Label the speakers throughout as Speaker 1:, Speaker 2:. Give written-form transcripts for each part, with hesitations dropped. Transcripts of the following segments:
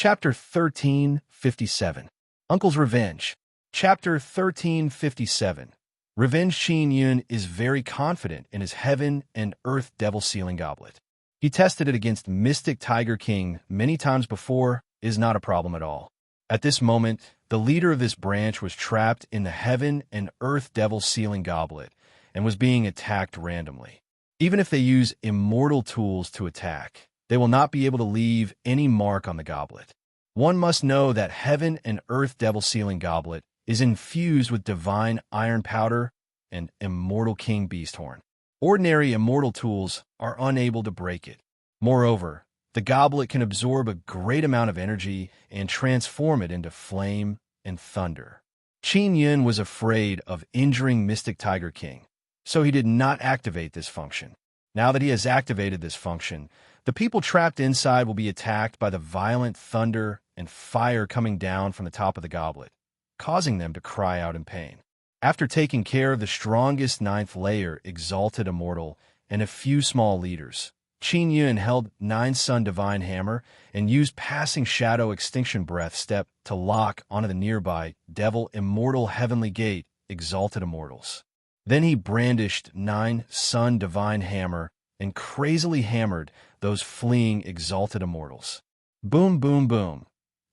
Speaker 1: Chapter 1357. Uncle's Revenge. Chapter 1357. Revenge. Qin Yun is very confident in his heaven and earth devil sealing goblet. He tested it against Mystic Tiger King many times before, is not a problem at all. At this moment, the leader of this branch was trapped in the heaven and earth devil sealing goblet and was being attacked randomly. Even if they use immortal tools to attack, they will not be able to leave any mark on the goblet. One must know that heaven and earth devil sealing goblet is infused with divine iron powder and immortal king beast horn. Ordinary immortal tools are unable to break it. Moreover, the goblet can absorb a great amount of energy and transform it into flame and thunder. Qin Yun was afraid of injuring Mystic Tiger King, so he did not activate this function. Now that he has activated this function, the people trapped inside will be attacked by the violent thunder and fire coming down from the top of the goblet, causing them to cry out in pain. After taking care of the strongest ninth layer exalted immortal and a few small leaders, Qin Yun held Nine Sun Divine Hammer and used Passing Shadow Extinction Breath Step to lock onto the nearby Devil Immortal Heavenly Gate exalted immortals. Then he brandished Nine Sun Divine Hammer and crazily hammered those fleeing exalted immortals. Boom, boom, boom.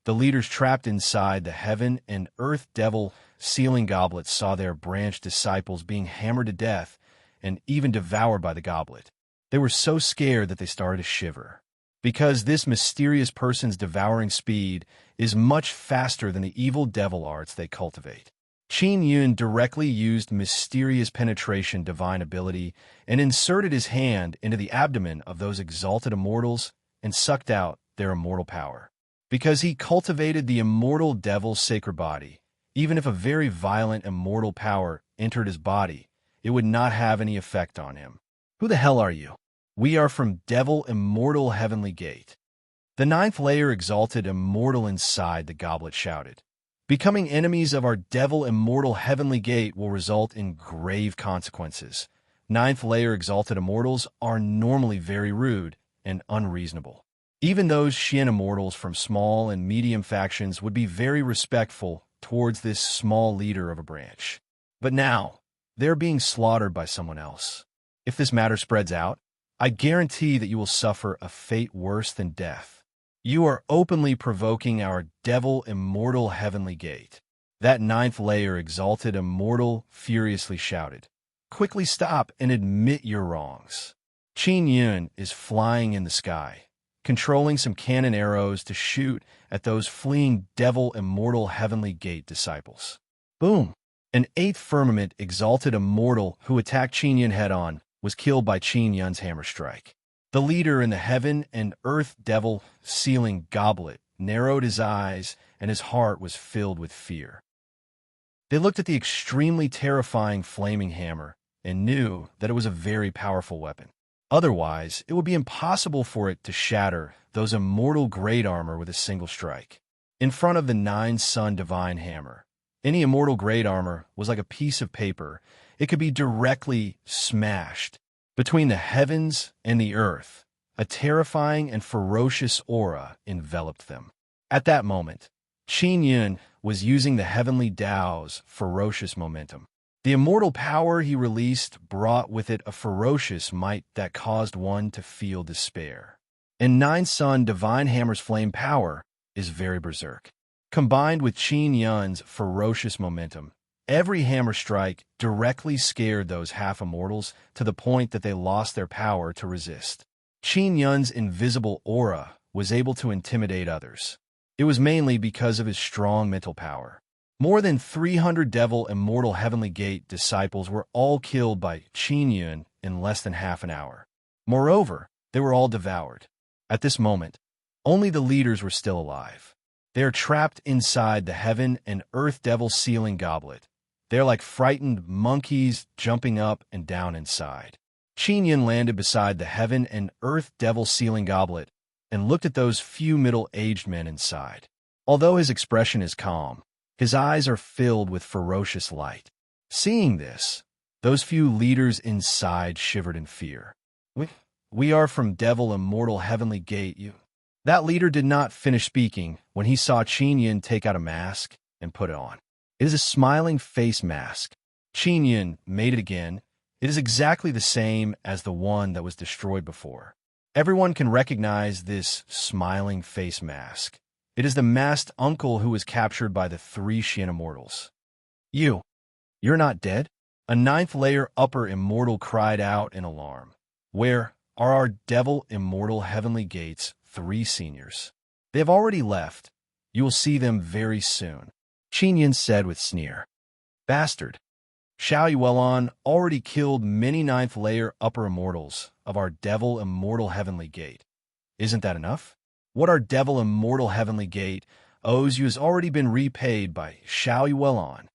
Speaker 1: The leaders trapped inside the heaven and earth devil sealing goblets saw their branch disciples being hammered to death and even devoured by the goblet. They were so scared that they started to shiver, because this mysterious person's devouring speed is much faster than the evil devil arts they cultivate. Qin Yun directly used Mysterious Penetration divine ability and inserted his hand into the abdomen of those exalted immortals and sucked out their immortal power. Because he cultivated the immortal devil's sacred body, even if a very violent immortal power entered his body, it would not have any effect on him. Who the hell are you? We are from Devil Immortal Heavenly Gate. The ninth layer exalted immortal inside the goblet shouted. Becoming enemies of our Devil Immortal Heavenly Gate will result in grave consequences. Ninth layer exalted immortals are normally very rude and unreasonable. Even those Xian immortals from small and medium factions would be very respectful towards this small leader of a branch. But now, they're being slaughtered by someone else. If this matter spreads out, I guarantee that you will suffer a fate worse than death. You are openly provoking our Devil Immortal Heavenly Gate. That ninth layer exalted immortal furiously shouted. Quickly stop and admit your wrongs. Qin Yun is flying in the sky, controlling some cannon arrows to shoot at those fleeing Devil Immortal Heavenly Gate disciples. Boom! An eighth firmament exalted immortal who attacked Qin Yun head-on was killed by Qin Yun's hammer strike. The leader in the heaven and earth devil sealing goblet narrowed his eyes and his heart was filled with fear. They looked at the extremely terrifying flaming hammer and knew that it was a very powerful weapon. Otherwise, it would be impossible for it to shatter those immortal great armor with a single strike. In front of the Nine Sun Divine Hammer, any immortal great armor was like a piece of paper. It could be directly smashed. Between the heavens and the earth, a terrifying and ferocious aura enveloped them. At that moment, Qin Yun was using the heavenly Tao's ferocious momentum. The immortal power he released brought with it a ferocious might that caused one to feel despair. And Nine Sun Divine Hammer's flame power is very berserk. Combined with Qin Yun's ferocious momentum, every hammer strike directly scared those half-immortals to the point that they lost their power to resist. Qin Yun's invisible aura was able to intimidate others. It was mainly because of his strong mental power. More than 300 Devil Immortal Heavenly Gate disciples were all killed by Qin Yun in less than half an hour. Moreover, they were all devoured. At this moment, only the leaders were still alive. They are trapped inside the heaven and earth devil sealing goblet. They're like frightened monkeys jumping up and down inside. Qin Yun landed beside the heaven and earth devil sealing goblet and looked at those few middle-aged men inside. Although his expression is calm, his eyes are filled with ferocious light. Seeing this, those few leaders inside shivered in fear. We are from Devil Immortal Heavenly Gate. That leader did not finish speaking when he saw Qin Yun take out a mask and put it on. It is a smiling face mask. Qin Yun made it again. It is exactly the same as the one that was destroyed before. Everyone can recognize this smiling face mask. It is the masked uncle who was captured by the 3 Xian immortals. You're not dead? A 9th layer upper immortal cried out in alarm. Where are our devil immortal heavenly gates, 3 seniors? They have already left. You will see them very soon, Qin Yun said with sneer. Bastard. Xiao Yuelon already killed many 9th layer upper immortals of our devil immortal heavenly gate. Isn't that enough? What our devil immortal heavenly gate owes you has already been repaid by Xiao Yuelon.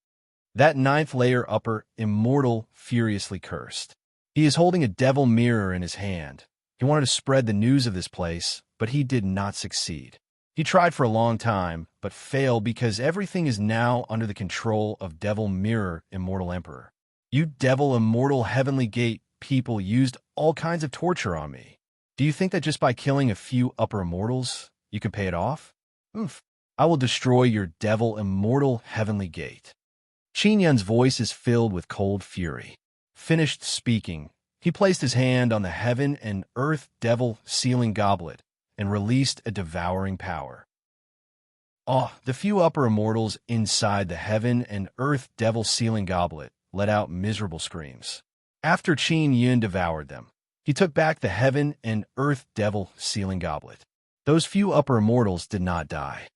Speaker 1: That 9th layer upper immortal furiously cursed. He is holding a devil mirror in his hand. He wanted to spread the news of this place, but he did not succeed. He tried for a long time, but failed because everything is now under the control of Devil Mirror Immortal Emperor. You Devil Immortal Heavenly Gate people used all kinds of torture on me. Do you think that just by killing a few upper immortals, you can pay it off? Oof. I will destroy your Devil Immortal Heavenly Gate. Qin Yun's voice is filled with cold fury. Finished speaking, he placed his hand on the heaven and earth devil sealing goblet and released a devouring power. The few upper immortals inside the heaven and earth devil sealing goblet let out miserable screams. After Qin Yun devoured them, he took back the heaven and earth devil sealing goblet. Those few upper immortals did not die.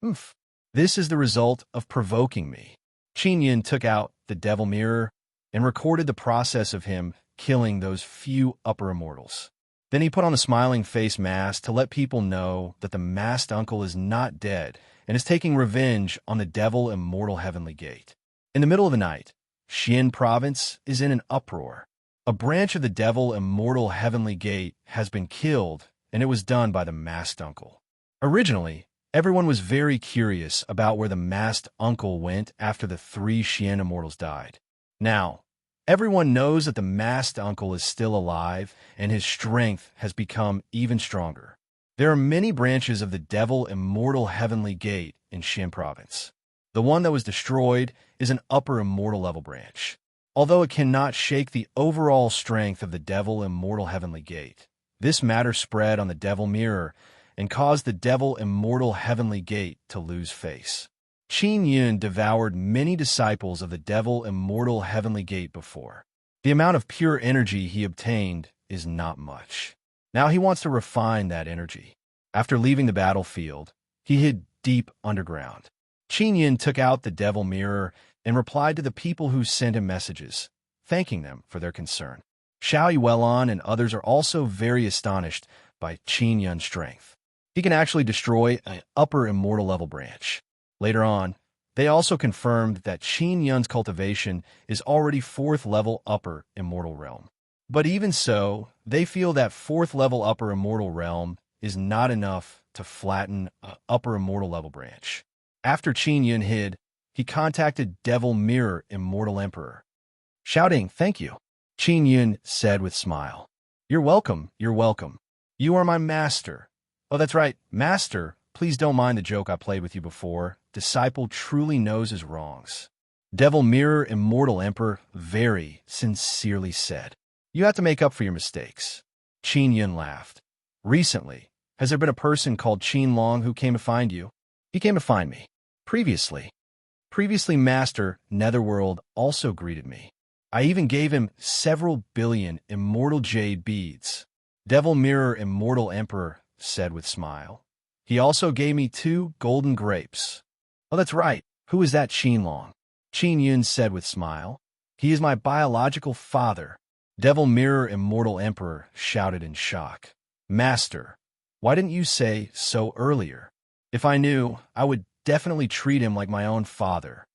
Speaker 1: Oof. This is the result of provoking me. Qin Yun took out the devil mirror and recorded the process of him killing those few upper immortals. Then he put on a smiling face mask to let people know that the masked uncle is not dead and is taking revenge on the devil immortal heavenly gate. In the middle of the night, Xian province is in an uproar. A branch of the devil immortal heavenly gate has been killed, and it was done by the masked uncle. Originally, everyone was very curious about where the masked uncle went after the 3 Xian immortals died. Now, everyone knows that the masked uncle is still alive, and his strength has become even stronger. There are many branches of the Devil Immortal Heavenly Gate in Xin Province. The one that was destroyed is an upper immortal level branch. Although it cannot shake the overall strength of the Devil Immortal Heavenly Gate, this matter spread on the Devil Mirror and caused the Devil Immortal Heavenly Gate to lose face. Qin Yun devoured many disciples of the Devil Immortal Heavenly Gate before. The amount of pure energy he obtained is not much. Now he wants to refine that energy. After leaving the battlefield, he hid deep underground. Qin Yun took out the Devil Mirror and replied to the people who sent him messages, thanking them for their concern. Xiao Yuelon and others are also very astonished by Qin Yun's strength. He can actually destroy an upper immortal level branch. Later on, they also confirmed that Qin Yun's cultivation is already 4th level upper immortal realm. But even so, they feel that 4th level upper immortal realm is not enough to flatten an upper immortal level branch. After Qin Yun hid, he contacted Devil Mirror Immortal Emperor. Shouting, "Thank you," Qin Yun said with smile. You're welcome. You are my master." "Oh, that's right, master. Please don't mind the joke I played with you before. Disciple truly knows his wrongs." Devil Mirror Immortal Emperor very sincerely said. "You have to make up for your mistakes." Qin Yun laughed. "Recently, has there been a person called Qin Long who came to find you?" "He came to find me. Previously, Master Netherworld also greeted me. I even gave him several billion immortal jade beads." Devil Mirror Immortal Emperor said with smile. "He also gave me 2 golden grapes." "Oh, that's right. Who is that Qin Long?" Qin Yun said with smile. "He is my biological father." Devil Mirror Immortal Emperor shouted in shock. "Master, why didn't you say so earlier? If I knew, I would definitely treat him like my own father."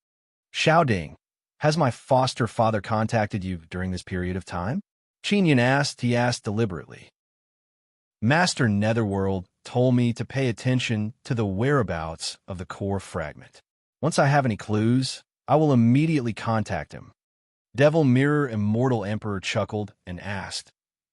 Speaker 1: Xiao Ding, has my foster father contacted you during this period of time? Qin Yun asked. He asked deliberately. Master Netherworld told me to pay attention to the whereabouts of the core fragment. Once I have any clues, I will immediately contact him. Devil Mirror Immortal Emperor chuckled and asked,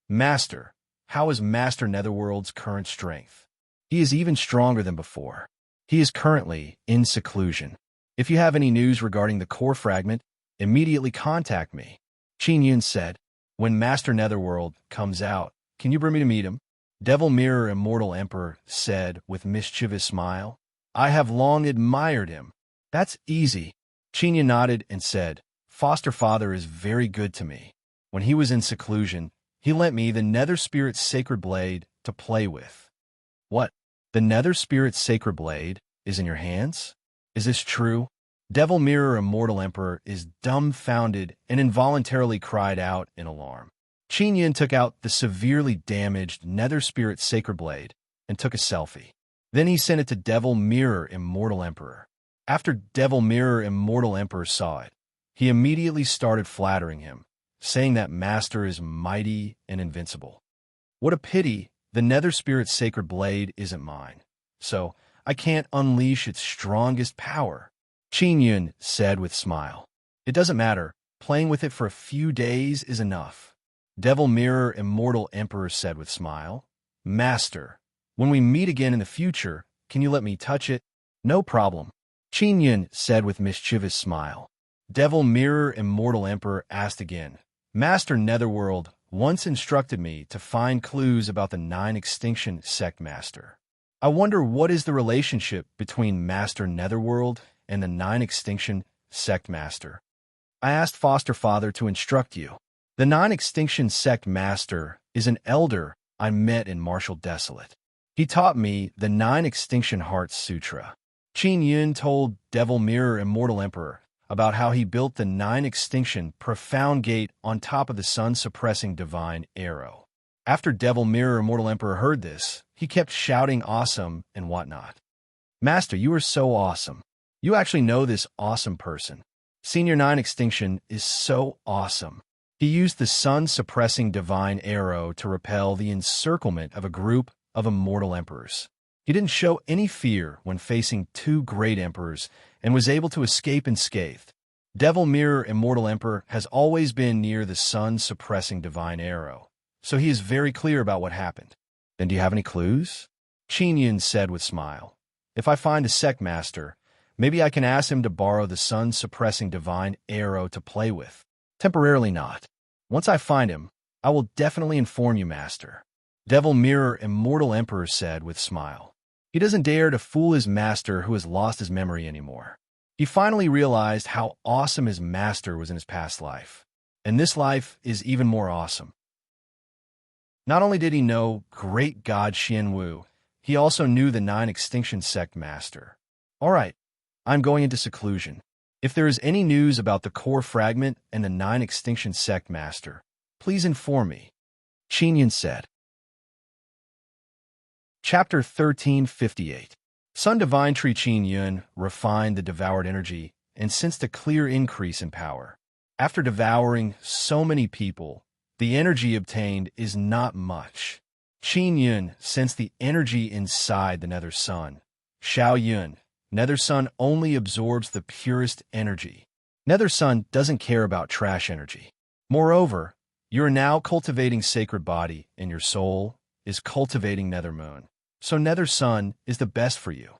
Speaker 1: "Master, how is Master Netherworld's current strength?" He is even stronger than before. He is currently in seclusion. If you have any news regarding the core fragment, immediately contact me. Qin Yun said. When Master Netherworld comes out, can you bring me to meet him? Devil Mirror Immortal Emperor said with mischievous smile. I have long admired him. That's easy. Qin Yun nodded and said, Foster father is very good to me. When he was in seclusion, he lent me the Nether Spirit's sacred blade to play with. What? The Nether Spirit's sacred blade is in your hands? Is this true? Devil Mirror Immortal Emperor is dumbfounded and involuntarily cried out in alarm. Qin Yun took out the severely damaged Nether Spirit's sacred blade and took a selfie. Then he sent it to Devil Mirror Immortal Emperor. After Devil Mirror Immortal Emperor saw it, he immediately started flattering him, saying that Master is mighty and invincible. What a pity the Nether Spirit's sacred blade isn't mine, so I can't unleash its strongest power. Qin Yun said with smile. It doesn't matter. Playing with it for a few days is enough. Devil Mirror Immortal Emperor said with smile. Master, when we meet again in the future, can you let me touch it? No problem. Qin Yun said with mischievous smile. Devil Mirror Immortal Emperor asked again. Master Netherworld once instructed me to find clues about the 9 Extinction Sect Master. I wonder what is the relationship between Master Netherworld and the 9 Extinction Sect Master. I asked Foster Father to instruct you. The 9 Extinction Sect Master is an elder I met in Martial Desolate. He taught me the 9 Extinction Hearts Sutra. Qin Yun told Devil Mirror Immortal Emperor about how he built the 9 Extinction Profound Gate on top of the sun-suppressing divine arrow. After Devil Mirror Immortal Emperor heard this, he kept shouting awesome and whatnot. Master, you are so awesome. You actually know this awesome person. Senior 9 Extinction is so awesome. He used the sun-suppressing divine arrow to repel the encirclement of a group of immortal emperors. He didn't show any fear when facing 2 great emperors and was able to escape unscathed. Devil Mirror Immortal Emperor has always been near the sun-suppressing divine arrow, so he is very clear about what happened. Then do you have any clues? Qin Yun said with smile. If I find a sect master, maybe I can ask him to borrow the sun-suppressing divine arrow to play with. Temporarily not. Once I find him, I will definitely inform you, Master. Devil Mirror Immortal Emperor said with smile. He doesn't dare to fool his master who has lost his memory anymore. He finally realized how awesome his master was in his past life. And this life is even more awesome. Not only did he know great god Xian Wu, he also knew the 9 Extinction Sect Master. All right, I'm going into seclusion. If there is any news about the core fragment and the 9 Extinction Sect Master, please inform me. Qin Yun said. Chapter 1358. Sun Divine Tree Qin Yun refined the devoured energy and sensed a clear increase in power. After devouring so many people, the energy obtained is not much. Qin Yun sensed the energy inside the Nether Sun. Xiao Yun, Nether Sun only absorbs the purest energy. Nether Sun doesn't care about trash energy. Moreover, you are now cultivating Sacred Body, and your soul is cultivating Nether Moon. So Nether Sun is the best for you.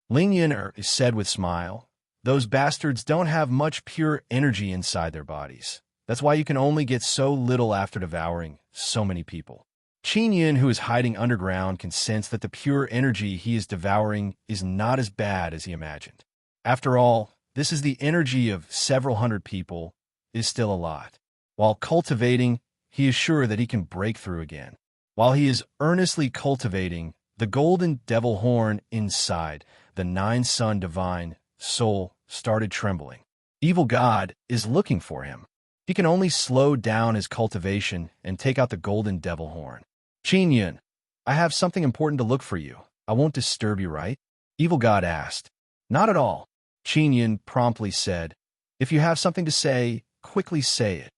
Speaker 1: Ling Yin is said with smile. Those bastards don't have much pure energy inside their bodies. That's why you can only get so little after devouring so many people. Qin Yin, who is hiding underground, can sense that the pure energy he is devouring is not as bad as he imagined. After all, this is the energy of several hundred people, is still a lot. While cultivating, he is sure that he can break through again. While he is earnestly cultivating, the golden devil horn inside the 9 Sun divine soul started trembling. Evil God is looking for him. He can only slow down his cultivation and take out the golden devil horn. Qin Yun, I have something important to look for you. I won't disturb you, right? Evil God asked. Not at all. Qin Yun promptly said. If you have something to say, quickly say it.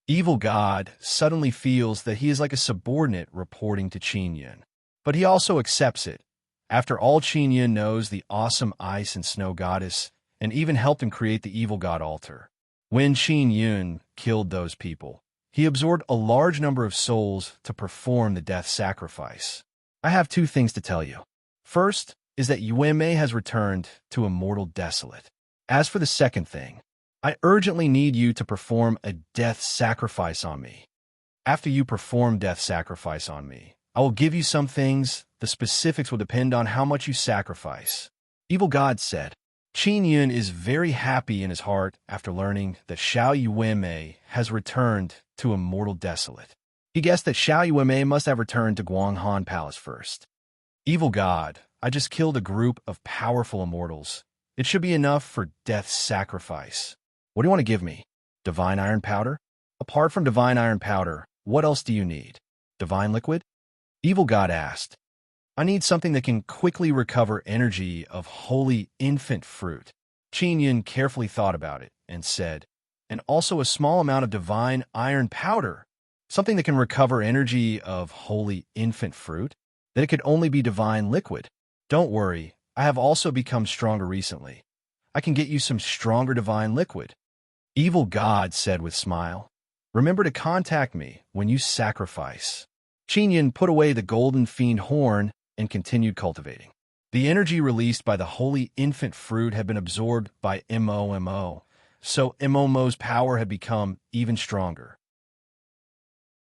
Speaker 1: Evil God suddenly feels that he is like a subordinate reporting to Qin Yun. But he also accepts it. After all, Qin Yun knows the awesome ice and snow goddess and even helped him create the evil god altar. When Qin Yun killed those people, he absorbed a large number of souls to perform the death sacrifice. I have 2 things to tell you. First is that Yueme has returned to immortal desolate. As for the second thing, I urgently need you to perform a death sacrifice on me. After you perform death sacrifice on me, I will give you some things. The specifics will depend on how much you sacrifice. Evil God said. Qin Yun is very happy in his heart after learning that Xiao Yueme has returned to immortal desolate. He guessed that Xiao Yueme must have returned to Guanghan Palace first. Evil God, I just killed a group of powerful immortals. It should be enough for death sacrifice. What do you want to give me? Divine iron powder? Apart from divine iron powder, what else do you need? Divine liquid? Evil God asked. I need something that can quickly recover energy of holy infant fruit. Qin Yun carefully thought about it and said, and also a small amount of divine iron powder, something that can recover energy of holy infant fruit, that it could only be divine liquid. Don't worry, I have also become stronger recently. I can get you some stronger divine liquid. Evil God said with smile, remember to contact me when you sacrifice. Qin Yun put away the golden fiend horn and continued cultivating. The energy released by the holy infant fruit had been absorbed by Mo, so Mo's power had become even stronger.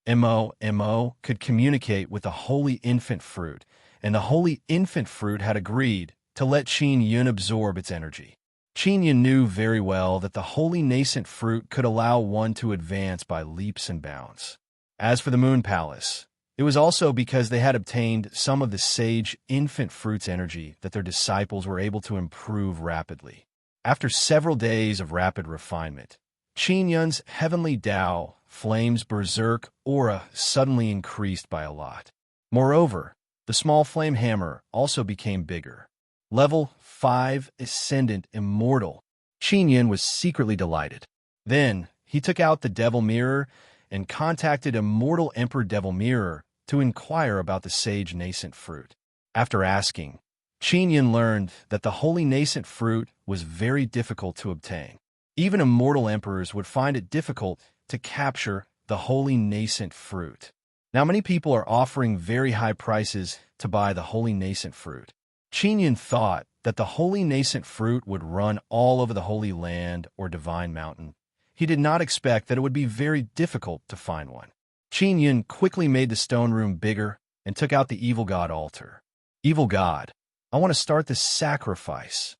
Speaker 1: Mo could communicate with the holy infant fruit, and the holy infant fruit had agreed to let Qin Yun absorb its energy. Qin Yun knew very well that the holy nascent fruit could allow one to advance by leaps and bounds. As for the Moon Palace, it was also because they had obtained some of the sage infant fruit's energy that their disciples were able to improve rapidly. After several days of rapid refinement, Qin Yun's heavenly Tao, Flame's berserk aura suddenly increased by a lot. Moreover, the small flame hammer also became bigger. Level 5 Ascendant Immortal. Qin Yun was secretly delighted. Then, he took out the Devil Mirror and contacted Immortal Emperor Devil Mirror to inquire about the sage nascent fruit. After asking, Qin Yun learned that the holy nascent fruit was very difficult to obtain. Even immortal emperors would find it difficult to capture the holy nascent fruit. Now many people are offering very high prices to buy the holy nascent fruit. Qin Yun thought that the holy nascent fruit would run all over the Holy Land or Divine Mountain. He did not expect that it would be very difficult to find one. Qin Yun quickly made the stone room bigger and took out the Evil God altar. Evil God, I want to start the sacrifice.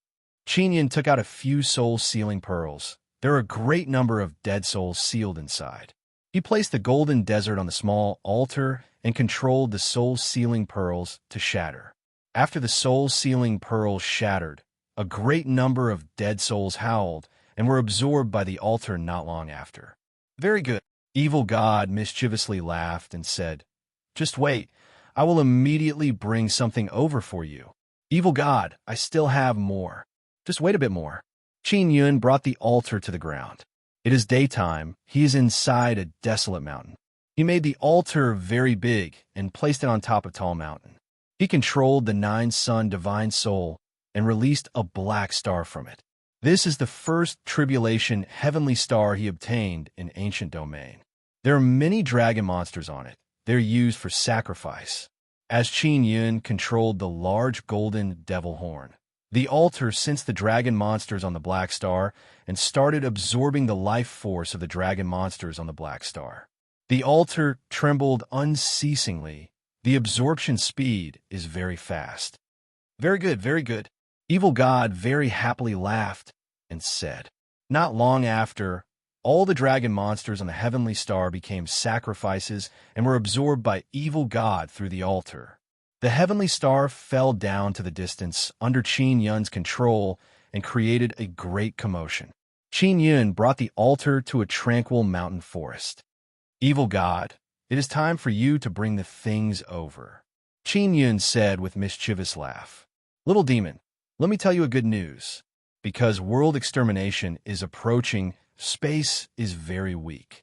Speaker 1: Qin Yun took out a few soul-sealing pearls. There are a great number of dead souls sealed inside. He placed the golden desert on the small altar and controlled the soul-sealing pearls to shatter. After the soul-sealing pearls shattered, a great number of dead souls howled and were absorbed by the altar not long after. Very good. Evil God mischievously laughed and said, just wait, I will immediately bring something over for you. Evil God, I still have more. Just wait a bit more. Qin Yun brought the altar to the ground. It is daytime. He is inside a desolate mountain. He made the altar very big and placed it on top of Tall Mountain. He controlled the nine-sun divine soul and released a black star from it. This is the first tribulation heavenly star he obtained in ancient domain. There are many dragon monsters on it. They're used for sacrifice. As Qin Yun controlled the large golden devil horn, the altar sensed the dragon monsters on the black star and started absorbing the life force of the dragon monsters on the black star. The altar trembled unceasingly. The absorption speed is very fast. Very good, very good. Evil God very happily laughed and said, not long after, all the dragon monsters on the heavenly star became sacrifices and were absorbed by Evil God through the altar. The heavenly star fell down to the distance under Qin Yun's control and created a great commotion. Qin Yun brought the altar to a tranquil mountain forest. Evil God, it is time for you to bring the things over. Qin Yun said with mischievous laugh. Little demon, let me tell you a good news. Because world extermination is approaching, space is very weak.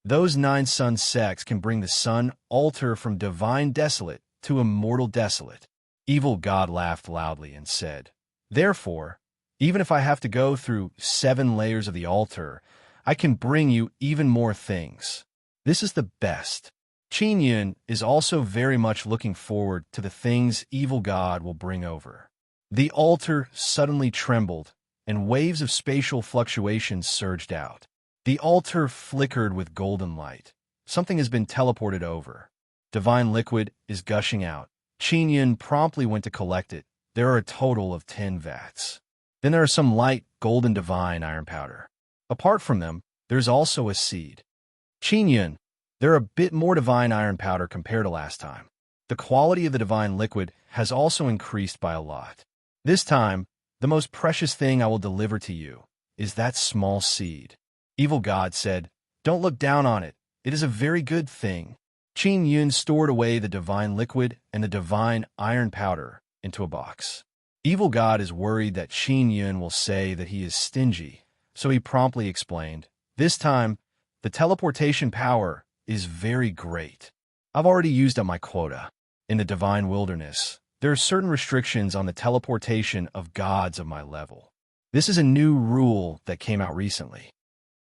Speaker 1: Those 9 sun sects can bring the sun altar from divine desolate to immortal desolate. Evil God laughed loudly and said, therefore, even if I have to go through 7 layers of the altar, I can bring you even more things. This is the best. Qin Yun is also very much looking forward to the things evil God will bring over. The altar suddenly trembled, and waves of spatial fluctuations surged out. The altar flickered with golden light. Something has been teleported over. Divine liquid is gushing out. Qin Yun promptly went to collect it. There are a total of 10 vats. Then there are some light, golden divine iron powder. Apart from them, there's also a seed. Qin Yun, there are a bit more divine iron powder compared to last time. The quality of the divine liquid has also increased by a lot. This time, the most precious thing I will deliver to you is that small seed. Evil God said, "Don't look down on it. It is a very good thing." Qin Yun stored away the divine liquid and the divine iron powder into a box. Evil God is worried that Qin Yun will say that he is stingy, so he promptly explained, "This time, the teleportation power is very great. I've already used up my quota. In the divine wilderness, there are certain restrictions on the teleportation of gods of my level. This is a new rule that came out recently.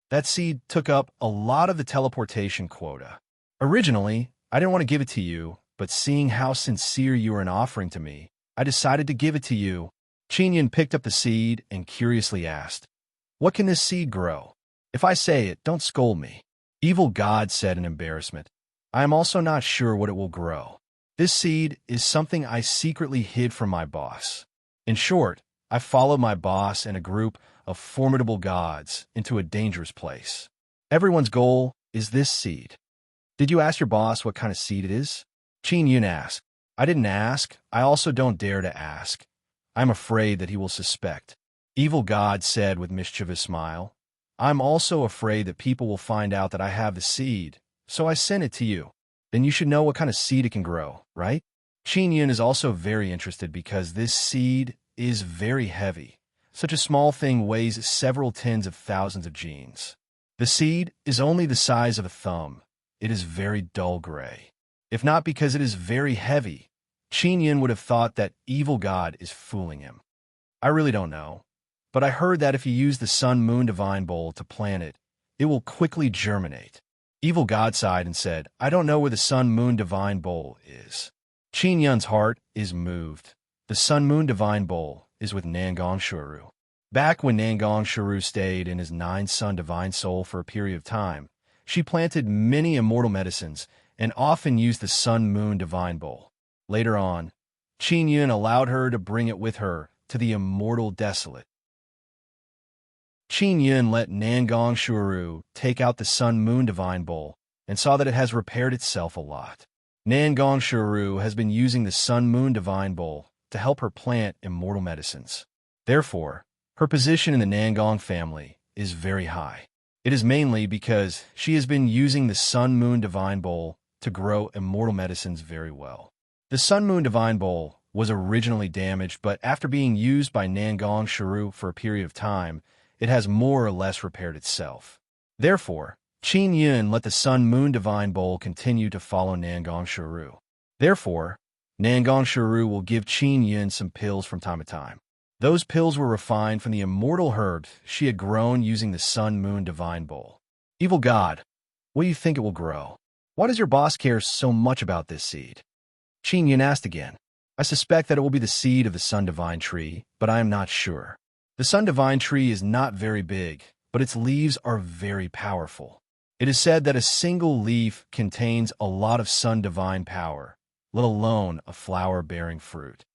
Speaker 1: That seed took up a lot of the teleportation quota. Originally, I didn't want to give it to you, but seeing how sincere you are in offering to me, I decided to give it to you." Qin Yun picked up the seed and curiously asked, "What can this seed grow? If I say it, don't scold me." Evil God said in embarrassment, "I am also not sure what it will grow. This seed is something I secretly hid from my boss. In short, I followed my boss and a group of formidable gods into a dangerous place. Everyone's goal is this seed." "Did you ask your boss what kind of seed it is?" Qin Yun asked. "I didn't ask. I also don't dare to ask. I'm afraid that he will suspect." Evil God said with mischievous smile, "I'm also afraid that people will find out that I have the seed, so I sent it to you. Then you should know what kind of seed it can grow, right?" Qin Yun is also very interested because this seed is very heavy. Such a small thing weighs several tens of thousands of genes. The seed is only the size of a thumb. It is very dull gray. If not because it is very heavy, Qin Yun would have thought that Evil God is fooling him. "I really don't know, but I heard that if you use the Sun-Moon Divine Bowl to plant it, it will quickly germinate." Evil God sighed and said, "I don't know where the Sun-Moon Divine Bowl is." Qin Yun's heart is moved. The Sun-Moon Divine Bowl is with Nangong Shuru. Back when Nangong Shuru stayed in his 9-sun divine soul for a period of time, she planted many immortal medicines and often used the Sun-Moon Divine Bowl. Later on, Qin Yun allowed her to bring it with her to the immortal desolate. Qin Yun let Nangong Shuru take out the Sun-Moon Divine Bowl and saw that it has repaired itself a lot. Nangong Shuru has been using the Sun-Moon Divine Bowl to help her plant immortal medicines. Therefore, her position in the Nangong family is very high. It is mainly because she has been using the Sun-Moon Divine Bowl to grow immortal medicines very well. The Sun-Moon Divine Bowl was originally damaged, but after being used by Nangong Shuru for a period of time, it has more or less repaired itself. Therefore, Qin Yun let the Sun-Moon Divine Bowl continue to follow Nangong Shuru. Therefore, Nangong Shuru will give Qin Yun some pills from time to time. Those pills were refined from the immortal herbs she had grown using the Sun-Moon Divine Bowl. "Evil God, what do you think it will grow? Why does your boss care so much about this seed?" Qin Yun asked again. "I suspect that it will be the seed of the Sun Divine Tree, but I am not sure. The Sun Divine Tree is not very big, but its leaves are very powerful. It is said that a single leaf contains a lot of Sun Divine power, let alone a flower bearing fruit."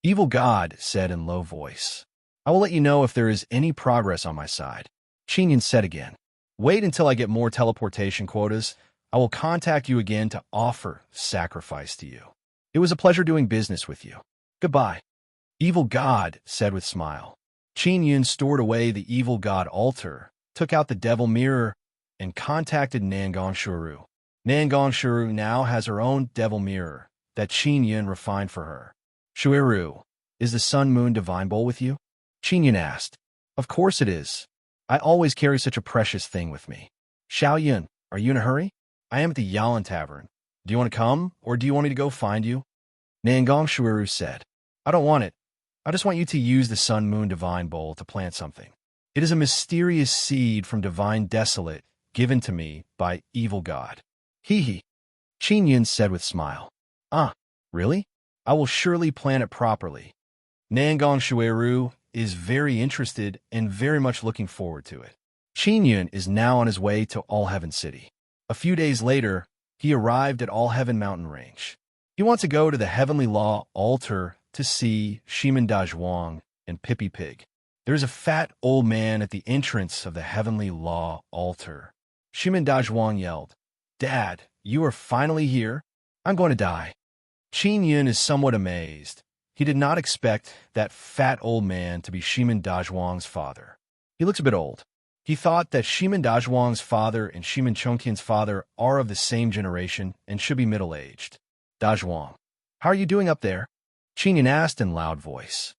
Speaker 1: Evil God said in low voice, "I will let you know if there is any progress on my side." Qin Yun said again, "Wait until I get more teleportation quotas. I will contact you again to offer sacrifice to you. It was a pleasure doing business with you. Goodbye." Evil God said with smile. Qin Yun stored away the Evil God altar, took out the devil mirror, and contacted Nangong Shuru. Nangong Shuru now has her own devil mirror that Qin Yun refined for her. "Shuiru, is the Sun-Moon Divine Bowl with you?" Qin Yun asked. "Of course it is. I always carry such a precious thing with me." "Xiao Yun, are you in a hurry? I am at the Yalan Tavern. Do you want to come, or do you want me to go find you?" Nangong Shuiru said, "I don't want it. I just want you to use the Sun-Moon Divine Bowl to plant something. It is a mysterious seed from Divine Desolate given to me by Evil God." Hee hee. Qin Yun said with smile. Ah, really? I will surely plan it properly. Nangong Shueru is very interested and very much looking forward to it. Qin Yun is now on his way to All Heaven City. A few days later, he arrived at All Heaven Mountain Range. He wants to go to the Heavenly Law altar to see Shimin Dazhuang and Pippi Pig. There's a fat old man at the entrance of the Heavenly Law altar. Shimin Dazhuang yelled, "Dad, you are finally here? I'm going to die." Qin Yun is somewhat amazed. He did not expect that fat old man to be Shimin Dazhuang's father. He looks a bit old. He thought that Shimin Dazhuang's father and Shimin Chongtian's father are of the same generation and should be middle-aged. Dazhuang, how are you doing up there? Qin Yun asked in loud voice.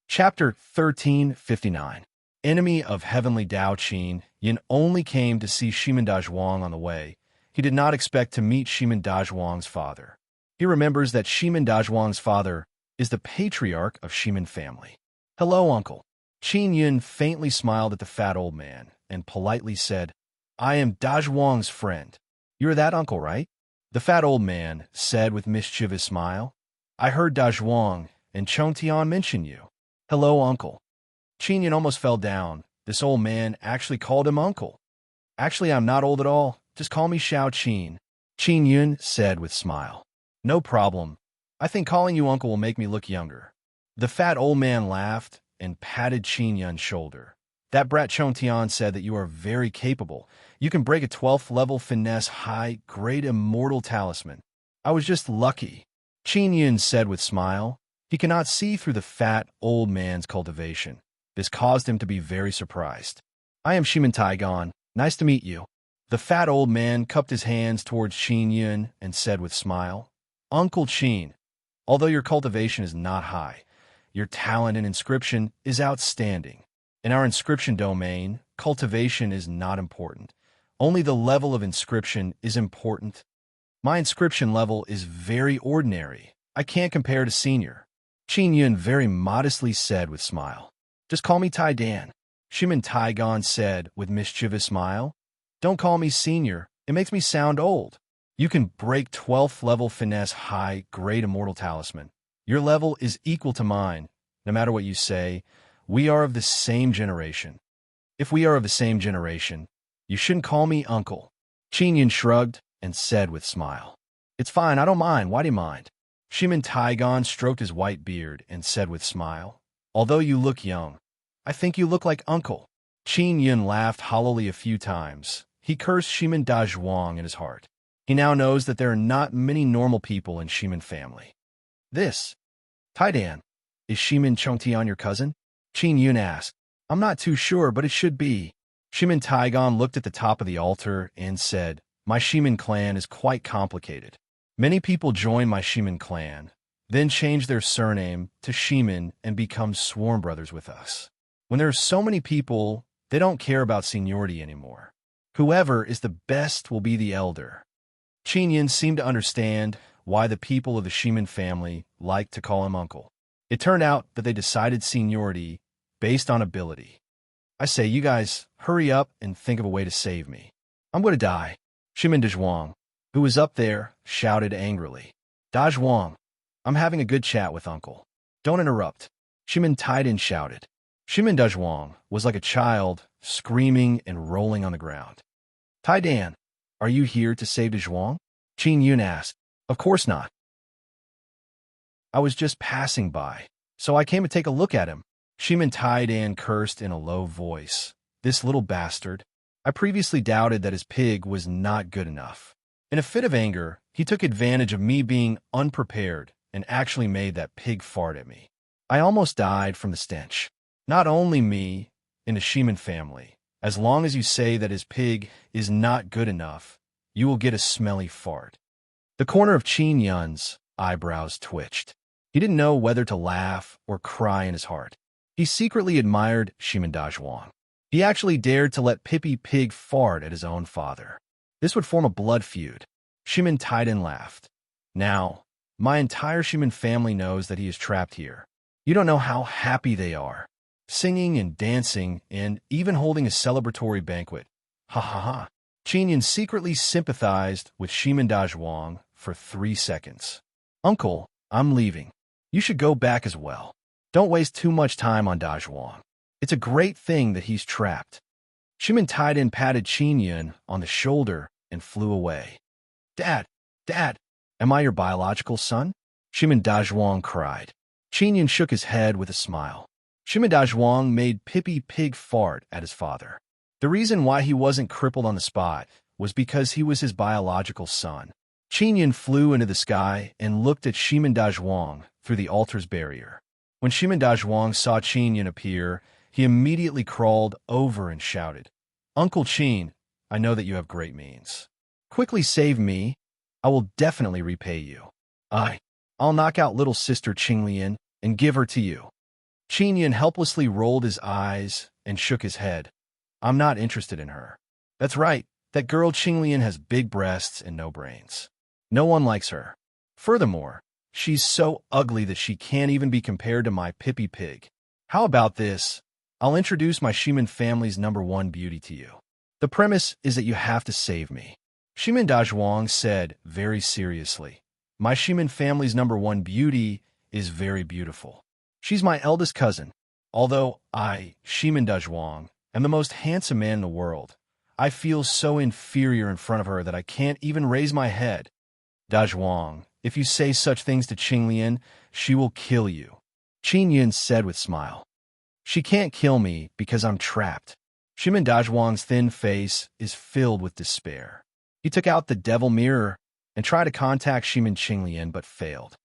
Speaker 1: Chapter 1359. Enemy of Heavenly Dao. Qin Yun only came to see Shimin Dazhuang on the way. He did not expect to meet Shimin Dazhuang's father. He remembers that Shimin Dazhuang's father is the patriarch of Shimin family. "Hello, uncle." Qin Yun faintly smiled at the fat old man and politely said, "I am Dazhuang's friend. You're that uncle, right?" The fat old man said with mischievous smile, "I heard Dazhuang and Chongtian mention you." "Hello, uncle." Qin Yun almost fell down. This old man actually called him uncle. "Actually, I'm not old at all. Just call me Xiao Qin," Qin Yun said with smile. "No problem. I think calling you uncle will make me look younger." The fat old man laughed and patted Qin Yun's shoulder. "That brat Chongtian said that you are very capable. You can break a 12th level finesse high, great immortal talisman. I was just lucky," Qin Yun said with smile. He cannot see through the fat old man's cultivation. This caused him to be very surprised. "I am Shimin Taigon. Nice to meet you." The fat old man cupped his hands towards Qin Yun and said with smile, "Uncle Qin, although your cultivation is not high, your talent in inscription is outstanding. In our inscription domain, cultivation is not important. Only the level of inscription is important. My inscription level is very ordinary. I can't compare to senior," Qin Yun very modestly said with smile. "Just call me Tai Dan," Shimin Taigon said with mischievous smile. "Don't call me senior. It makes me sound old. You can break 12th level finesse high, great immortal talisman. Your level is equal to mine. No matter what you say, we are of the same generation. If we are of the same generation, you shouldn't call me uncle." Qin Yun shrugged and said with smile, "It's fine, I don't mind. Why do you mind?" Shimin Taigon stroked his white beard and said with smile, "Although you look young, I think you look like uncle." Qin Yun laughed hollowly a few times. He cursed Shimin Dazhuang in his heart. He now knows that there are not many normal people in Shimin family. "This, Taidan, is Shimin Chongtian your cousin?" Qin Yun asked. "I'm not too sure, but it should be." Shimin Taigon looked at the top of the altar and said, "My Shimin clan is quite complicated. Many people join my Shimin clan, then change their surname to Shimin and become sworn brothers with us. When there are so many people, they don't care about seniority anymore. Whoever is the best will be the elder." Qin Yun seemed to understand why the people of the Shimin family liked to call him uncle. It turned out that they decided seniority based on ability. "I say, you guys, hurry up and think of a way to save me. I'm going to die." Shimin Dazhuang, who was up there, shouted angrily. "Dazhuang, I'm having a good chat with uncle. Don't interrupt." Shimin Taidan shouted. Shimin Dazhuang was like a child, screaming and rolling on the ground. "Taidan, are you here to save Dazhuang?" Qin Yun asked. "Of course not. I was just passing by, so I came to take a look at him." Shimin Taidan cursed in a low voice. "This little bastard. I previously doubted that his pig was not good enough. In a fit of anger, he took advantage of me being unprepared and actually made that pig fart at me. I almost died from the stench. Not only me, in the Shimin family. As long as you say that his pig is not good enough, you will get a smelly fart." The corner of Qin Yun's eyebrows twitched. He didn't know whether to laugh or cry in his heart. He secretly admired Shimin Dazhuang. He actually dared to let Pippi Pig fart at his own father. This would form a blood feud. Shimin Taidan laughed. "Now, my entire Shimin family knows that he is trapped here. You don't know how happy they are. Singing and dancing and even holding a celebratory banquet. Ha ha ha." Qin secretly sympathized with Shimon for 3 seconds. Uncle, I'm leaving. You should go back as well. Don't waste too much time on Dazhuang. It's a great thing that he's trapped. Shimon Taiden patted Qin on the shoulder and flew away. Dad, Dad, am I your biological son? Shimon Dazhuang cried. Qin shook his head with a smile. Shimon Dazhuang made Pippi Pig fart at his father. The reason why he wasn't crippled on the spot was because he was his biological son. Qin flew into the sky and looked at Shimon Dazhuang through the altar's barrier. When Shimon Dazhuang saw Qin appear, he immediately crawled over and shouted, Uncle Qin, I know that you have great means. Quickly save me. I will definitely repay you. I'll knock out little sister Qinglian and give her to you. Qin helplessly rolled his eyes and shook his head. I'm not interested in her. That's right, that girl Qinglian has big breasts and no brains. No one likes her. Furthermore, she's so ugly that she can't even be compared to my Pippi Pig. How about this? I'll introduce my Shimon family's #1 beauty to you. The premise is that you have to save me. Shimon Dazhuang said very seriously. My Shimon family's #1 beauty is very beautiful. She's my eldest cousin. Although I, Shimon Dazhuang, am the most handsome man in the world, I feel so inferior in front of her that I can't even raise my head. Dazhuang, if you say such things to Qinglian, she will kill you. Qin said with a smile. She can't kill me because I'm trapped. Shimon Dazhuang's thin face is filled with despair. He took out the devil mirror and tried to contact Shimon Qinglian but failed.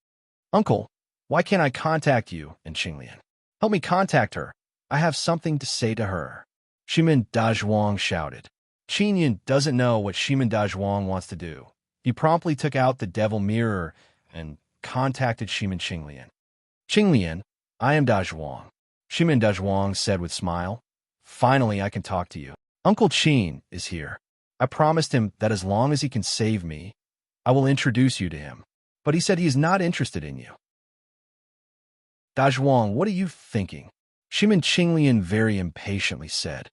Speaker 1: Uncle, why can't I contact you and Qinglian? Help me contact her. I have something to say to her. Shimon Dazhuang shouted. Qin doesn't know what Shimon Dazhuang wants to do. He promptly took out the devil mirror and contacted Shimon Qinglian. Qinglian, I am Dazhuang. Shimon Dazhuang said with a smile. Finally, I can talk to you. Uncle Qin is here. I promised him that as long as he can save me, I will introduce you to him. But he said he is not interested in you. Dazhuang, what are you thinking? Shimon Qinglian very impatiently said.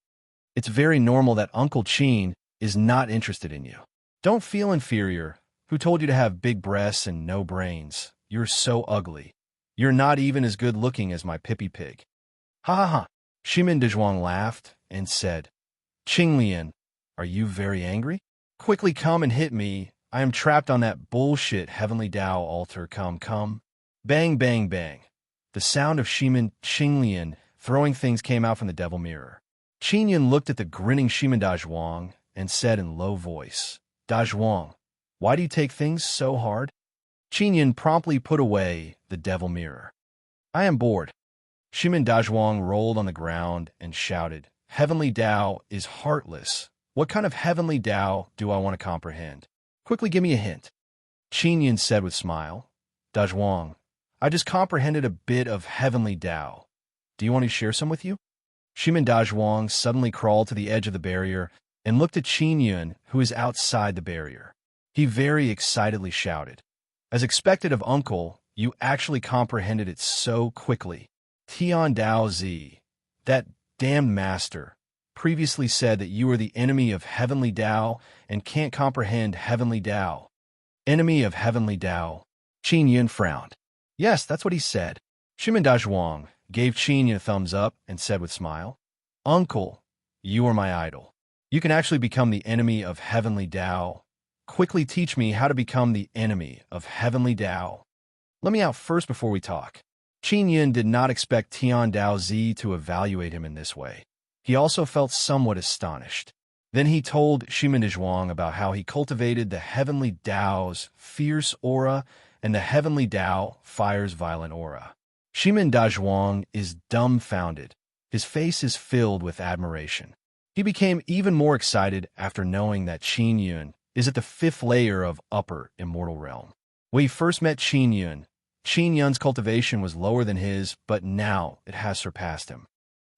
Speaker 1: It's very normal that Uncle Qin is not interested in you. Don't feel inferior. Who told you to have big breasts and no brains? You're so ugly. You're not even as good looking as my Pippi Pig. Ha ha ha. Shimon Dazhuang laughed and said, Qinglian, are you very angry? Quickly come and hit me. I am trapped on that bullshit Heavenly Tao altar. Come. Bang, bang, bang. The sound of Shimon Qinglian throwing things came out from the devil mirror. Qinglian looked at the grinning Shimon Dazhuang and said in low voice, Dazhuang, why do you take things so hard? Qinglian promptly put away the devil mirror. I am bored. Shimon Dazhuang rolled on the ground and shouted, Heavenly Tao is heartless. What kind of Heavenly Tao do I want to comprehend? Quickly give me a hint. Qinglian said with a smile, Dazhuang, I just comprehended a bit of Heavenly Tao. Do you want to share some with you? Shimon Dazhuang suddenly crawled to the edge of the barrier and looked at Qinglian, who is outside the barrier. He very excitedly shouted, As expected of Uncle, you actually comprehended it so quickly. Tian Dao Zi, that damned master, previously said that you are the enemy of Heavenly Tao and can't comprehend Heavenly Tao. Enemy of Heavenly Tao. Qinglian frowned. Yes, that's what he said. Shimon Dazhuang gave Qinglian a thumbs up and said with a smile, Uncle, you are my idol. You can actually become the enemy of Heavenly Tao. Quickly teach me how to become the enemy of Heavenly Tao. Let me out first before we talk. Qinglian did not expect Tian Dao Zi to evaluate him in this way. He also felt somewhat astonished. Then he told Shimon Dazhuang about how he cultivated the Heavenly Tao's fierce aura and the Heavenly Tao fire's violent aura. Shimon Dazhuang is dumbfounded. His face is filled with admiration. He became even more excited after knowing that Qinglian is at the 5th layer of Upper Immortal Realm. When he first met Qinglian's cultivation was lower than his, but now it has surpassed him.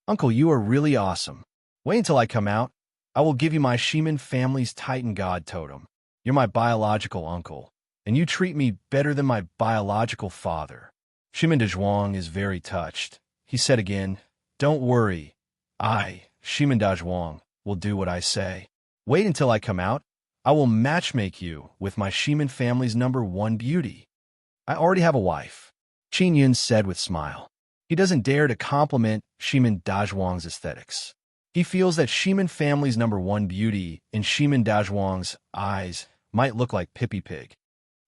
Speaker 1: Uncle, you are really awesome. Wait until I come out. I will give you my Shimon family's Titan God totem. You're my biological uncle, and you treat me better than my biological father. Shimon Dazhuang is very touched. He said again, Don't worry. I, Shimon Dazhuang, will do what I say. Wait until I come out. I will matchmake you with my Shiman family's #1 beauty. I already have a wife, Qin Yun said with smile. He doesn't dare to compliment Shiman Dazhuang's aesthetics. He feels that Shiman family's #1 beauty in Shiman Dazhuang's eyes might look like Pippi Pig.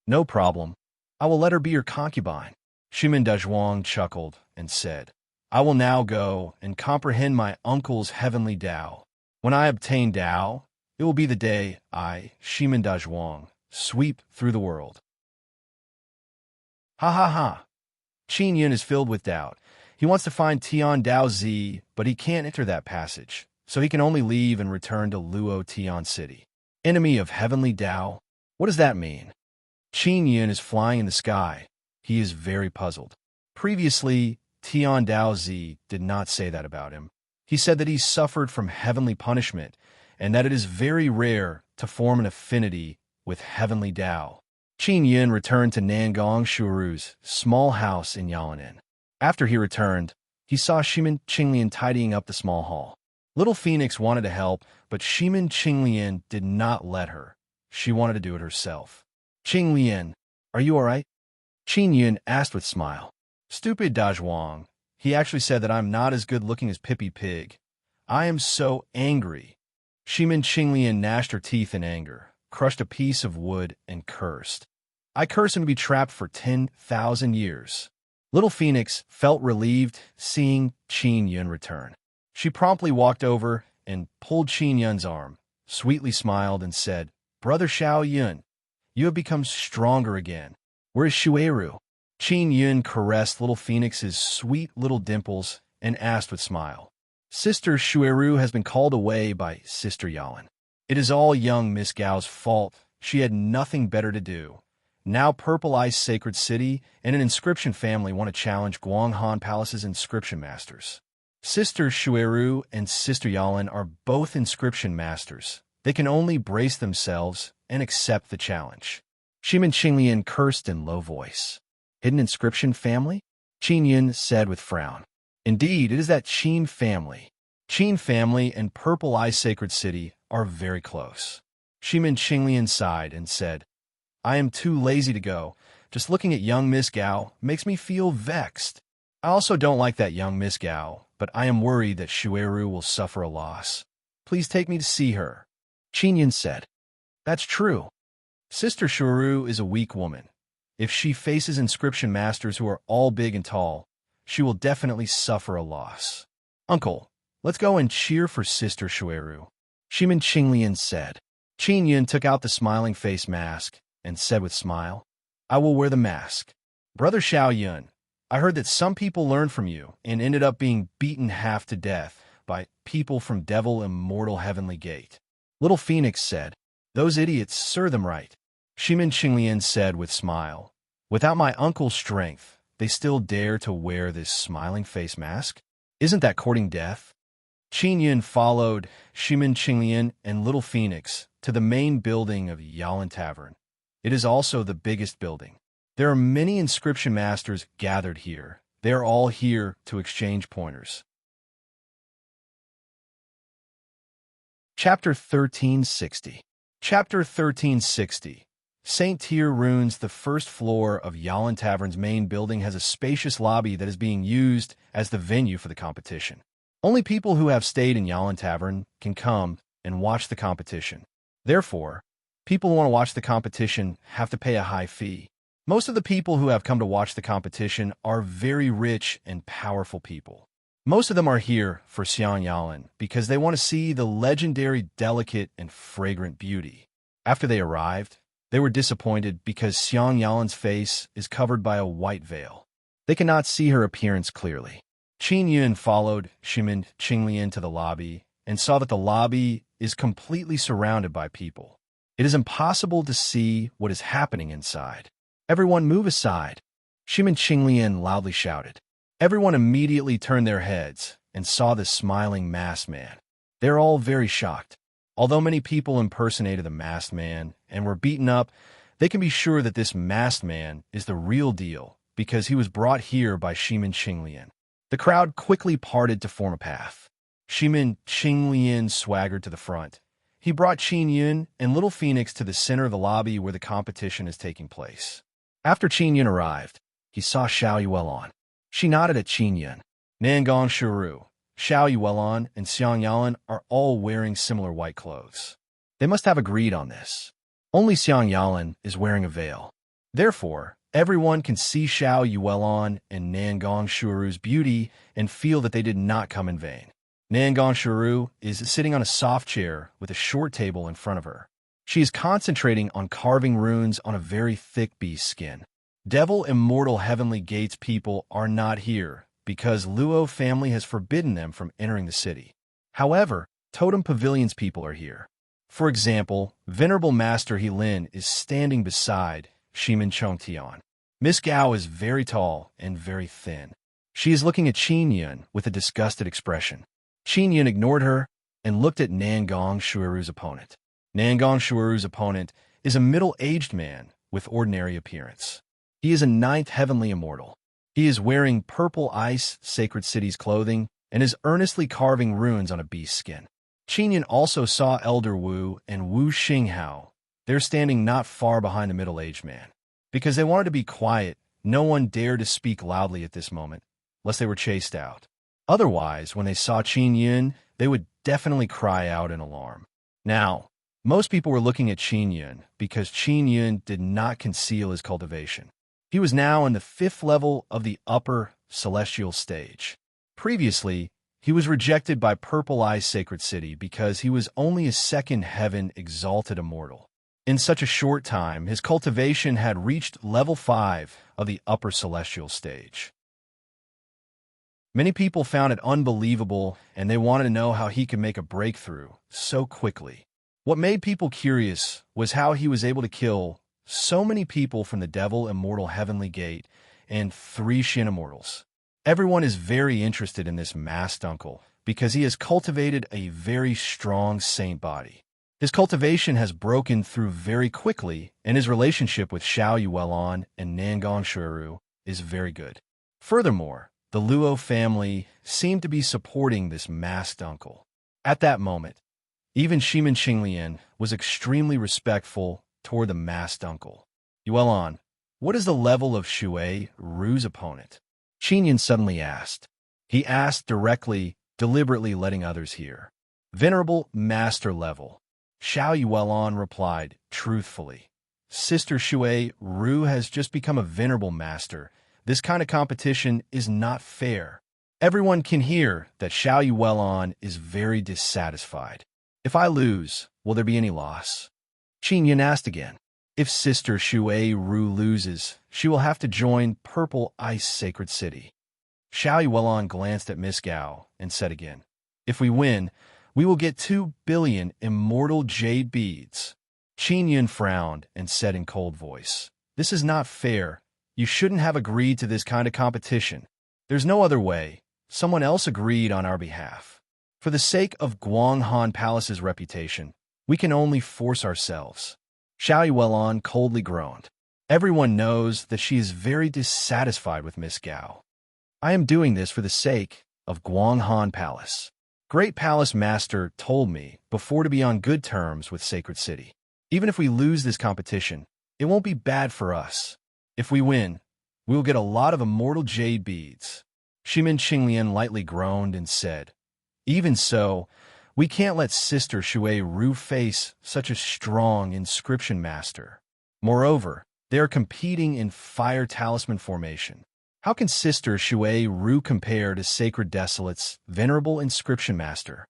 Speaker 1: No problem. I will let her be your concubine. Shiman Dazhuang chuckled and said, I will now go and comprehend my uncle's heavenly Tao. When I obtain Tao, it will be the day I, Shiman Dazhuang, sweep through the world. Ha ha ha. Qin Yun is filled with doubt. He wants to find Tian Dao Zi, but he can't enter that passage, so he can only leave and return to Luo Tian City. Enemy of heavenly Tao? What does that mean? Qin Yun is flying in the sky. He is very puzzled. Previously, Tian Dao Zi did not say that about him. He said that he suffered from heavenly punishment, and that it is very rare to form an affinity with heavenly Tao. Qin Yun returned to Nangong Shuru's small house in Yalanin. After he returned, he saw Shiman Qinglian tidying up the small hall. Little Phoenix wanted to help, but Shiman Qinglian did not let her. She wanted to do it herself. Qinglian, are you all right? Qin Yun asked with smile. Stupid Dazhuang. He actually said that I'm not as good looking as Pippi Pig. I am so angry. Shiman Qinglian gnashed her teeth in anger, crushed a piece of wood, and cursed. I curse him to be trapped for 10,000 years. Little Phoenix felt relieved seeing Qin Yun return. She promptly walked over and pulled Qin Yun's arm, sweetly smiled, and said, Brother Xiao Yun, you have become stronger again. Where is Shueru? Qin Yun caressed Little Phoenix's sweet little dimples and asked with smile. Sister Shueru has been called away by Sister Yalan. It is all young Miss Gao's fault. She had nothing better to do. Now Purple Ice Sacred City and an inscription family want to challenge Guanghan Palace's inscription masters. Sister Shueru and Sister Yalan are both inscription masters. They can only brace themselves and accept the challenge. Shiman Qinglian cursed in low voice. Hidden inscription family? Qin Yun said with frown. Indeed, it is that Qin family. Qin family and Purple Eye Sacred City are very close. Shiman Qinglian sighed and said, I am too lazy to go. Just looking at young Miss Gao makes me feel vexed. I also don't like that young Miss Gao, but I am worried that Shueru will suffer a loss. Please take me to see her. Qin Yun said, That's true. Sister Shueru is a weak woman. If she faces inscription masters who are all big and tall, she will definitely suffer a loss. Uncle, let's go and cheer for Sister Shueru. Shiman Qinglian said. Qin Yun took out the smiling face mask and said with smile, I will wear the mask. Brother Xiao Yun, I heard that some people learned from you and ended up being beaten half to death by people from Devil Immortal Heavenly Gate. Little Phoenix said, Those idiots serve them right. Shiman Qinglian said with smile, Without my uncle's strength, they still dare to wear this smiling face mask? Isn't that courting death? Qin Yun followed Shiman Qinglian and Little Phoenix to the main building of Yalan Tavern. It is also the biggest building. There are many inscription masters gathered here. They are all here to exchange pointers. Chapter 1360. Chapter 1360. St. Tyr Runes. The first floor of Yalan Tavern's main building has a spacious lobby that is being used as the venue for the competition. Only people who have stayed in Yalan Tavern can come and watch the competition. Therefore, people who want to watch the competition have to pay a high fee. Most of the people who have come to watch the competition are very rich and powerful people. Most of them are here for Xiang Yalan because they want to see the legendary delicate and fragrant beauty. After they arrived, they were disappointed because Xiang Yalan's face is covered by a white veil. They cannot see her appearance clearly. Qin Yun followed Shiman Qinglian to the lobby and saw that the lobby is completely surrounded by people. It is impossible to see what is happening inside. Everyone move aside, Shiman Qinglian loudly shouted. Everyone immediately turned their heads and saw the smiling masked man. They're all very shocked. Although many people impersonated the masked man and were beaten up, they can be sure that this masked man is the real deal because he was brought here by Shiman Qinglian. The crowd quickly parted to form a path. Shiman Qinglian swaggered to the front. He brought Qin Yun and Little Phoenix to the center of the lobby where the competition is taking place. After Qin Yun arrived, he saw Xiao Yuelon. She nodded at Qin Yun. Nangong Shuru, Xiao Yuelon, and Xiang Yalan are all wearing similar white clothes. They must have agreed on this. Only Xiang Yalan is wearing a veil. Therefore, everyone can see Xiao Yuelon and Nangong Shuru's beauty and feel that they did not come in vain. Nangong Shuru is sitting on a soft chair with a short table in front of her. She is concentrating on carving runes on a very thick beast skin. Devil Immortal Heavenly Gates people are not here because Luo family has forbidden them from entering the city. However, Totem Pavilion's people are here. For example, Venerable Master Helin is standing beside Shimin Chongtian. Miss Gao is very tall and very thin. She is looking at Qin Yun with a disgusted expression. Qin Yun ignored her and looked at Nangong Shuru's opponent. Nangong Shuru's opponent is a middle-aged man with ordinary appearance. He is a 9th Heavenly Immortal. He is wearing purple ice Sacred City's clothing and is earnestly carving runes on a beast skin. Qin Yun also saw Elder Wu and Wu Xinghao. They're standing not far behind the middle-aged man. Because they wanted to be quiet, no one dared to speak loudly at this moment, lest they were chased out. Otherwise, when they saw Qin Yun, they would definitely cry out in alarm. Now, most people were looking at Qin Yun because Qin Yun did not conceal his cultivation. He was now in the 5th level of the upper celestial stage. Previously, he was rejected by Purple Eye's Sacred City because he was only a 2nd heaven exalted immortal. In such a short time, his cultivation had reached level 5 of the upper celestial stage. Many people found it unbelievable, and they wanted to know how he could make a breakthrough so quickly. What made people curious was how he was able to kill so many people from the Devil Immortal Heavenly Gate and 3 Shin Immortals. Everyone is very interested in this masked uncle because he has cultivated a very strong saint body. His cultivation has broken through very quickly, and his relationship with Xiao Yuelon and Nangong Shuru is very good. Furthermore, the Luo family seemed to be supporting this masked uncle. At that moment, even Shimin Qinglian was extremely respectful toward the masked uncle. Yuelon, what is the level of Shui Ru's opponent? Qin Yun suddenly asked. He asked directly, deliberately letting others hear. Venerable Master level. Xiao Yuelon replied, truthfully. Sister Shui Ru has just become a Venerable Master. This kind of competition is not fair. Everyone can hear that Xiao Yuelon is very dissatisfied. If I lose, will there be any loss? Qin Yun asked again. If Sister Shui Ru loses, she will have to join Purple Ice Sacred City. Xiao Yuelon glanced at Miss Gao and said again, if we win, we will get 2 billion immortal jade beads. Qin Yun frowned and said in cold voice, this is not fair. You shouldn't have agreed to this kind of competition. There's no other way. Someone else agreed on our behalf. For the sake of Guanghan Palace's reputation, we can only force ourselves. Xiao Yuelon coldly groaned. Everyone knows that she is very dissatisfied with Miss Gao. I am doing this for the sake of Guanghan Palace. Great Palace Master told me before to be on good terms with Sacred City. Even if we lose this competition, it won't be bad for us. If we win, we will get a lot of immortal jade beads. Shimin Qinglian lightly groaned and said, even so, we can't let Sister Shui Ru face such a strong inscription master. Moreover, they are competing in fire talisman formation. How can Sister Shui Ru compare to Sacred Desolate's Venerable Inscription Master?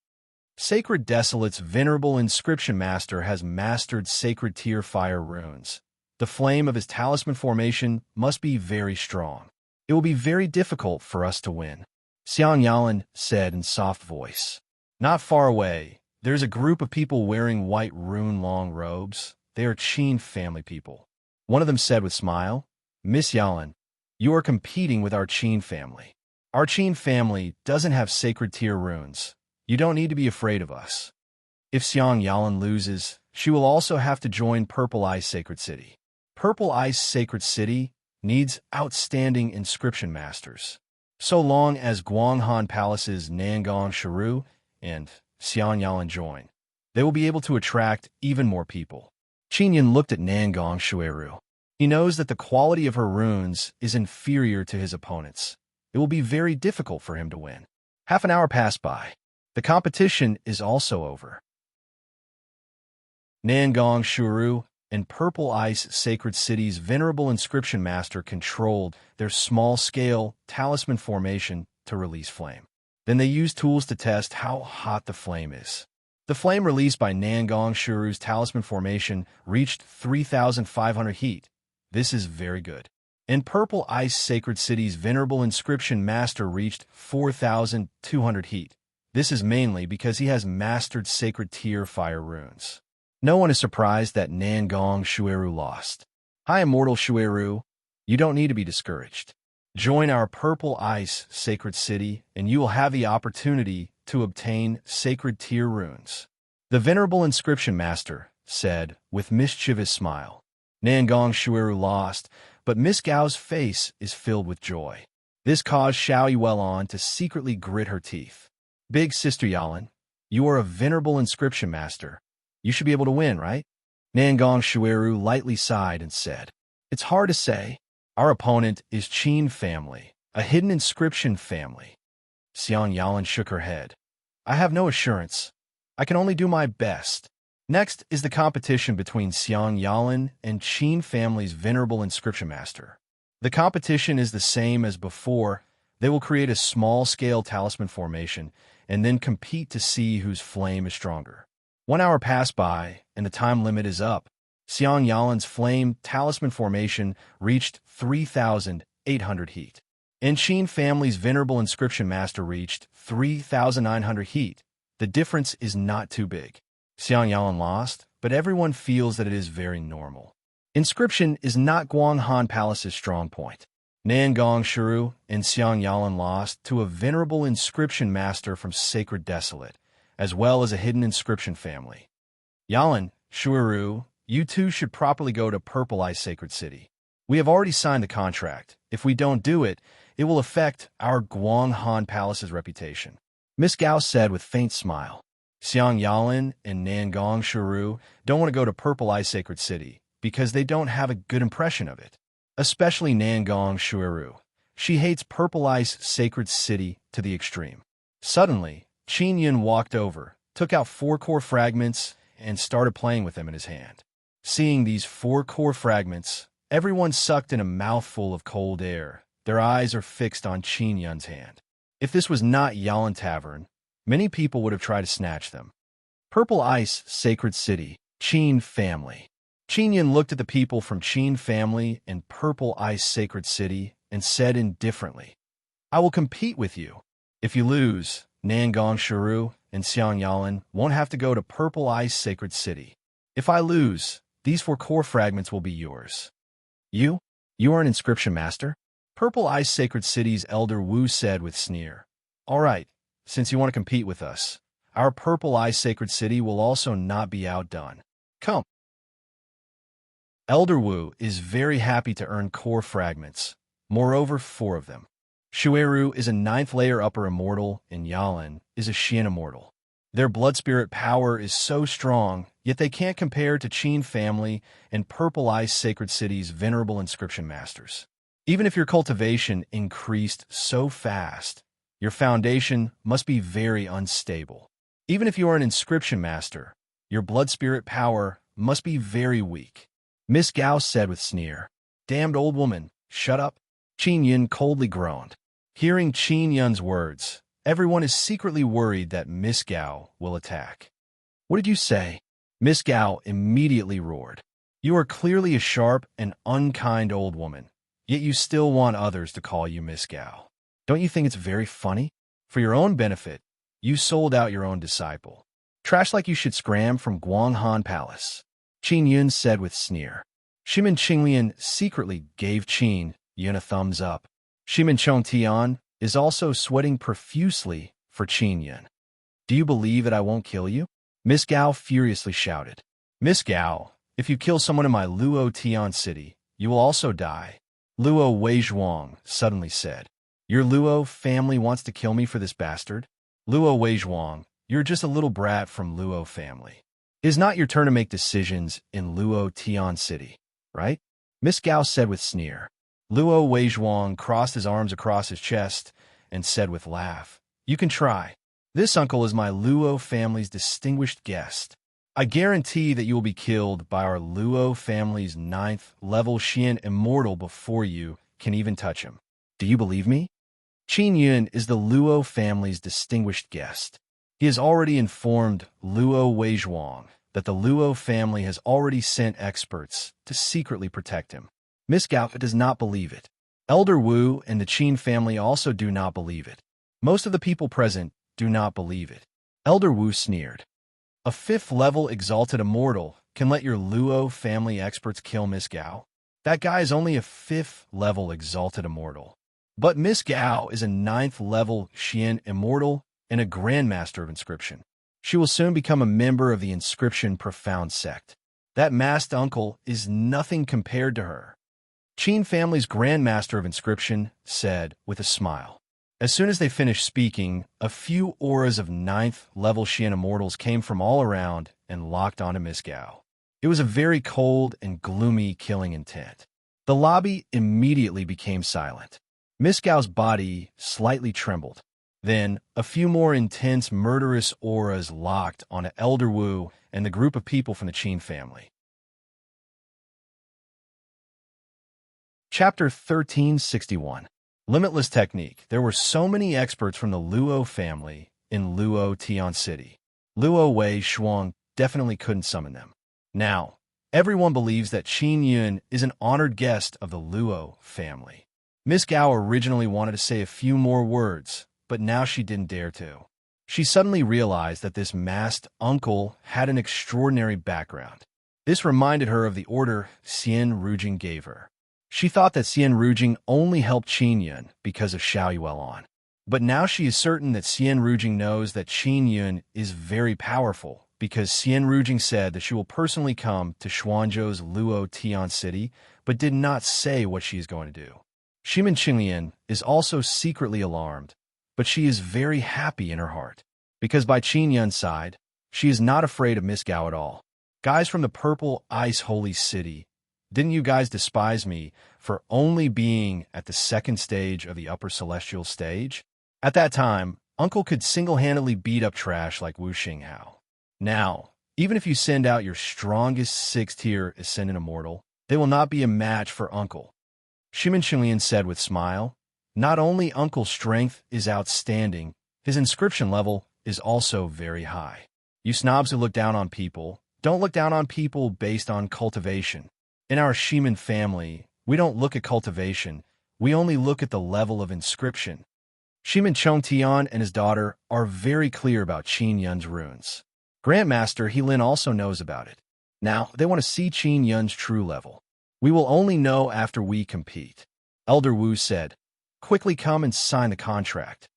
Speaker 1: Sacred Desolate's Venerable Inscription Master has mastered Sacred Tier Fire runes. The flame of his talisman formation must be very strong. It will be very difficult for us to win. Xiang Yalan said in soft voice. Not far away, there's a group of people wearing white rune-long robes. They are Qin family people. One of them said with smile, Miss Yalan, you are competing with our Qin family. Our Qin family doesn't have sacred tier runes. You don't need to be afraid of us. If Xiang Yalan loses, she will also have to join Purple Ice Sacred City. Purple Ice Sacred City needs outstanding inscription masters. So long as Guanghan Palace's Nangong Shuru and Xiang Yalan join, They will be able to attract even more people. Qin Yun looked at Nangong Shuiru. He knows that the quality of her runes is inferior to his opponent's. It will be very difficult for him to win. Half an hour passed by. The competition is also over. Nangong Shuiru and Purple Ice Sacred City's venerable inscription master controlled their small-scale talisman formation to release flame. Then they used tools to test how hot the flame is. The flame released by Nangong Shuiru's talisman formation reached 3,500 heat. This is very good. And Purple Ice Sacred City's venerable inscription master reached 4,200 heat. This is mainly because he has mastered sacred tier fire runes. No one is surprised that Nangong Shuiru lost. Hi, Immortal Shuiru. You don't need to be discouraged. Join our Purple Ice Sacred City, and you will have the opportunity to obtain sacred tier runes. The venerable inscription master said with mischievous smile. Nangong Shuiru lost, but Miss Gao's face is filled with joy. This caused Xiao Yuelon to secretly grit her teeth. Big Sister Yalan, you are a venerable inscription master. You should be able to win, right? Nangong Shuiru lightly sighed and said, It's hard to say. Our opponent is Qin family, a hidden inscription family. Xiang Yalan shook her head. I have no assurance. I can only do my best. Next is the competition between Xiang Yalan and Qin family's venerable inscription master. The competition is the same as before. They will create a small-scale talisman formation and then compete to see whose flame is stronger. 1 hour passed by, and the time limit is up. Xiang Yalan's flame talisman formation reached 3,800 heat. And Qin family's venerable inscription master reached 3,900 heat. The difference is not too big. Xiang Yalan lost, but everyone feels that it is very normal. Inscription is not Guanghan Palace's strong point. Nangong Shuiru and Xiang Yalan lost to a venerable inscription master from Sacred Desolate, as well as a hidden inscription family. Yalan, Shuiru, you two should properly go to Purple Ice Sacred City. We have already signed the contract. If we don't do it, it will affect our Guanghan Palace's reputation. Miss Gao said with faint smile. Xiang Yalan and Nangong Shuiru don't want to go to Purple Ice Sacred City because they don't have a good impression of it. Especially Nangong Shuiru. She hates Purple Ice Sacred City to the extreme. Suddenly, Qin Yun walked over, took out 4 core fragments, and started playing with them in his hand. Seeing these 4 core fragments, everyone sucked in a mouthful of cold air. Their eyes are fixed on Qin Yun's hand. If this was not Yalan Tavern, many people would have tried to snatch them. Purple Ice Sacred City, Qin family. Qin Yun looked at the people from Qin family and Purple Ice Sacred City and said indifferently, I will compete with you. If you lose, Nangong Shuiru and Xiang Yalan won't have to go to Purple Ice Sacred City. If I lose, these 4 core fragments will be yours. You are an inscription master? Purple Ice Sacred City's Elder Wu said with sneer. All right, since you want to compete with us, our Purple Ice Sacred City will also not be outdone. Come. Elder Wu is very happy to earn core fragments, moreover 4 of them. Shuiru is a 9th layer upper immortal, and Yalan is a Xian immortal. Their blood spirit power is so strong, yet they can't compare to Qin family and Purple Ice Sacred City's venerable inscription masters. Even if your cultivation increased so fast, your foundation must be very unstable. Even if you are an inscription master, your blood spirit power must be very weak. Miss Gao said with sneer. Damned old woman, shut up. Qin Yun coldly groaned. Hearing Qin Yun's words, everyone is secretly worried that Miss Gao will attack. What did you say? Miss Gao immediately roared. You are clearly a sharp and unkind old woman, yet you still want others to call you Miss Gao. Don't you think it's very funny? For your own benefit, you sold out your own disciple. Trash like you should scram from Guanghan Palace. Qin Yun said with sneer. Shimin Qinglian secretly gave Qin Yun a thumbs up. Shimin Chongtian is also sweating profusely for Qin Yun. Do you believe that I won't kill you? Miss Gao furiously shouted. Miss Gao, if you kill someone in my Luo Tian city, you will also die. Luo Weizhuang suddenly said. Your Luo family wants to kill me for this bastard? Luo Weizhuang, you're just a little brat from Luo family. It is not your turn to make decisions in Luo Tian City, right? Miss Gao said with sneer. Luo Weizhuang crossed his arms across his chest and said with laugh, "You can try. This uncle is my Luo family's distinguished guest. I guarantee that you will be killed by our Luo family's 9th-level Xian immortal before you can even touch him. Do you believe me?" Qin Yun is the Luo family's distinguished guest. He has already informed Luo Weizhuang that the Luo family has already sent experts to secretly protect him. Miss Gao does not believe it. Elder Wu and the Qin family also do not believe it. Most of the people present do not believe it. Elder Wu sneered. A 5th-level exalted immortal can let your Luo family experts kill Miss Gao? That guy is only a 5th-level exalted immortal. But Miss Gao is a 9th-level Xian immortal and a grandmaster of inscription. She will soon become a member of the inscription profound sect. That masked uncle is nothing compared to her. Qin family's grandmaster of inscription said with a smile. As soon as they finished speaking, a few auras of 9th-level Xian immortals came from all around and locked onto Miss Gao. It was a very cold and gloomy killing intent. The lobby immediately became silent. Miss Gao's body slightly trembled. Then, a few more intense murderous auras locked onto Elder Wu and the group of people from the Qin family. Chapter 1361. Limitless Technique. There were so many experts from the Luo family in Luo Tian City. Luo Weizhuang definitely couldn't summon them. Now, everyone believes that Qin Yun is an honored guest of the Luo family. Miss Gao originally wanted to say a few more words, but now she didn't dare to. She suddenly realized that this masked uncle had an extraordinary background. This reminded her of the order Xian Rujing gave her. She thought that Xian Rujing only helped Qin Yun because of Xiao Yuelon. But now she is certain that Xian Rujing knows that Qin Yun is very powerful because Xian Rujing said that she will personally come to Xuanzhou's Luo Tian City, but did not say what she is going to do. Shimin Qinglian is also secretly alarmed, but she is very happy in her heart, because by Qin Yun's side, she is not afraid of Miss Gao at all. Guys from the Purple Ice Holy City, didn't you guys despise me for only being at the 2nd stage of the upper celestial stage? At that time, Uncle could single-handedly beat up trash like Wu Xinghao. Now, even if you send out your strongest 6th-tier Ascendant Immortal, they will not be a match for Uncle. Shimin Qinglian said with smile. Not only Uncle's strength is outstanding, his inscription level is also very high. You snobs who look down on people, don't look down on people based on cultivation. In our Shimin family, we don't look at cultivation, we only look at the level of inscription. Shimin Chongtian and his daughter are very clear about Qin Yun's runes. Grandmaster Heilin also knows about it. Now, they want to see Qin Yun's true level. We will only know after we compete. Elder Wu said, "Quickly come and sign the contract."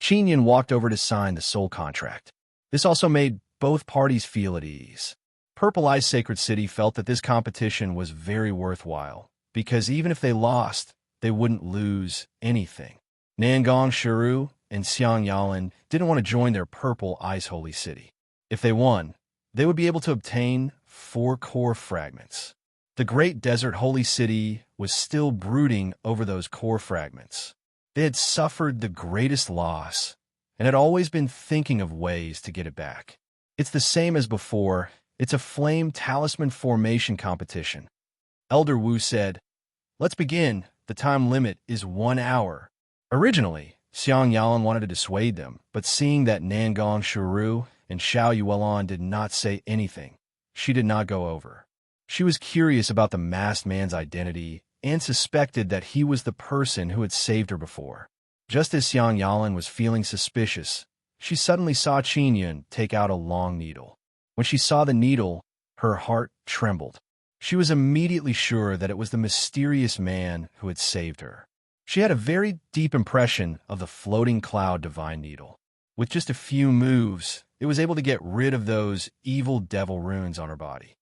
Speaker 1: Qin Yun walked over to sign the soul contract. This also made both parties feel at ease. Purple Eye's Sacred City felt that this competition was very worthwhile, because even if they lost, they wouldn't lose anything. Nangong Shiru and Xiang Yalan didn't want to join their Purple Ice Holy City. If they won, they would be able to obtain 4 core fragments. The Great Desert Holy City was still brooding over those core fragments. They had suffered the greatest loss and had always been thinking of ways to get it back. It's the same as before. It's a flame talisman formation competition. Elder Wu said, "Let's begin. The time limit is 1 hour." Originally, Xiang Yalan wanted to dissuade them, but seeing that Nangong Shiru and Xiao Yuelon did not say anything, she did not go over. She was curious about the masked man's identity and suspected that he was the person who had saved her before. Just as Xiang Yalan was feeling suspicious, she suddenly saw Qin Yun take out a long needle. When she saw the needle, her heart trembled. She was immediately sure that it was the mysterious man who had saved her. She had a very deep impression of the floating cloud divine needle. With just a few moves, it was able to get rid of those evil devil runes on her body.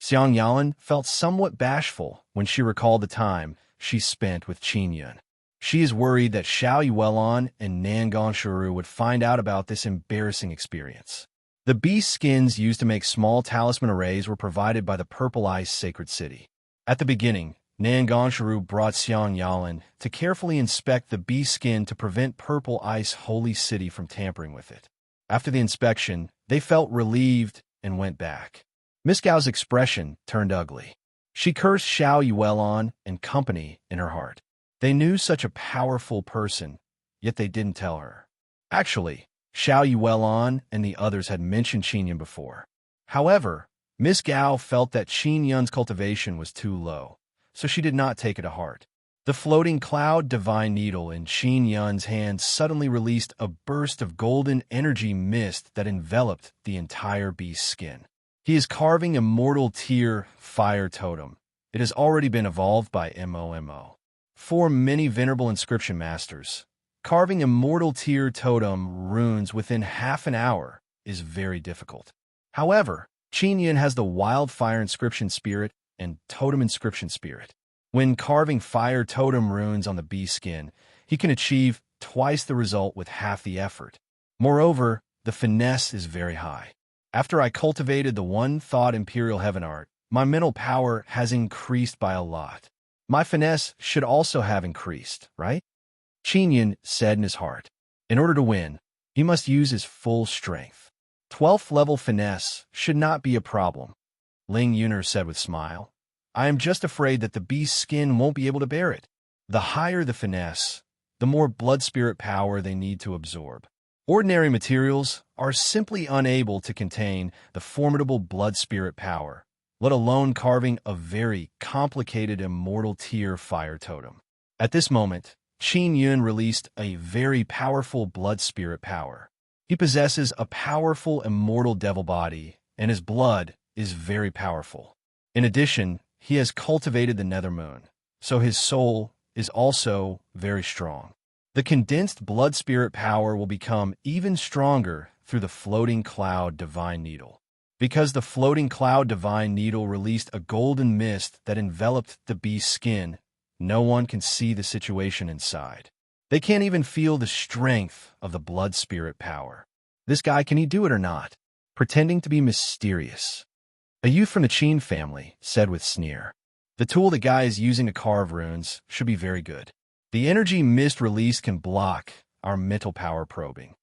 Speaker 1: Xiang Yalan felt somewhat bashful when she recalled the time she spent with Qin Yun. She is worried that Xiao Yuelon and Nangong Shiru would find out about this embarrassing experience. The beast skins used to make small talisman arrays were provided by the Purple Ice Sacred City. At the beginning, Nangangsharu brought Xiang Yalan to carefully inspect the beast skin to prevent Purple Ice Holy City from tampering with it. After the inspection, they felt relieved and went back. Miss Gao's expression turned ugly. She cursed Xiao Yuelon and company in her heart. They knew such a powerful person, yet they didn't tell her. Actually, Xiao Yuelon and the others had mentioned Qin before. However, Miss Gao felt that Qin Yun's cultivation was too low, so she did not take it to heart. The floating cloud divine needle in Qin Yun's hand suddenly released a burst of golden energy mist that enveloped the entire beast's skin. He is carving immortal tier fire totem. It has already been evolved by MOMO. For many venerable inscription masters, carving immortal tier totem runes within half an hour is very difficult. However, Qin Yun has the wildfire inscription spirit and totem inscription spirit. When carving fire totem runes on the beast skin, he can achieve twice the result with half the effort. Moreover, the finesse is very high. After I cultivated the one-thought Imperial Heaven Art, my mental power has increased by a lot. My finesse should also have increased, right? Qin Yun said in his heart. In order to win, he must use his full strength. 12th level finesse should not be a problem, Ling Yuner said with a smile. I am just afraid that the beast's skin won't be able to bear it. The higher the finesse, the more blood spirit power they need to absorb. Ordinary materials are simply unable to contain the formidable blood spirit power, let alone carving a very complicated immortal tier fire totem. At this moment, Qin Yun released a very powerful blood spirit power. He possesses a powerful immortal devil body, and his blood is very powerful. In addition, he has cultivated the nether moon, so his soul is also very strong. The condensed blood spirit power will become even stronger through the floating cloud divine needle. Because the floating cloud divine needle released a golden mist that enveloped the beast's skin, no one can see the situation inside. They can't even feel the strength of the blood spirit power. This guy, can he do it or not? Pretending to be mysterious. A youth from the Qin family said with sneer. The tool the guy is using to carve runes should be very good. The energy mist release can block our mental power probing.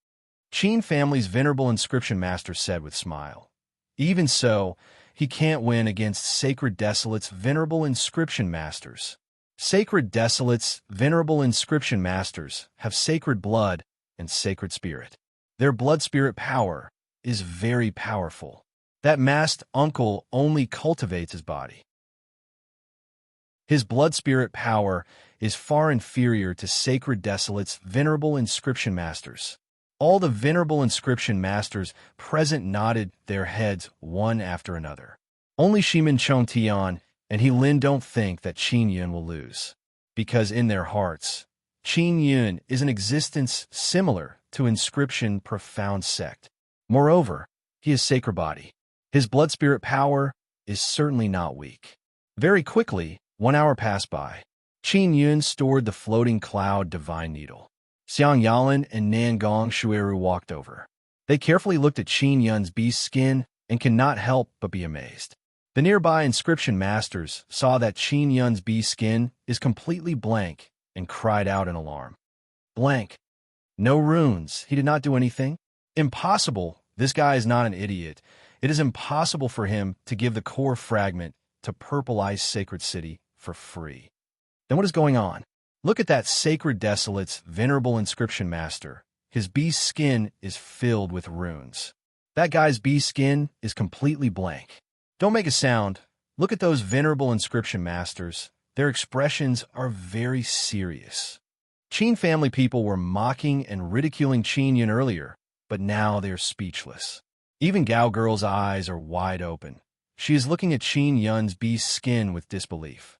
Speaker 1: Qin family's venerable inscription master said with smile. Even so, he can't win against Sacred Desolate's venerable inscription masters. Sacred Desolate's venerable inscription masters have sacred blood and sacred spirit. Their blood spirit power is very powerful. That masked uncle only cultivates his body. His blood spirit power is far inferior to Sacred Desolate's venerable inscription masters. All the venerable inscription masters present nodded their heads one after another. Only Shimin Chongtian and He Lin don't think that Qin Yun will lose, because in their hearts, Qin Yun is an existence similar to inscription profound sect. Moreover, he is sacred body. His blood spirit power is certainly not weak. Very quickly, 1 hour passed by. Qin Yun stored the floating cloud divine needle. Xiang Yalan and Nangong Shueru walked over. They carefully looked at Qin Yun's beast skin and cannot help but be amazed. The nearby inscription masters saw that Qin Yun's beast skin is completely blank and cried out in alarm. Blank. No runes. He did not do anything. Impossible. This guy is not an idiot. It is impossible for him to give the core fragment to Purple Ice Sacred City for free. Then what is going on? Look at that Sacred Desolate's venerable inscription master. His beast skin is filled with runes. That guy's beast skin is completely blank. Don't make a sound. Look at those venerable inscription masters. Their expressions are very serious. Qin family people were mocking and ridiculing Qin Yun earlier, but now they are speechless. Even Gao Girl's eyes are wide open. She is looking at Qin Yun's beast skin with disbelief.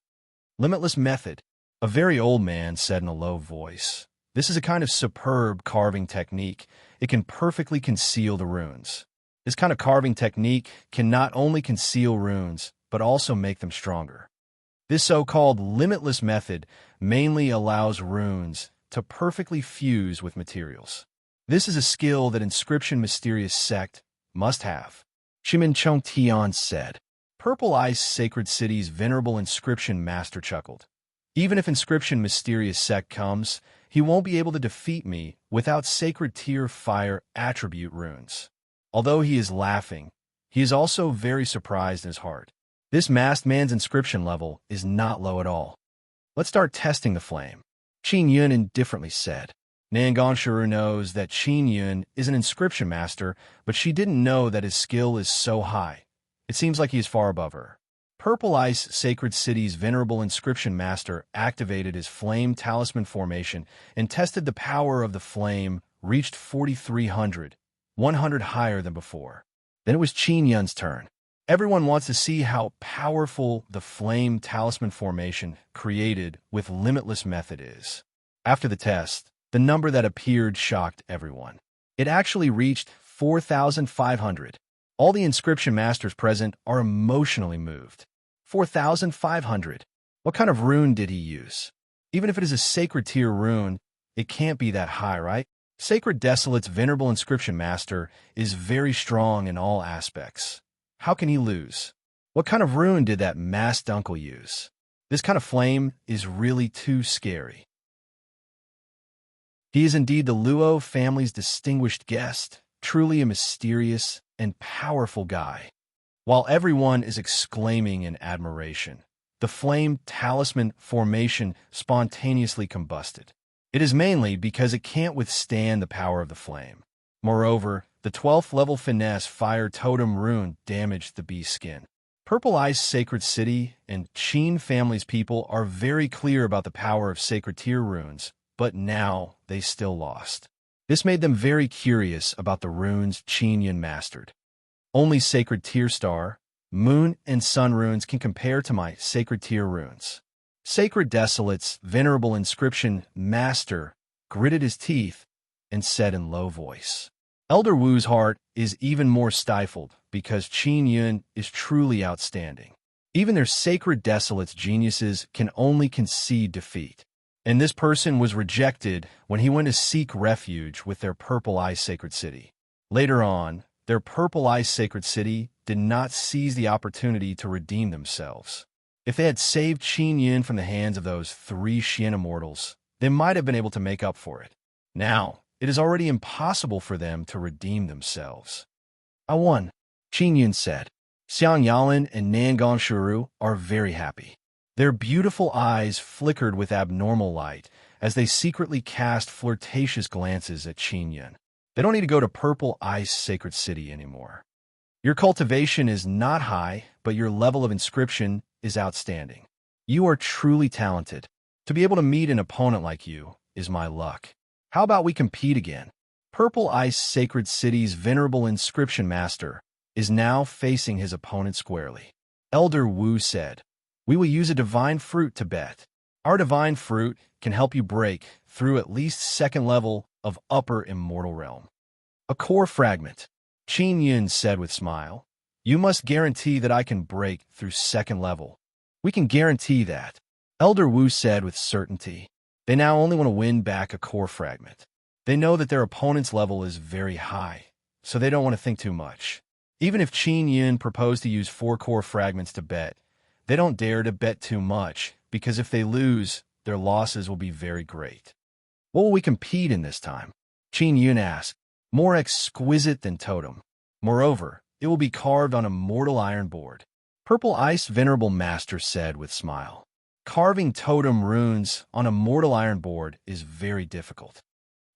Speaker 1: Limitless method. A very old man said in a low voice. This is a kind of superb carving technique. It can perfectly conceal the runes. This kind of carving technique can not only conceal runes, but also make them stronger. This so-called limitless method mainly allows runes to perfectly fuse with materials. This is a skill that Inscription Mysterious Sect Must have. Shimin Chong Tian said. Purple Ice Sacred City's venerable inscription master chuckled. Even if inscription mysterious sect comes, he won't be able to defeat me without sacred tier fire attribute runes. Although he is laughing, he is also very surprised in his heart. This masked man's inscription level is not low at all. Let's start testing the flame. Qin Yun indifferently said. Nangon Shuru knows that Qin Yun is an inscription master, but she didn't know that his skill is so high. It seems like he is far above her. Purple Ice Sacred City's venerable inscription master activated his flame talisman formation and tested the power of the flame, reached 4,300, 100 higher than before. Then it was Qin Yun's turn. Everyone wants to see how powerful the flame talisman formation created with limitless method is. After the test, the number that appeared shocked everyone. It actually reached 4,500. All the inscription masters present are emotionally moved. 4,500. What kind of rune did he use? Even if it is a sacred tier rune, it can't be that high, right? Sacred Desolate's venerable inscription master is very strong in all aspects. How can he lose? What kind of rune did that masked uncle use? This kind of flame is really too scary. He is indeed the Luo family's distinguished guest, truly a mysterious and powerful guy. While everyone is exclaiming in admiration, the flame talisman formation spontaneously combusted. It is mainly because it can't withstand the power of the flame. Moreover, the 12th level finesse fire totem rune damaged the beast's skin. Purple Ice Sacred City and Qin family's people are very clear about the power of sacred tier runes, but now they still lost. This made them very curious about the runes Qin Yun mastered. Only sacred tier star, moon, and sun runes can compare to my sacred tier runes. Sacred Desolate's venerable inscription master gritted his teeth and said in low voice. Elder Wu's heart is even more stifled because Qin Yun is truly outstanding. Even their Sacred Desolate's geniuses can only concede defeat. And this person was rejected when he went to seek refuge with their Purple Ice Sacred City. Later on, their Purple Ice Sacred City did not seize the opportunity to redeem themselves. If they had saved Qin Yun from the hands of those 3 Xian immortals, they might have been able to make up for it. Now, it is already impossible for them to redeem themselves. I won, Qin Yun said. Xiang Yalin and Nangon Shuru are very happy. Their beautiful eyes flickered with abnormal light as they secretly cast flirtatious glances at Qin Yun. They don't need to go to Purple Ice Sacred City anymore. Your cultivation is not high, but your level of inscription is outstanding. You are truly talented. To be able to meet an opponent like you is my luck. How about we compete again? Purple Ice Sacred City's venerable inscription master is now facing his opponent squarely. Elder Wu said, "We will use a divine fruit to bet. Our divine fruit can help you break through at least 2nd level of upper immortal realm." A core fragment, Qin Yun said with smile. You must guarantee that I can break through 2nd level. We can guarantee that, Elder Wu said with certainty. They now only want to win back a core fragment. They know that their opponent's level is very high, so they don't want to think too much. Even if Qin Yun proposed to use 4 core fragments to bet, they don't dare to bet too much, because if they lose, their losses will be very great. What will we compete in this time? Qin Yun asked. More exquisite than totem. Moreover, it will be carved on a mortal iron board. Purple Ice Venerable Master said with smile. Carving totem runes on a mortal iron board is very difficult.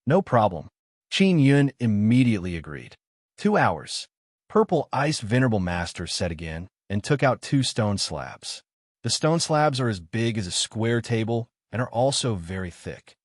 Speaker 1: No problem. Qin Yun immediately agreed. 2 hours. Purple Ice Venerable Master said again, and took out 2 stone slabs. The stone slabs are as big as a square table and are also very thick.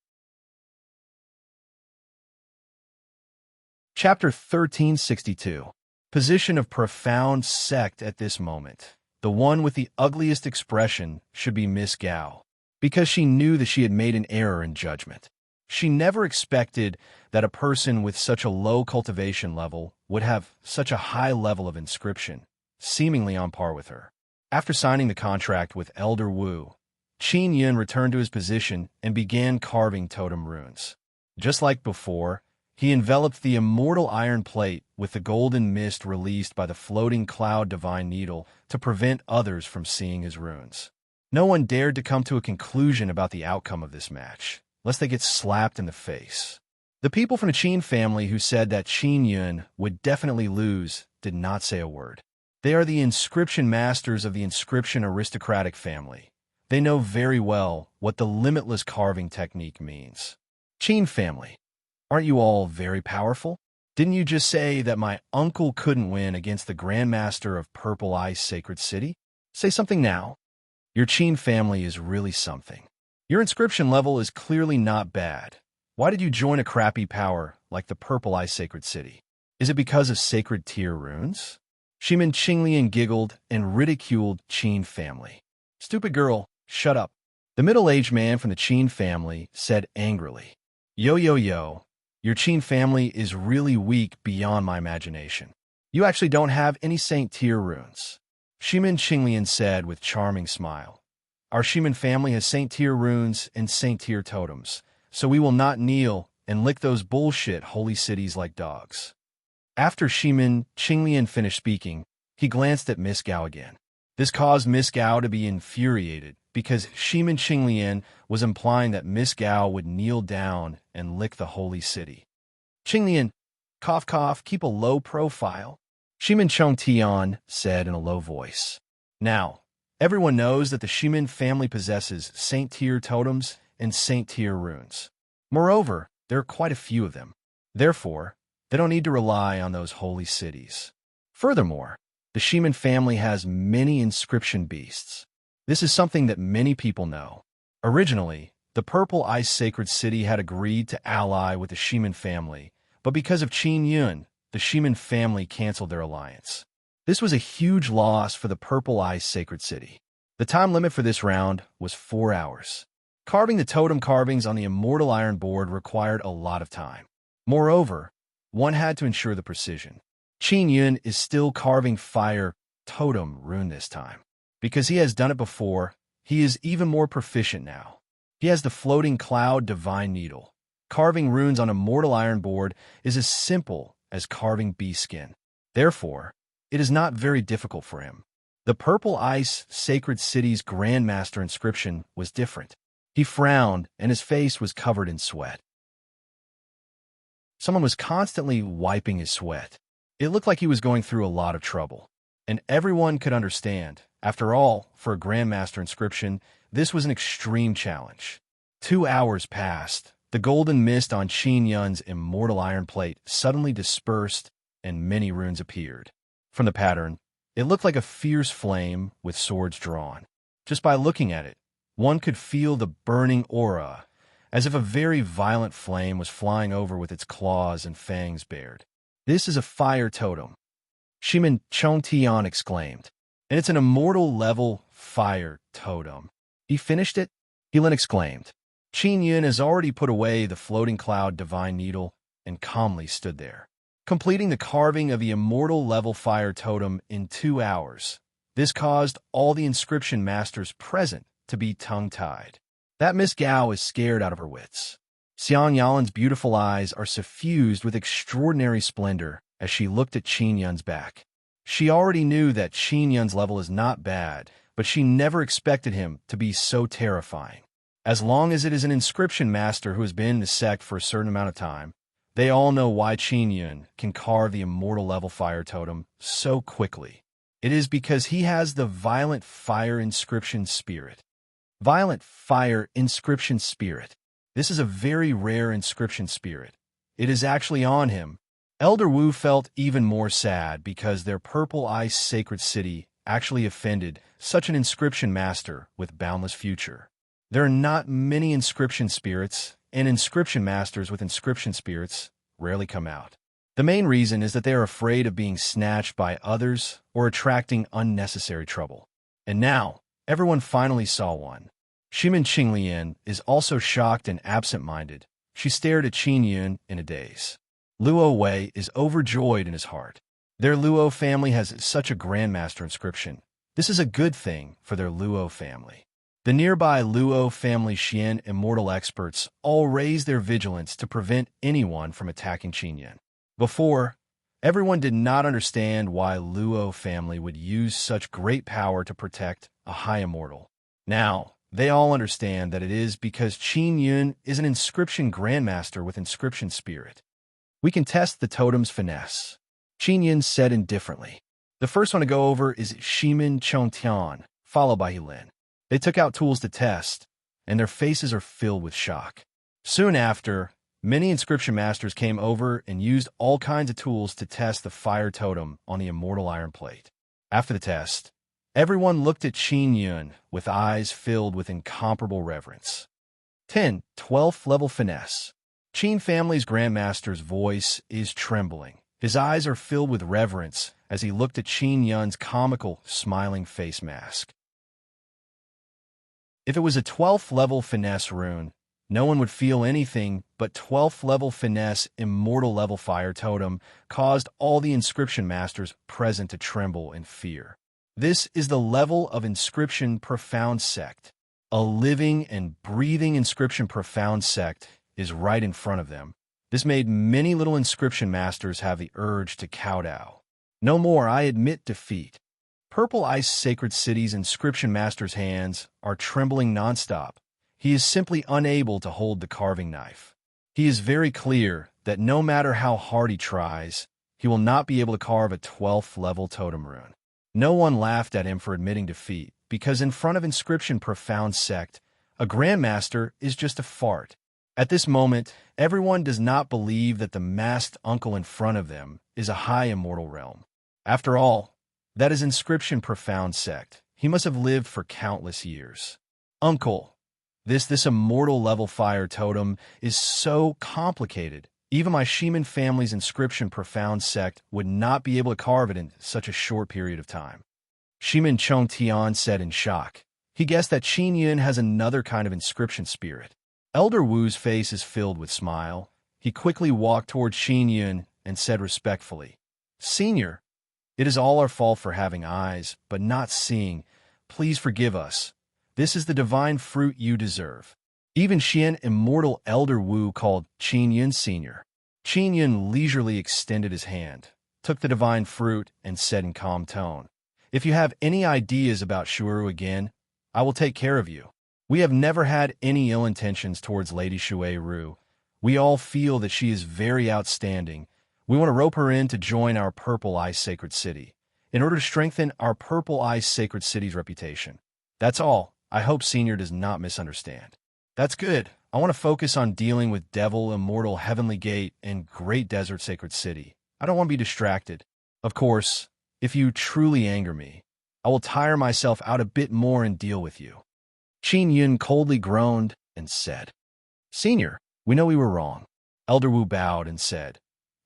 Speaker 1: Chapter 1362. Position of profound sect at this moment. The one with the ugliest expression should be Miss Gao, because she knew that she had made an error in judgment. She never expected that a person with such a low cultivation level would have such a high level of inscription, seemingly on par with her. After signing the contract with Elder Wu, Qin Yun returned to his position and began carving totem runes. Just like before, He enveloped the immortal iron plate with the golden mist released by the floating cloud divine needle to prevent others from seeing his runes. No one dared to come to a conclusion about the outcome of this match, lest they get slapped in the face. The people from the Qin family who said that Qin Yun would definitely lose did not say a word. They are the inscription masters of the inscription aristocratic family. They know very well what the limitless carving technique means. Qin family, aren't you all very powerful? Didn't you just say that my uncle couldn't win against the Grandmaster of Purple Ice Sacred City? Say something now. Your Qin family is really something. Your inscription level is clearly not bad. Why did you join a crappy power like the Purple Ice Sacred City? Is it because of sacred tier runes? Shimin Qinglian giggled and ridiculed Qin family. Stupid girl, shut up. The middle-aged man from the Qin family said angrily. Yo, your Qin family is really weak beyond my imagination. You actually don't have any saint tier runes. Shimin Qinglian said with charming smile. Our Shimin family has saint tier runes and saint tier totems, so we will not kneel and lick those bullshit holy cities like dogs. After Shimin Qinglian finished speaking, he glanced at Miss Gao again. This caused Miss Gao to be infuriated because Shimin Qinglian was implying that Miss Gao would kneel down and lick the holy city. Qinglian, cough, keep a low profile, Shimin Chongtian said in a low voice. Now, everyone knows that the Shimin family possesses saint-tier totems and saint-tier runes. Moreover, there are quite a few of them. Therefore, they don't need to rely on those holy cities. Furthermore, the Shimin family has many inscription beasts. This is something that many people know. Originally, the Purple Ice Sacred City had agreed to ally with the Shimin family, but because of Qin Yun, the Shimin family canceled their alliance. This was a huge loss for the Purple Ice Sacred City. The time limit for this round was 4 hours. Carving the totem carvings on the immortal iron board required a lot of time. Moreover, one had to ensure the precision. Qin Yun is still carving fire totem rune this time. Because he has done it before, he is even more proficient now. He has the floating cloud divine needle. Carving runes on a mortal iron board is as simple as carving bee skin. Therefore, it is not very difficult for him. The Purple Ice Sacred City's Grandmaster inscription was different. He frowned, and his face was covered in sweat. Someone was constantly wiping his sweat. It looked like he was going through a lot of trouble. And everyone could understand. After all, for a Grandmaster inscription, this was an extreme challenge. 2 hours passed. The golden mist on Qin Yun's immortal iron plate suddenly dispersed, and many runes appeared. From the pattern, it looked like a fierce flame with swords drawn. Just by looking at it, one could feel the burning aura, as if a very violent flame was flying over with its claws and fangs bared. This is a fire totem, Shimin Chongtian exclaimed. And it's an immortal level fire totem. He finished it? Helan exclaimed. Qin Yun has already put away the floating cloud divine needle and calmly stood there, completing the carving of the immortal level fire totem in 2 hours. This caused all the inscription masters present to be tongue-tied. That Miss Gao is scared out of her wits. Xiang Yalin's beautiful eyes are suffused with extraordinary splendor as she looked at Qin Yun's back. She already knew that Qin Yun's level is not bad, but she never expected him to be so terrifying. As long as it is an inscription master who has been in the sect for a certain amount of time, they all know why Qin Yun can carve the immortal level fire totem so quickly. It is because he has the violent fire inscription spirit. Violent fire inscription spirit. This is a very rare inscription spirit. It is actually on him. Elder Wu felt even more sad because their Purple Ice Sacred City actually offended such an inscription master with boundless future. There are not many inscription spirits, and inscription masters with inscription spirits rarely come out. The main reason is that they are afraid of being snatched by others or attracting unnecessary trouble. And now, everyone finally saw one. Shimin Qinglian is also shocked and absent-minded. She stared at Qin Yun in a daze. Luo Wei is overjoyed in his heart. Their Luo family has such a grandmaster inscription. This is a good thing for their Luo family. The nearby Luo family Xian immortal experts all raised their vigilance to prevent anyone from attacking Qingyun. Before, everyone did not understand why Luo family would use such great power to protect a high immortal. Now, they all understand that it is because Qingyun is an inscription grandmaster with inscription spirit. We can test the totem's finesse, Qingyun said indifferently. The first one to go over is Shimin Chongtian, followed by Yilin. They took out tools to test, and their faces are filled with shock. Soon after, many inscription masters came over and used all kinds of tools to test the fire totem on the immortal iron plate. After the test, everyone looked at Qingyun with eyes filled with incomparable reverence. 10. 12th level finesse. Qin family's grandmaster's voice is trembling. His eyes are filled with reverence as he looked at Qingyun's comical, smiling face mask. If it was a 12th level finesse rune, no one would feel anything, but 12th level finesse immortal level fire totem caused all the inscription masters present to tremble in fear. This is the level of inscription profound sect. A living and breathing inscription profound sect is right in front of them. This made many little inscription masters have the urge to kowtow. No more, I admit defeat. Purple Ice Sacred City's inscription master's hands are trembling nonstop. He is simply unable to hold the carving knife. He is very clear that no matter how hard he tries, he will not be able to carve a 12th level totem rune. No one laughed at him for admitting defeat, because in front of inscription profound sect, a grandmaster is just a fart. At this moment, everyone does not believe that the masked uncle in front of them is a high immortal realm. After all, that is inscription profound sect. He must have lived for countless years. Uncle, this immortal level fire totem is so complicated. Even my Shimin family's inscription profound sect would not be able to carve it in such a short period of time. Shimin Chongtian said in shock. He guessed that Qingyun has another kind of inscription spirit. Elder Wu's face is filled with smile. He quickly walked toward Qingyun and said respectfully, Senior, it is all our fault for having eyes, but not seeing. Please forgive us. This is the divine fruit you deserve. Even Xian immortal Elder Wu called Qingyun Senior. Qingyun leisurely extended his hand, took the divine fruit, and said in calm tone, If you have any ideas about Shuuru again, I will take care of you. We have never had any ill intentions towards Lady Shuuru. We all feel that she is very outstanding. We want to rope her in to join our Purple Ice Sacred City, in order to strengthen our Purple Ice Sacred City's reputation. That's all. I hope Senior does not misunderstand. That's good. I want to focus on dealing with Devil, Immortal, Heavenly Gate, and Great Desert Sacred City. I don't want to be distracted. Of course, if you truly anger me, I will tire myself out a bit more and deal with you. Qingyun coldly groaned and said, Senior, we know we were wrong. Elder Wu bowed and said,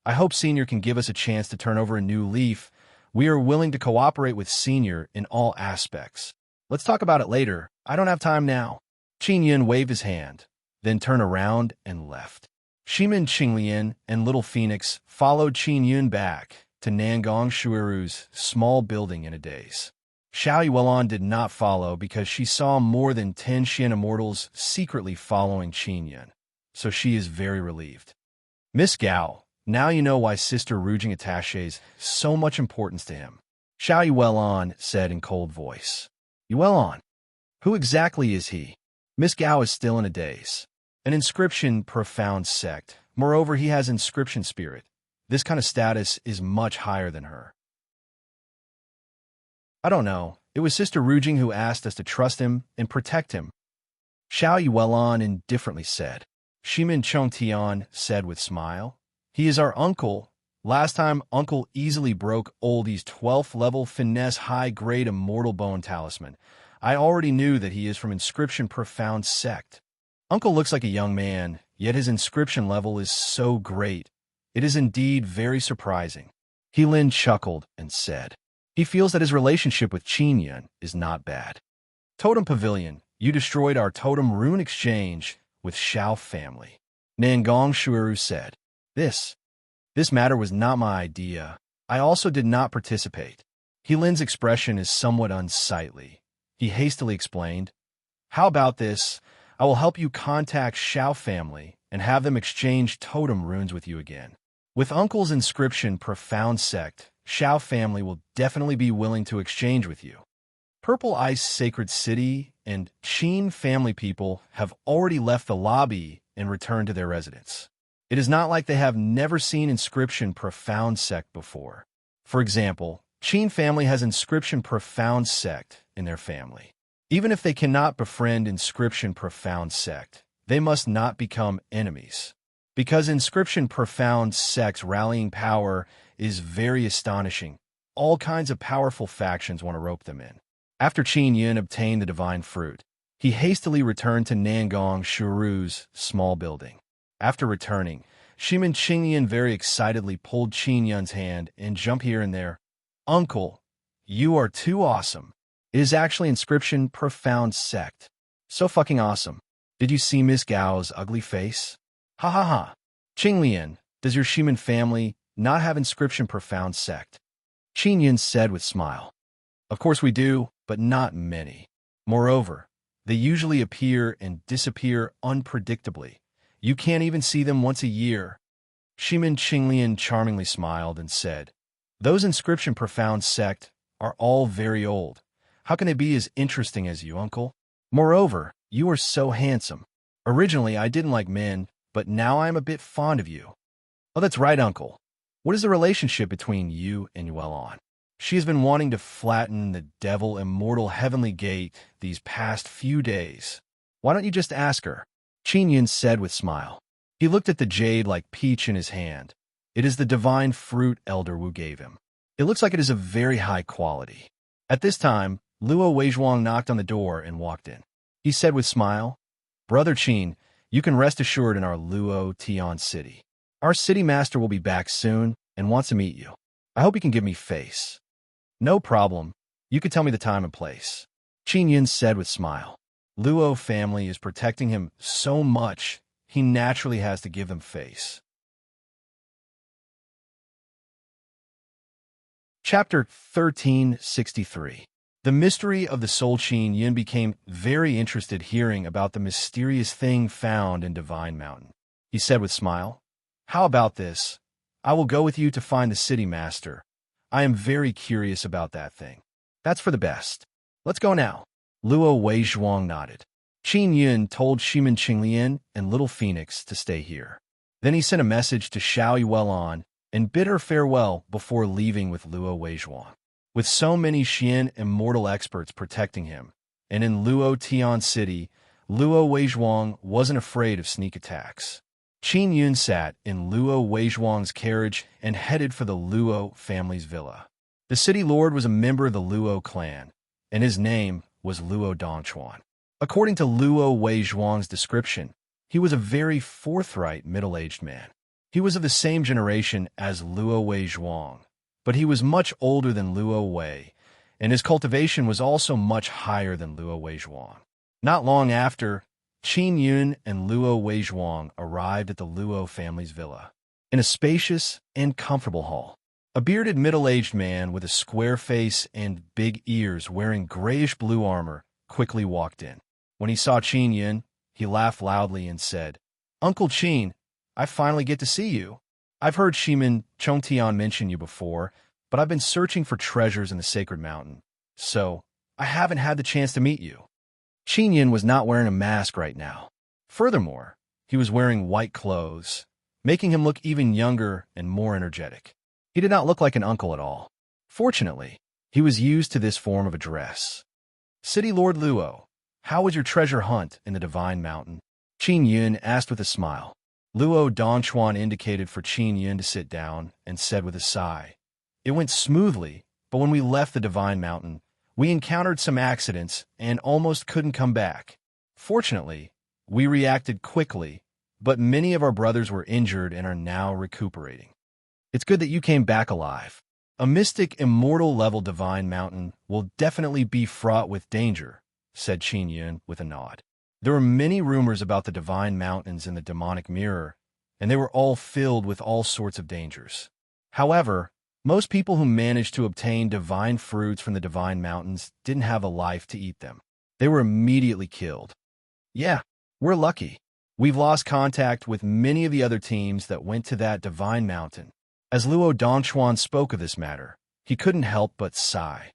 Speaker 1: I hope Senior can give us a chance to turn over a new leaf. We are willing to cooperate with Senior in all aspects. Let's talk about it later. I don't have time now. Qingyun waved his hand, then turned around and left. Shimin Qinglian and Little Phoenix followed Qingyun back to Nangong Shuiru's small building in a daze. Xiao Yuelon did not follow because she saw more than 10 Xian immortals secretly following Qingyun, so she is very relieved. Miss Gao, now you know why Sister Rujing attaches so much importance to him. Xiao Yuelon said in cold voice. Yuelon, who exactly is he? Miss Gao is still in a daze. An inscription profound sect. Moreover, he has inscription spirit. This kind of status is much higher than her. I don't know. It was Sister Rujing who asked us to trust him and protect him. Xiao Yuelon indifferently said. Shimin Chongtian said with smile. He is our uncle. Last time, Uncle easily broke Oldie's 12th level finesse high-grade immortal bone talisman. I already knew that he is from inscription profound sect. Uncle looks like a young man, yet his inscription level is so great. It is indeed very surprising. Heilin chuckled and said. He feels that his relationship with Qingyun is not bad. Totem Pavilion, you destroyed our totem rune exchange with Xiao family. Nangong Shuiru said. This matter was not my idea. I also did not participate. Helin's expression is somewhat unsightly. He hastily explained, How about this? I will help you contact Xiao family and have them exchange totem runes with you again. With Uncle's inscription Profound Sect, Xiao family will definitely be willing to exchange with you. Purple Ice Sacred City and Qin family people have already left the lobby and returned to their residence. It is not like they have never seen inscription Profound Sect before. For example, Qin family has inscription Profound Sect in their family. Even if they cannot befriend inscription Profound Sect, they must not become enemies. Because inscription Profound Sect's rallying power is very astonishing, all kinds of powerful factions want to rope them in. After Qin Yun obtained the divine fruit, he hastily returned to Nangong Shuru's small building. After returning, Shimin Qingyan very excitedly pulled Qin Yun's hand and jumped here and there. Uncle, you are too awesome. It is actually inscription Profound Sect. So fucking awesome. Did you see Miss Gao's ugly face? Ha ha ha. Qinglian, does your Shimin family not have inscription Profound Sect? Qin Yun said with smile. Of course we do, but not many. Moreover, they usually appear and disappear unpredictably. You can't even see them once a year. Shimin Qinglian charmingly smiled and said, those inscription Profound Sect are all very old. How can they be as interesting as you, Uncle? Moreover, you are so handsome. Originally, I didn't like men, but now I am a bit fond of you. Oh, that's right, Uncle. What is the relationship between you and Yuelon? She has been wanting to flatten the devil immortal heavenly gate these past few days. Why don't you just ask her? Qin Yun said with smile. He looked at the jade like peach in his hand. It is the divine fruit Elder Wu gave him. It looks like it is of very high quality. At this time, Luo Weizhuang knocked on the door and walked in. He said with smile, Brother Qin, you can rest assured in our Luo Tian city. Our city master will be back soon and wants to meet you. I hope you can give me face. No problem. You can tell me the time and place. Qin Yun said with smile. Luo family is protecting him so much, he naturally has to give them face. Chapter 1363. The mystery of the soul. Qin Yun became very interested hearing about the mysterious thing found in Divine Mountain. He said with smile, how about this? I will go with you to find the city master. I am very curious about that thing. That's for the best. Let's go now. Luo Weizhuang nodded. Qin Yun told Shimin Qinglian and Little Phoenix to stay here. Then he sent a message to Xiao Yuelon and bid her farewell before leaving with Luo Weizhuang. With so many Xian immortal experts protecting him, and in Luo Tian City, Luo Weizhuang wasn't afraid of sneak attacks. Qin Yun sat in Luo Weizhuang's carriage and headed for the Luo family's villa. The city lord was a member of the Luo clan, and his name was Luo Dongchuan. According to Luo Weizhuang's description, he was a very forthright middle-aged man. He was of the same generation as Luo Weizhuang, but he was much older than Luo Wei, and his cultivation was also much higher than Luo Weizhuang. Not long after, Qin Yun and Luo Weizhuang arrived at the Luo family's villa. In a spacious and comfortable hall, a bearded middle-aged man with a square face and big ears wearing grayish-blue armor quickly walked in. When he saw Qin Yun, he laughed loudly and said, Uncle Qin, I finally get to see you. I've heard Shimin Chongtian mention you before, but I've been searching for treasures in the Sacred Mountain, so I haven't had the chance to meet you. Qin Yun was not wearing a mask right now. Furthermore, he was wearing white clothes, making him look even younger and more energetic. He did not look like an uncle at all. Fortunately, he was used to this form of address. City Lord Luo, how was your treasure hunt in the Divine Mountain? Qin Yun asked with a smile. Luo Dongchuan indicated for Qin Yun to sit down and said with a sigh, It went smoothly, but when we left the Divine Mountain, we encountered some accidents and almost couldn't come back. Fortunately, we reacted quickly, but many of our brothers were injured and are now recuperating. It's good that you came back alive. A mystic immortal level Divine Mountain will definitely be fraught with danger, said Qin Yun with a nod. There were many rumors about the Divine Mountains in the demonic mirror, and they were all filled with all sorts of dangers. However, most people who managed to obtain divine fruits from the Divine Mountains didn't have a life to eat them. They were immediately killed. Yeah, we're lucky. We've lost contact with many of the other teams that went to that divine mountain. As Luo Dongchuan spoke of this matter, he couldn't help but sigh.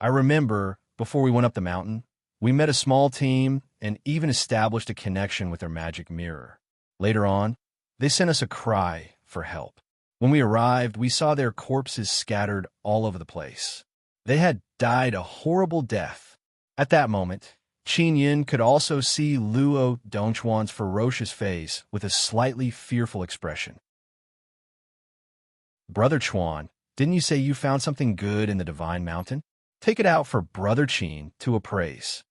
Speaker 1: I remember, before we went up the mountain, we met a small team and even established a connection with their magic mirror. Later on, they sent us a cry for help. When we arrived, we saw their corpses scattered all over the place. They had died a horrible death. At that moment, Qin Yin could also see Luo Dongchuan's ferocious face with a slightly fearful expression. Brother Chuan, didn't you say you found something good in the Divine Mountain? Take it out for Brother Qin to appraise.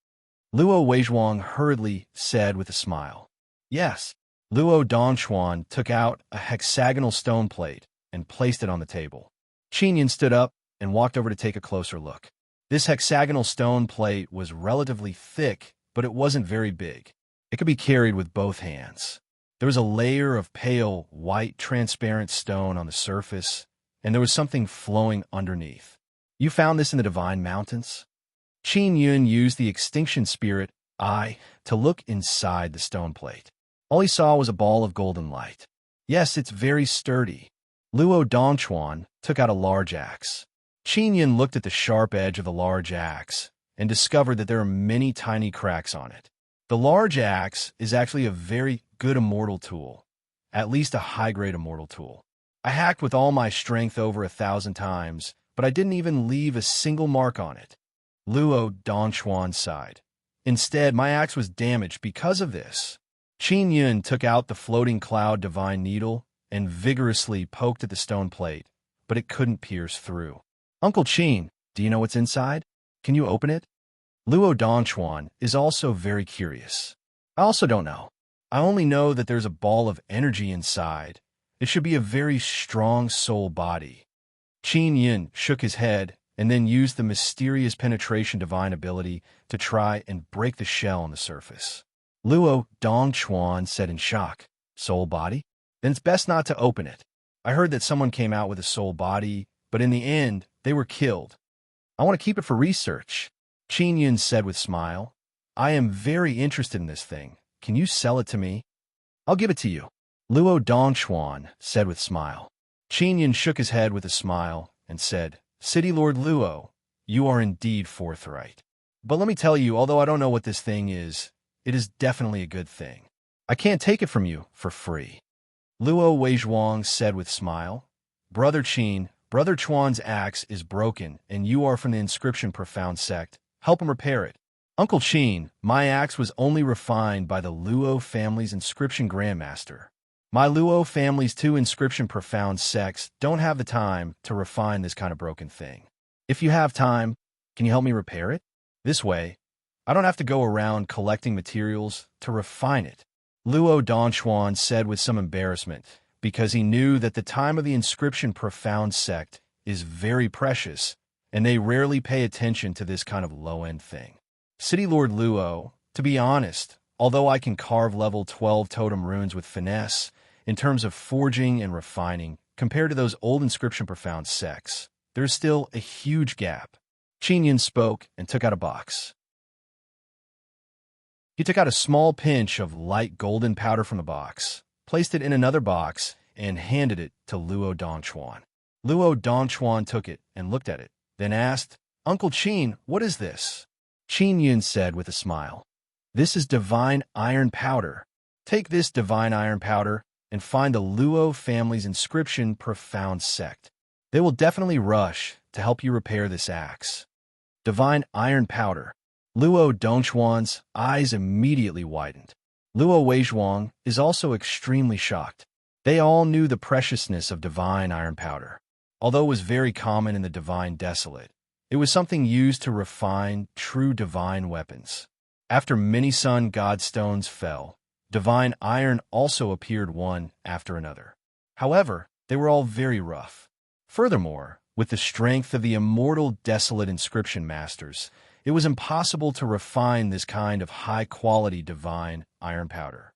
Speaker 1: Luo Weizhuang hurriedly said with a smile. Yes. Luo Dongchuan took out a hexagonal stone plate and placed it on the table. Qin Yin stood up and walked over to take a closer look. This hexagonal stone plate was relatively thick, but it wasn't very big. It could be carried with both hands. There was a layer of pale, white, transparent stone on the surface, and there was something flowing underneath. You found this in the Divine Mountains? Qin Yun used the extinction spirit eye to look inside the stone plate. All he saw was a ball of golden light. Yes, it's very sturdy. Luo Dongchuan took out a large axe. Qin Yun looked at the sharp edge of the large axe and discovered that there are many tiny cracks on it. The large axe is actually a very good immortal tool, at least a high-grade immortal tool. I hacked with all my strength over 1,000 times, but I didn't even leave a single mark on it. Luo Dongchuan sighed. Instead, my axe was damaged because of this. Qin Yun took out the floating cloud divine needle and vigorously poked at the stone plate, but it couldn't pierce through. Uncle Qin, do you know what's inside? Can you open it? Luo Dongchuan is also very curious. I also don't know. I only know that there's a ball of energy inside. It should be a very strong soul body. Qin Yin shook his head and then used the mysterious penetration divine ability to try and break the shell on the surface. Luo Dongchuan said in shock, Soul body? Then it's best not to open it. I heard that someone came out with a soul body, but in the end, they were killed. I want to keep it for research. Qin Yin said with a smile. I am very interested in this thing. Can you sell it to me? I'll give it to you. Luo Dongchuan said with a smile. Qin Yin shook his head with a smile and said, City Lord Luo, you are indeed forthright. But let me tell you, although I don't know what this thing is, it is definitely a good thing. I can't take it from you for free. Luo Weizhuang said with a smile. Brother Qin, Brother Chuan's axe is broken, and you are from the Inscription Profound sect. Help him repair it. Uncle Qin, my axe was only refined by the Luo family's Inscription Grandmaster. My Luo family's 2 Inscription Profound sects don't have the time to refine this kind of broken thing. If you have time, can you help me repair it? This way, I don't have to go around collecting materials to refine it. Luo Dongchuan said with some embarrassment, because he knew that the time of the Inscription Profound sect is very precious, and they rarely pay attention to this kind of low-end thing. City Lord Luo, to be honest, although I can carve level 12 totem runes with finesse, in terms of forging and refining, compared to those old Inscription Profound sects, there is still a huge gap. Qin Yin spoke and took out a box. He took out a small pinch of light golden powder from the box, placed it in another box, and handed it to Luo Dongchuan. Luo Dongchuan took it and looked at it, then asked, Uncle Qin, what is this? Qin Yin said with a smile, This is divine iron powder. Take this divine iron powder and find the Luo family's Inscription Profound sect. They will definitely rush to help you repair this axe. Divine iron powder. Luo Dongchuan's eyes immediately widened. Luo Weizhuang is also extremely shocked. They all knew the preciousness of divine iron powder. Although it was very common in the divine desolate, it was something used to refine true divine weapons. After many sun god stones fell, divine iron also appeared one after another. However, they were all very rough. Furthermore, with the strength of the immortal desolate inscription masters, it was impossible to refine this kind of high-quality divine iron powder.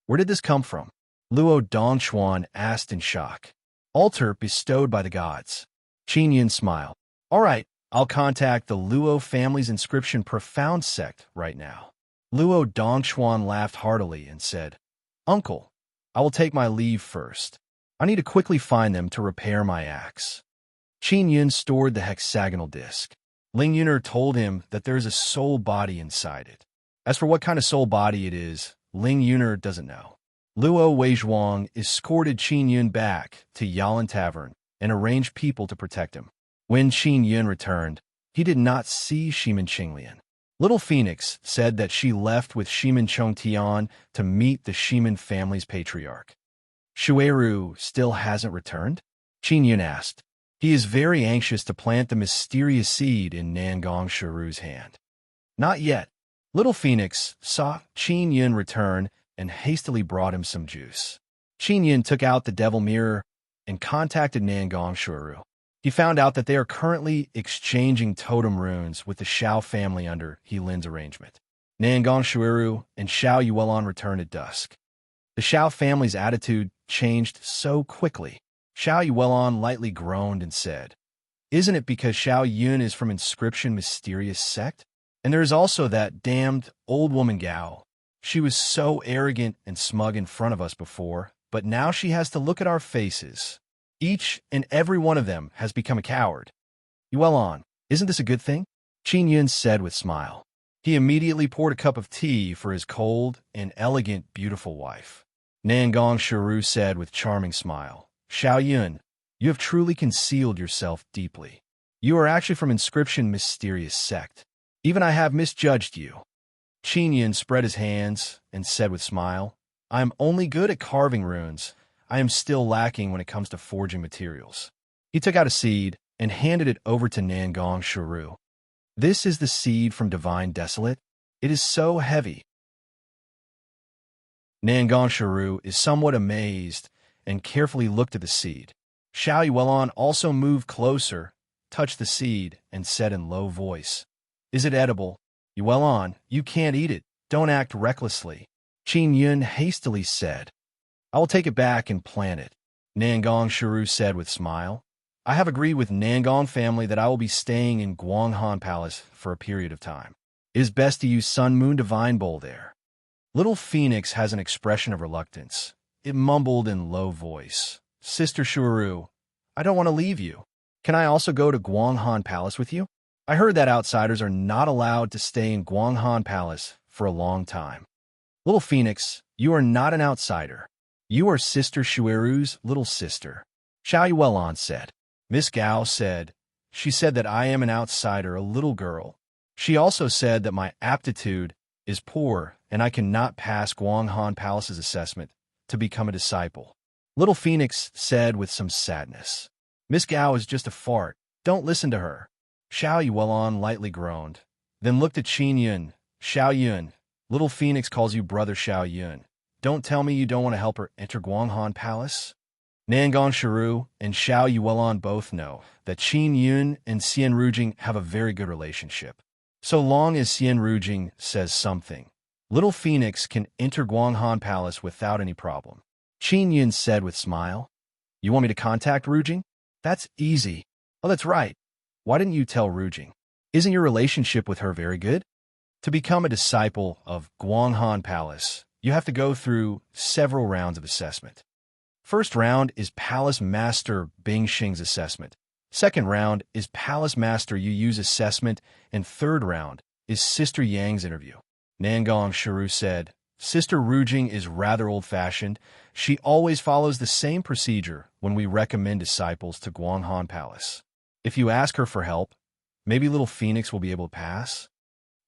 Speaker 1: Where did this come from? Luo Dongchuan asked in shock. Altar bestowed by the gods. Qin Yin smiled. All right, I'll contact the Luo family's inscription profound sect right now. Luo Dongchuan laughed heartily and said, Uncle, I will take my leave first. I need to quickly find them to repair my axe. Qin Yun stored the hexagonal disc. Ling Yuner told him that there is a soul body inside it. As for what kind of soul body it is, Ling Yuner doesn't know. Luo Weizhuang escorted Qin Yun back to Yalan Tavern and arranged people to protect him. When Qin Yun returned, he did not see Shimin Qinglian. Little Phoenix said that she left with Shimin Chongtian to meet the Shimin family's patriarch. Shueru still hasn't returned? Qin Yun asked. He is very anxious to plant the mysterious seed in Nangong Shuru's hand. Not yet. Little Phoenix saw Qin Yun return and hastily brought him some juice. Qin Yun took out the devil mirror and contacted Nangong Shuru. He found out that they are currently exchanging totem runes with the Xiao family under Helin's arrangement. Nangong Shuru and Xiao Yuelon returned at dusk. The Xiao family's attitude changed so quickly. Xiao Yuelon lightly groaned and said, Isn't it because Xiao Yun is from inscription mysterious sect? And there is also that damned old woman Gao. She was so arrogant and smug in front of us before, but now she has to look at our faces. Each and every one of them has become a coward. Yuelon, isn't this a good thing? Qin Yun said with a smile. He immediately poured a cup of tea for his cold and elegant, beautiful wife. Nangong Shuru said with charming smile, Xiao Yun, you have truly concealed yourself deeply. You are actually from inscription mysterious sect. Even I have misjudged you. Qin Yun spread his hands and said with smile, I am only good at carving runes. I am still lacking when it comes to forging materials. He took out a seed and handed it over to Nangong Shuru. This is the seed from Divine Desolate. It is so heavy. Nangong Shuru is somewhat amazed and carefully looked at the seed. Xiao Yuelon also moved closer, touched the seed, and said in low voice, Is it edible? Yuelon, you can't eat it. Don't act recklessly. Qin Yun hastily said, I will take it back and plant it. Nangong Shuru said with smile, I have agreed with Nangong family that I will be staying in Guanghan Palace for a period of time. It is best to use Sun Moon Divine Bowl there. Little Phoenix has an expression of reluctance. It mumbled in low voice, Sister Shuru, I don't want to leave you. Can I also go to Guanghan Palace with you? I heard that outsiders are not allowed to stay in Guanghan Palace for a long time. Little Phoenix, you are not an outsider. You are Sister Shueru's little sister. Xiao Yuelon said. Miss Gao said, She said that I am an outsider, a little girl. She also said that my aptitude is poor and I cannot pass Guanghan Palace's assessment to become a disciple. Little Phoenix said with some sadness. Miss Gao is just a fart. Don't listen to her. Xiao Yuelon lightly groaned, then looked at Qin Yun. Xiao Yun, Little Phoenix calls you Brother Xiao Yun. Don't tell me you don't want to help her enter Guanghan Palace. Nangong Shuru and Xiao Yuelon both know that Qin Yun and Xian Rujing have a very good relationship. So long as Xian Rujing says something, Little Phoenix can enter Guanghan Palace without any problem. Qin Yun said with a smile, You want me to contact Rujing? That's easy. Oh, that's right. Why didn't you tell Rujing? Isn't your relationship with her very good? To become a disciple of Guanghan Palace, you have to go through several rounds of assessment. First round is Palace Master Bingxing's assessment. Second round is Palace Master Yu's assessment. And third round is Sister Yang's interview. Nangong Shuru said, Sister Rujing is rather old-fashioned. She always follows the same procedure when we recommend disciples to Guanghan Palace. If you ask her for help, maybe Little Phoenix will be able to pass.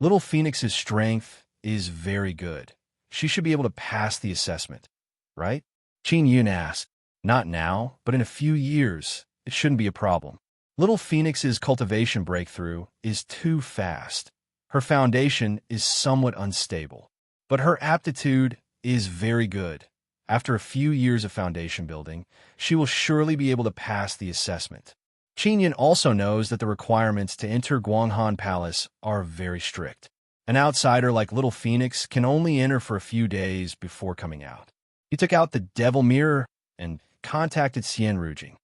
Speaker 1: Little Phoenix's strength is very good. She should be able to pass the assessment, right? Qin Yun asked, Not now, but in a few years, it shouldn't be a problem. Little Phoenix's cultivation breakthrough is too fast. Her foundation is somewhat unstable, but her aptitude is very good. After a few years of foundation building, she will surely be able to pass the assessment. Qin Yun also knows that the requirements to enter Guanghan Palace are very strict. An outsider like Little Phoenix can only enter for a few days before coming out. He took out the devil mirror and contacted Xian Rujing.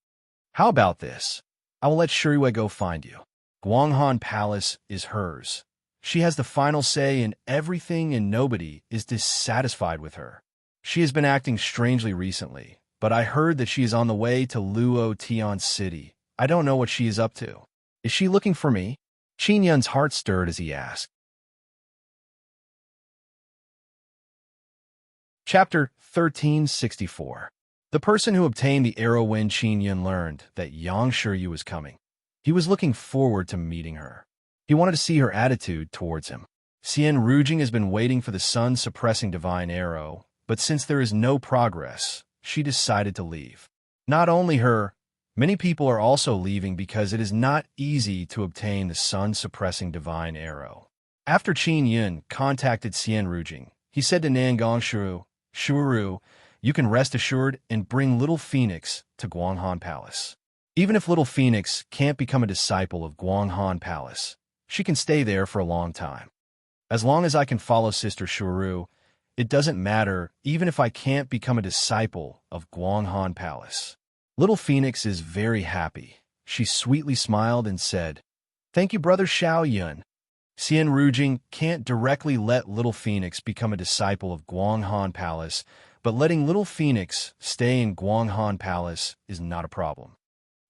Speaker 1: How about this? I will let Shuriwei go find you. Guanghan Palace is hers. She has the final say in everything and nobody is dissatisfied with her. She has been acting strangely recently, but I heard that she is on the way to Luo Tian City. I don't know what she is up to. Is she looking for me? Qin Yun's heart stirred as he asked. Chapter 1364. The person who obtained the arrow when Qin Yun learned that Yang Shiyu was coming. He was looking forward to meeting her. He wanted to see her attitude towards him. Xian Rujing has been waiting for the sun-suppressing divine arrow, but since there is no progress, she decided to leave. Not only her, many people are also leaving because it is not easy to obtain the sun-suppressing divine arrow. After Qin Yun contacted Xian Rujing, he said to Nangang Shuru, you can rest assured and bring Little Phoenix to Guanghan Palace. Even if Little Phoenix can't become a disciple of Guanghan Palace, she can stay there for a long time. As long as I can follow Sister Shuru, it doesn't matter even if I can't become a disciple of Guanghan Palace. Little Phoenix is very happy. She sweetly smiled and said, Thank you, Brother Xiao Yun. Xian Rujing can't directly let Little Phoenix become a disciple of Guanghan Palace, but letting Little Phoenix stay in Guanghan Palace is not a problem.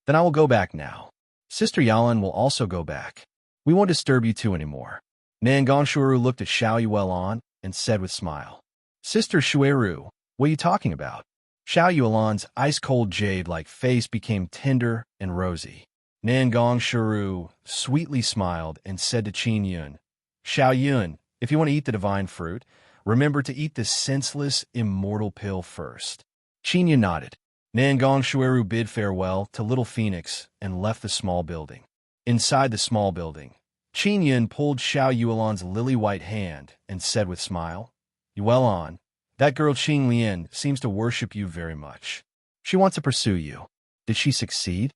Speaker 1: Then I will go back now. Sister Yalan will also go back. We won't disturb you two anymore. Nangang Shuru looked at Xiao Yuelan and said with smile, Sister Shueru, what are you talking about? Xiao Yuelan's ice-cold jade-like face became tender and rosy. Nangang Shuru sweetly smiled and said to Qin Yun, Xiao Yun, if you want to eat the divine fruit, remember to eat the senseless, immortal pill first. Qin Yun nodded. Nangang Shueru bid farewell to Little Phoenix and left the small building. Inside the small building, Qin Yun pulled Xiao Yuelan's lily-white hand and said with smile, Yuelan, that girl Qing Lian seems to worship you very much. She wants to pursue you. Did she succeed?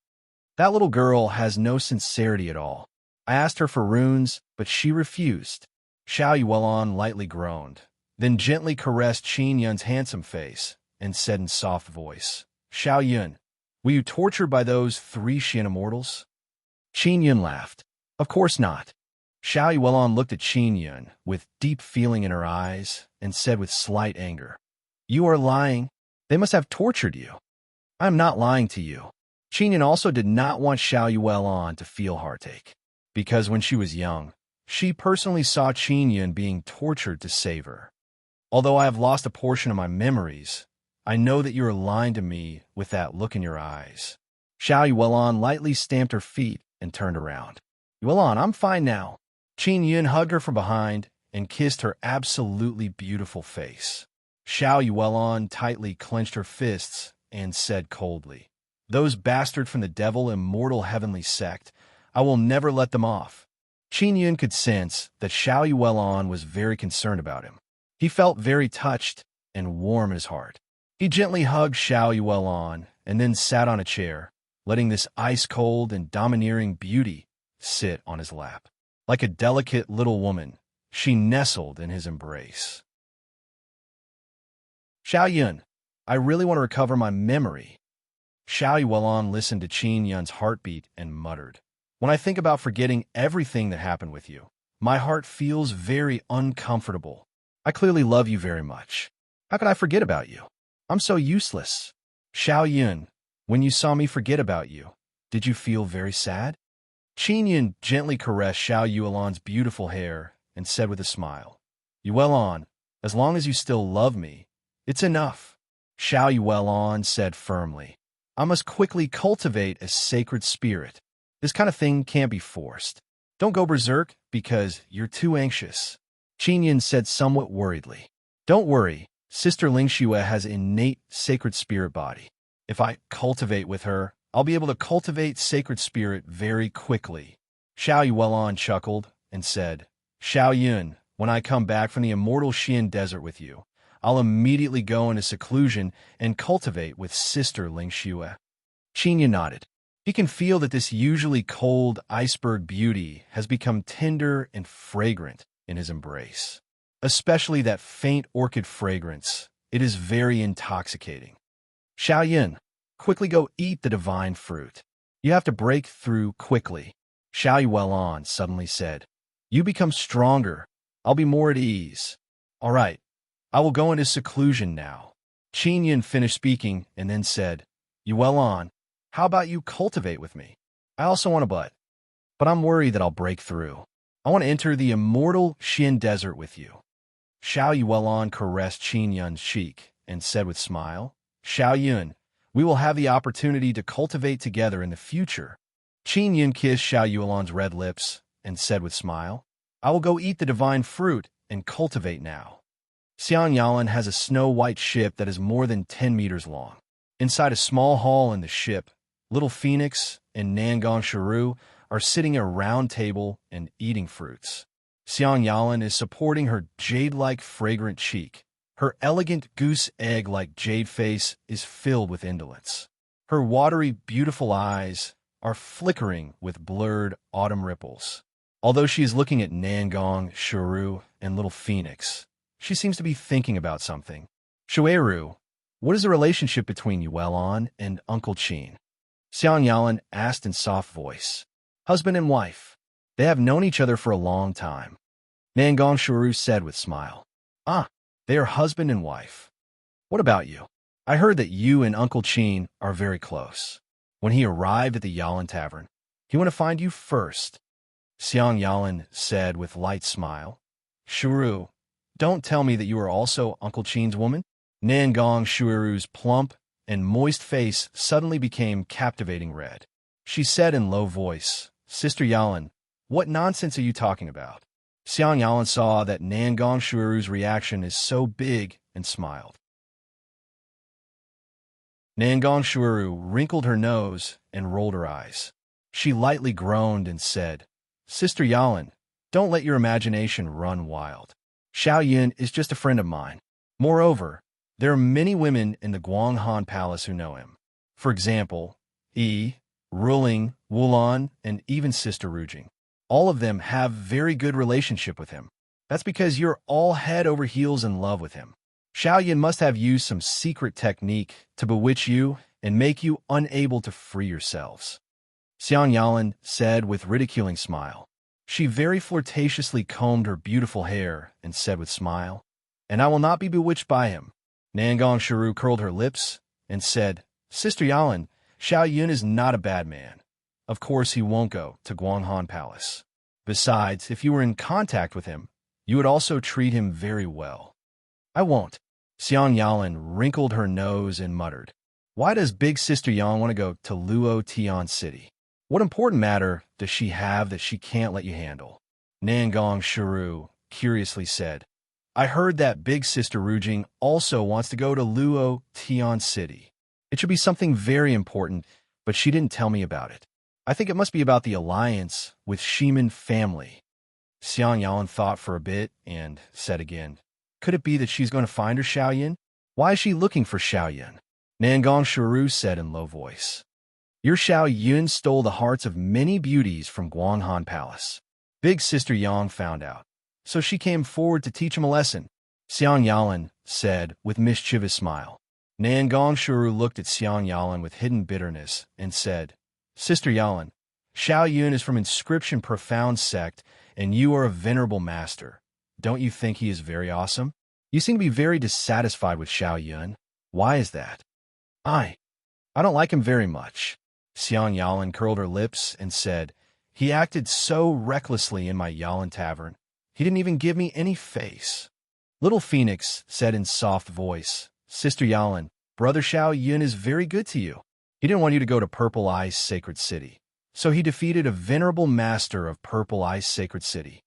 Speaker 1: That little girl has no sincerity at all. I asked her for runes, but she refused. Xiao Yuelan lightly groaned, then gently caressed Qin Yun's handsome face and said in soft voice, Xiao Yun, were you tortured by those 3 Xian immortals? Qin Yun laughed. Of course not. Xiao Yuelan looked at Qin Yun with deep feeling in her eyes and said with slight anger, You are lying. They must have tortured you. I am not lying to you. Qin Yun also did not want Xiao Yuelan to feel heartache, because when she was young, she personally saw Qin Yun being tortured to save her. Although I have lost a portion of my memories, I know that you are lying to me with that look in your eyes. Xiao Yuelan lightly stamped her feet and turned around. Yuelan, I'm fine now. Qin Yun hugged her from behind and kissed her absolutely beautiful face. Xiao Yuelan tightly clenched her fists and said coldly, Those bastards from the devil immortal heavenly sect, I will never let them off. Qin Yun could sense that Xiao Yuelan was very concerned about him. He felt very touched and warm in his heart. He gently hugged Xiao Yuelan and then sat on a chair, letting this ice-cold and domineering beauty sit on his lap. Like a delicate little woman, she nestled in his embrace. Xiao Yun, I really want to recover my memory. Xiao Yuelan listened to Qin Yun's heartbeat and muttered, When I think about forgetting everything that happened with you, my heart feels very uncomfortable. I clearly love you very much. How could I forget about you? I'm so useless. Xiao Yun, when you saw me forget about you, did you feel very sad? Qin Yun gently caressed Xiao Yuelan's beautiful hair and said with a smile, Yuelan, as long as you still love me, it's enough. Xiao Yuelan said firmly, I must quickly cultivate a sacred spirit. This kind of thing can't be forced. Don't go berserk because you're too anxious. Qin Yun said somewhat worriedly, Don't worry, Sister Lingxue has an innate sacred spirit body. If I cultivate with her, I'll be able to cultivate sacred spirit very quickly. Xiao Yuelan chuckled and said, Xiao Yun, when I come back from the immortal Xian desert with you, I'll immediately go into seclusion and cultivate with Sister Lingxue. Qin Yun nodded. He can feel that this usually cold iceberg beauty has become tender and fragrant in his embrace. Especially that faint orchid fragrance. It is very intoxicating. Xiao Yun, quickly go eat the divine fruit. You have to break through quickly. Xiao Yuan suddenly said, "You become stronger. I'll be more at ease. All right, I will go into seclusion now." Qin Yun finished speaking and then said, "Yuan, how about you cultivate with me? I also want a but I'm worried that I'll break through. I want to enter the immortal Xian desert with you." Xiao Yuan caressed Qin Yun's cheek and said with smile, "Xiao Yun, we will have the opportunity to cultivate together in the future." Qin Yun kissed Xiao Yuan's red lips and said with smile, "I will go eat the divine fruit and cultivate now." Xiang Yalan has a snow-white ship that is more than 10 meters long. Inside a small hall in the ship, Little Phoenix and Nangong Shiru are sitting at a round table and eating fruits. Xiang Yalan is supporting her jade-like fragrant cheek. Her elegant goose egg-like jade face is filled with indolence. Her watery, beautiful eyes are flickering with blurred autumn ripples. Although she is looking at Nangong, Shiru, and Little Phoenix, she seems to be thinking about something. "Shueru, what is the relationship between Yuan and Uncle Qin?" Xiang Yalan asked in soft voice. "Husband and wife. They have known each other for a long time." Nangong Shiru said with smile. "Ah, they are husband and wife. What about you? I heard that you and Uncle Qin are very close. When he arrived at the Yalan Tavern, he wanted to find you first." Xiang Yalan said with light smile. "Shiru, don't tell me that you are also Uncle Qin's woman?" Nangong Shiru's plump and moist face suddenly became captivating red. She said in low voice, "Sister Yalan, what nonsense are you talking about?" Xiang Yalan saw that Nangong Shiru's reaction is so big and smiled. Nangong Shiru wrinkled her nose and rolled her eyes. She lightly groaned and said, "Sister Yalan, don't let your imagination run wild. Xiao Yun is just a friend of mine. Moreover, there are many women in the Guanghan Palace who know him. For example, Yi, Ruling, Wulan, and even Sister Rujing. All of them have very good relationship with him. That's because you're all head over heels in love with him. Xiao Yun must have used some secret technique to bewitch you and make you unable to free yourselves." Xiang Yalan said with ridiculing smile. She very flirtatiously combed her beautiful hair and said with smile, "And I will not be bewitched by him." Nangong Shiru curled her lips and said, "Sister Yalan, Xiao Yun is not a bad man. Of course he won't go to Guanghan Palace. Besides, if you were in contact with him, you would also treat him very well." "I won't." Xiang Yalan wrinkled her nose and muttered, "Why does Big Sister Yang want to go to Luo Tian City? What important matter does she have that she can't let you handle?" Nangong Shiru curiously said, "I heard that Big Sister Rujing also wants to go to Luo Tian City. It should be something very important, but she didn't tell me about it. I think it must be about the alliance with Shiman family." Xiang Yalan thought for a bit and said again, "Could it be that she's going to find her Xiao Yun? Why is she looking for Xiao Yun?" Nangong Shiru said in low voice, "Your Xiao Yun stole the hearts of many beauties from Guanghan Palace. Big Sister Yang found out, so she came forward to teach him a lesson." Xiang Yalan said with mischievous smile. Nangong Shiru looked at Xiang Yalan with hidden bitterness and said, "Sister Yalan, Xiao Yun is from Inscription Profound Sect, and you are a venerable master. Don't you think he is very awesome? You seem to be very dissatisfied with Xiao Yun. Why is that?" I don't like him very much." Xiang Yalan curled her lips and said, "He acted so recklessly in my Yalan Tavern. He didn't even give me any face." Little Phoenix said in soft voice, "Sister Yalan, Brother Xiao Yun is very good to you. He didn't want you to go to Purple Ice Sacred City, so he defeated a venerable master of Purple Ice Sacred City."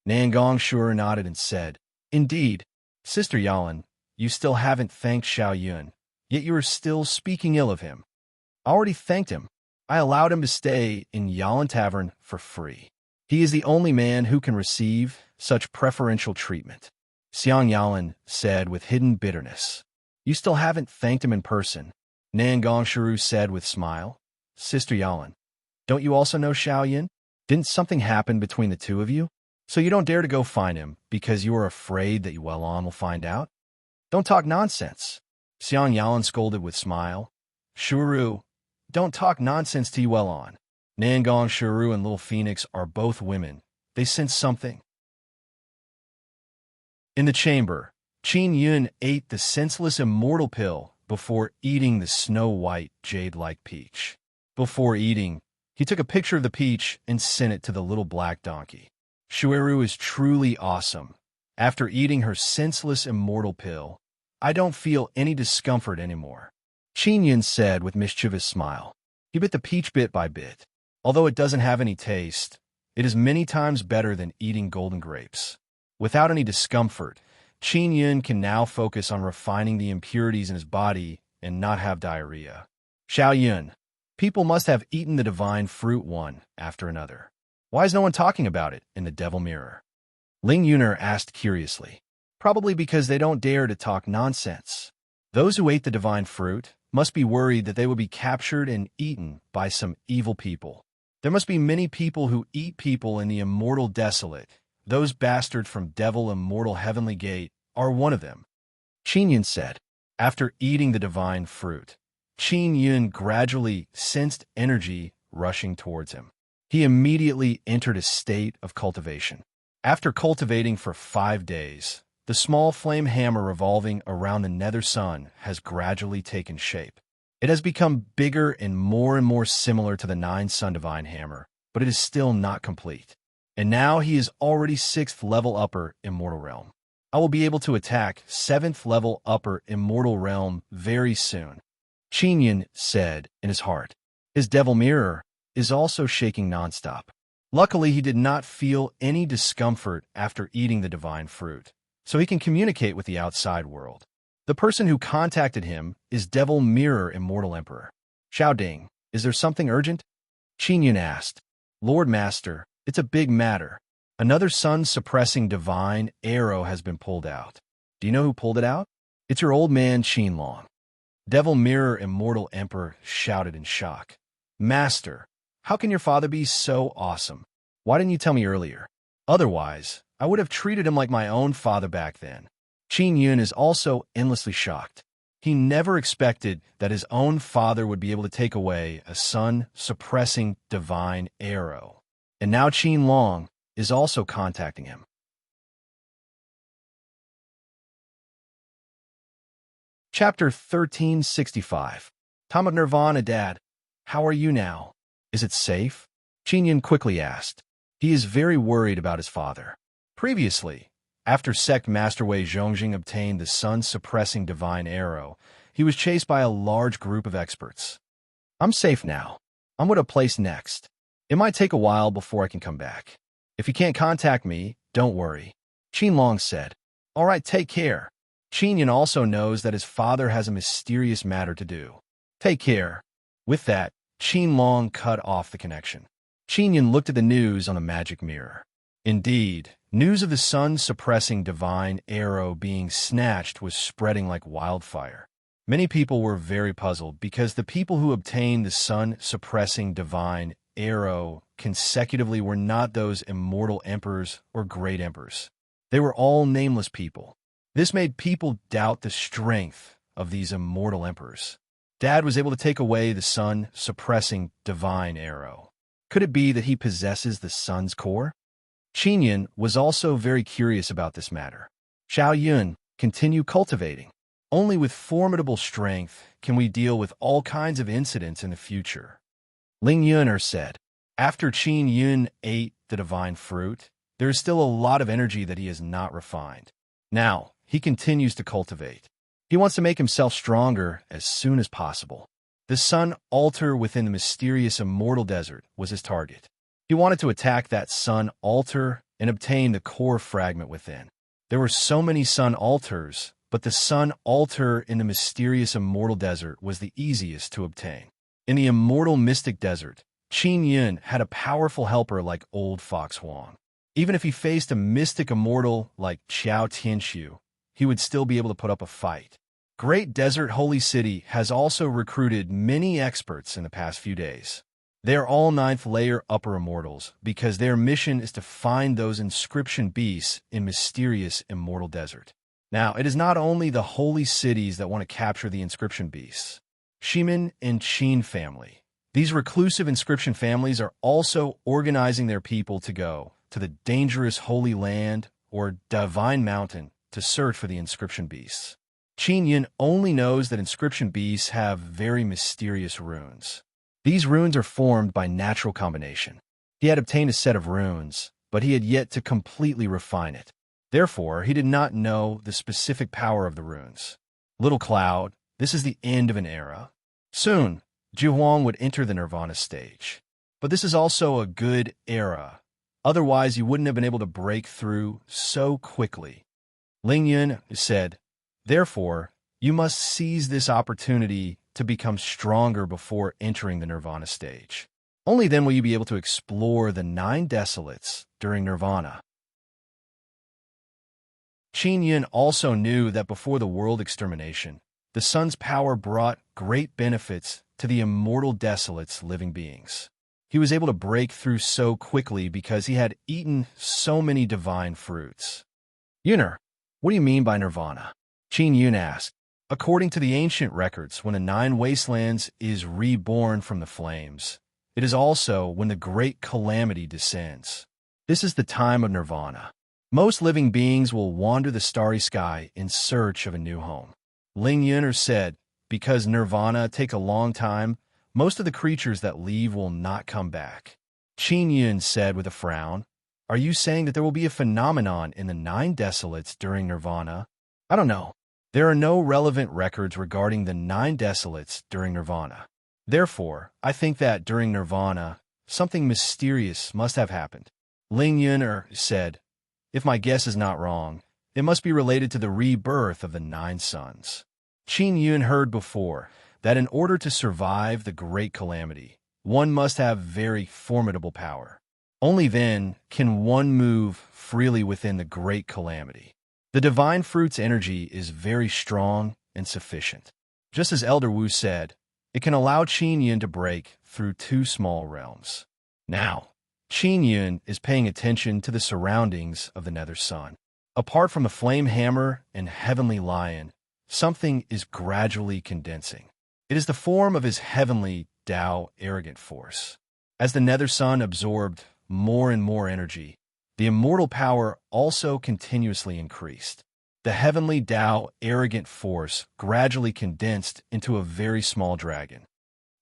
Speaker 1: Nangong Shiru nodded and said, "Indeed, Sister Yalan, you still haven't thanked Xiao Yun, yet you are still speaking ill of him." "I already thanked him. I allowed him to stay in Yalan Tavern for free. He is the only man who can receive such preferential treatment." Xiang Yalan said with hidden bitterness. "You still haven't thanked him in person." Nangong Shiru said with smile, "Sister Yalan, don't you also know Xiao Yun? Didn't something happen between the two of you? So you don't dare to go find him because you are afraid that Yuan will find out? Don't talk nonsense." Xiang Yalan scolded with smile. "Shuru, don't talk nonsense to Yuan. Nangong Shiru and Little Phoenix are both women. They sense something. In the chamber, Qin Yun ate the senseless immortal pill before eating the snow-white, jade-like peach. Before eating, he took a picture of the peach and sent it to the little black donkey. Shueru is truly awesome. After eating her senseless immortal pill, I don't feel any discomfort anymore, Qin Yun said with mischievous smile. He bit the peach bit by bit. Although it doesn't have any taste, it is many times better than eating golden grapes. Without any discomfort, Qin Yun can now focus on refining the impurities in his body and not have diarrhea. Xiao Yun, people must have eaten the divine fruit one after another. Why is no one talking about it in the devil mirror? Ling Yuner asked curiously. Probably because they don't dare to talk nonsense. Those who ate the divine fruit must be worried that they will be captured and eaten by some evil people. There must be many people who eat people in the immortal desolate. Those bastards from Devil Immortal Heavenly Gate are one of them, Qin Yun said. After eating the divine fruit, Qin Yun gradually sensed energy rushing towards him. He immediately entered a state of cultivation. After cultivating for 5 days, the small flame hammer revolving around the nether sun has gradually taken shape. It has become bigger and more similar to the 9-sun divine hammer, but it is still not complete. And now he is already 6th level upper immortal realm. I will be able to attack 7th level upper immortal realm very soon, Qin Yun said in his heart. His devil mirror is also shaking nonstop. Luckily, he did not feel any discomfort after eating the divine fruit, so he can communicate with the outside world. The person who contacted him is Devil Mirror Immortal Emperor. Xiao Ding, is there something urgent? Qin Yun asked. Lord Master, it's a big matter. Another sun-suppressing divine arrow has been pulled out. Do you know who pulled it out? It's your old man Qin Long. Devil Mirror Immortal Emperor shouted in shock. Master, how can your father be so awesome? Why didn't you tell me earlier? Otherwise, I would have treated him like my own father back then. Qin Yun is also endlessly shocked. He never expected that his own father would be able to take away a sun-suppressing divine arrow. And now Qin Long is also contacting him. Chapter 1365. Time of Nirvana, Dad. How are you now? Is it safe? Qin Yun quickly asked. He is very worried about his father. Previously, after Sect Master Wei Zhongjing obtained the sun-suppressing divine arrow, he was chased by a large group of experts. I'm safe now. I'm what a place next. It might take a while before I can come back. If you can't contact me, don't worry, Qin Long said. All right, take care. Qin Yun also knows that his father has a mysterious matter to do. Take care. With that, Qin Long cut off the connection. Qin Yun looked at the news on a magic mirror. Indeed, news of the sun-suppressing divine arrow being snatched was spreading like wildfire. Many people were very puzzled because the people who obtained the sun-suppressing divine arrow consecutively were not those immortal emperors or great emperors. They were all nameless people. This made people doubt the strength of these immortal emperors. Dad was able to take away the sun-suppressing divine arrow. Could it be that he possesses the sun's core? Qin Yun was also very curious about this matter. Xiao Yun, continue cultivating. Only with formidable strength can we deal with all kinds of incidents in the future. Ling Yuner said. After Qin Yun ate the divine fruit, there is still a lot of energy that he has not refined. Now, he continues to cultivate. He wants to make himself stronger as soon as possible. The sun altar within the mysterious immortal desert was his target. He wanted to attack that sun altar and obtain the core fragment within. There were so many sun altars, but the sun altar in the mysterious immortal desert was the easiest to obtain. In the immortal mystic desert, Qin Yun had a powerful helper like old Fox Huang. Even if he faced a mystic immortal like Qiao Tianxiu, he would still be able to put up a fight. Great Desert Holy City has also recruited many experts in the past few days. They are all 9th layer upper immortals because their mission is to find those inscription beasts in mysterious immortal desert. Now, it is not only the holy cities that want to capture the inscription beasts. Shimin and Qin family, These reclusive inscription families are also organizing their people to go to the dangerous Holy Land or Divine Mountain to search for the inscription beasts. Qin Yun only knows that inscription beasts have very mysterious runes. These runes are formed by natural combination. He had obtained a set of runes, but he had yet to completely refine it. Therefore, he did not know the specific power of the runes. Little Cloud, this is the end of an era. Soon, Jihuang would enter the Nirvana stage. But this is also a good era. Otherwise, you wouldn't have been able to break through so quickly. Ling Yun said, therefore, you must seize this opportunity to become stronger before entering the Nirvana stage. Only then will you be able to explore the 9 desolates during Nirvana. Qin Yun also knew that before the world extermination, the sun's power brought great benefits to the immortal desolates living beings. He was able to break through so quickly because he had eaten so many divine fruits. Yuner, what do you mean by Nirvana? Qin Yun asked. According to the ancient records, when the 9 wastelands is reborn from the flames, it is also when the great calamity descends. This is the time of Nirvana. Most living beings will wander the starry sky in search of a new home. Ling Yuner said, because Nirvana take a long time, most of the creatures that leave will not come back. Qin Yun said with a frown, are you saying that there will be a phenomenon in the 9 desolates during Nirvana? I don't know. There are no relevant records regarding the 9 desolates during Nirvana. Therefore, I think that during Nirvana, something mysterious must have happened. Ling Yuner said, if my guess is not wrong, it must be related to the rebirth of the 9 suns. Qin Yun heard before that in order to survive the great calamity, one must have very formidable power. Only then can one move freely within the great calamity. The divine fruit's energy is very strong and sufficient. Just as Elder Wu said, it can allow Qin Yun to break through 2 small realms. Now, Qin Yun is paying attention to the surroundings of the Nether Sun. Apart from the Flame Hammer and Heavenly Lion, something is gradually condensing. It is the form of his heavenly Tao arrogant force. As the Nether Sun absorbed more and more energy, the immortal power also continuously increased. The heavenly Tao arrogant force gradually condensed into a very small dragon.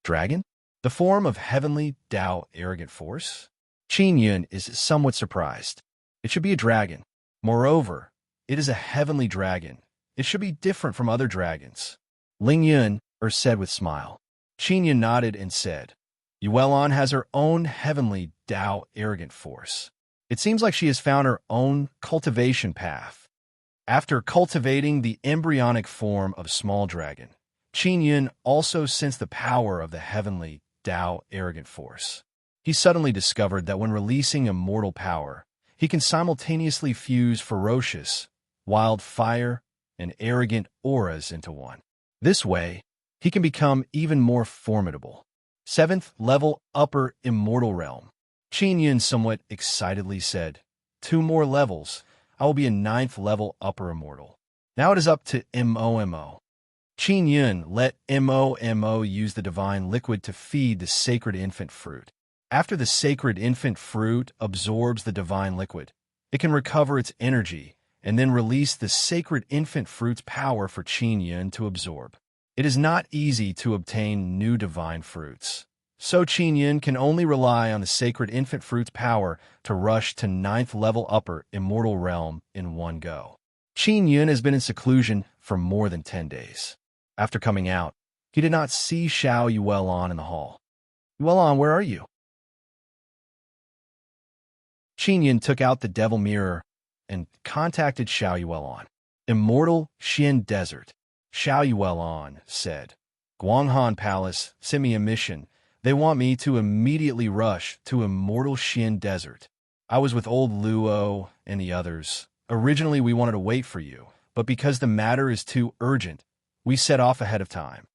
Speaker 1: Dragon? The form of heavenly Tao arrogant force? Qin Yun is somewhat surprised. It should be a dragon. Moreover, it is a heavenly dragon. It should be different from other dragons. Ling Yun said with smile. Qin Yun nodded and said, Yuelon has her own heavenly Tao arrogant force. It seems like she has found her own cultivation path. After cultivating the embryonic form of small dragon, Qin Yun also sensed the power of the heavenly Tao arrogant force. He suddenly discovered that when releasing immortal power, he can simultaneously fuse ferocious, wild fire, and arrogant auras into one. This way, he can become even more formidable. 7th level upper immortal realm. Qin Yun somewhat excitedly said, 2 more levels, I will be a 9th level upper immortal. Now it is up to MOMO. Qin Yun let MOMO use the divine liquid to feed the sacred infant fruit. After the sacred infant fruit absorbs the divine liquid, it can recover its energy and then release the sacred infant fruit's power for Qin Yun to absorb. It is not easy to obtain new divine fruits, so Qin Yun can only rely on the sacred infant fruit's power to rush to 9th level upper immortal realm in one go. Qin Yun has been in seclusion for more than 10 days. After coming out, he did not see Xiao Yuelon in the hall. Yuelon, where are you? Qin Yun took out the devil mirror and contacted Xiao Yuelon. Immortal Xian Desert. Xiao Yuelon said, Guanghan Palace sent me a mission. They want me to immediately rush to Immortal Xian Desert. I was with old Luo and the others. Originally, we wanted to wait for you, but because the matter is too urgent, we set off ahead of time.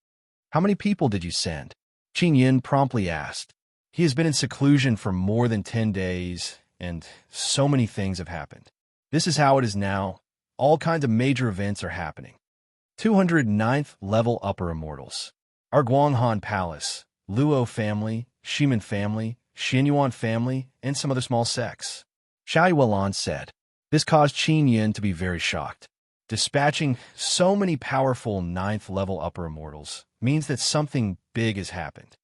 Speaker 1: How many people did you send? Qin Yun promptly asked. He has been in seclusion for more than 10 days, and so many things have happened. This is how it is now. All kinds of major events are happening. 209th level upper immortals. Our Guanghan Palace, Luo family, Shiman family, Xinyuan family, and some other small sects. Xiao Yuan said. This caused Qin Yun to be very shocked. Dispatching so many powerful 9th-level upper immortals means that something big has happened.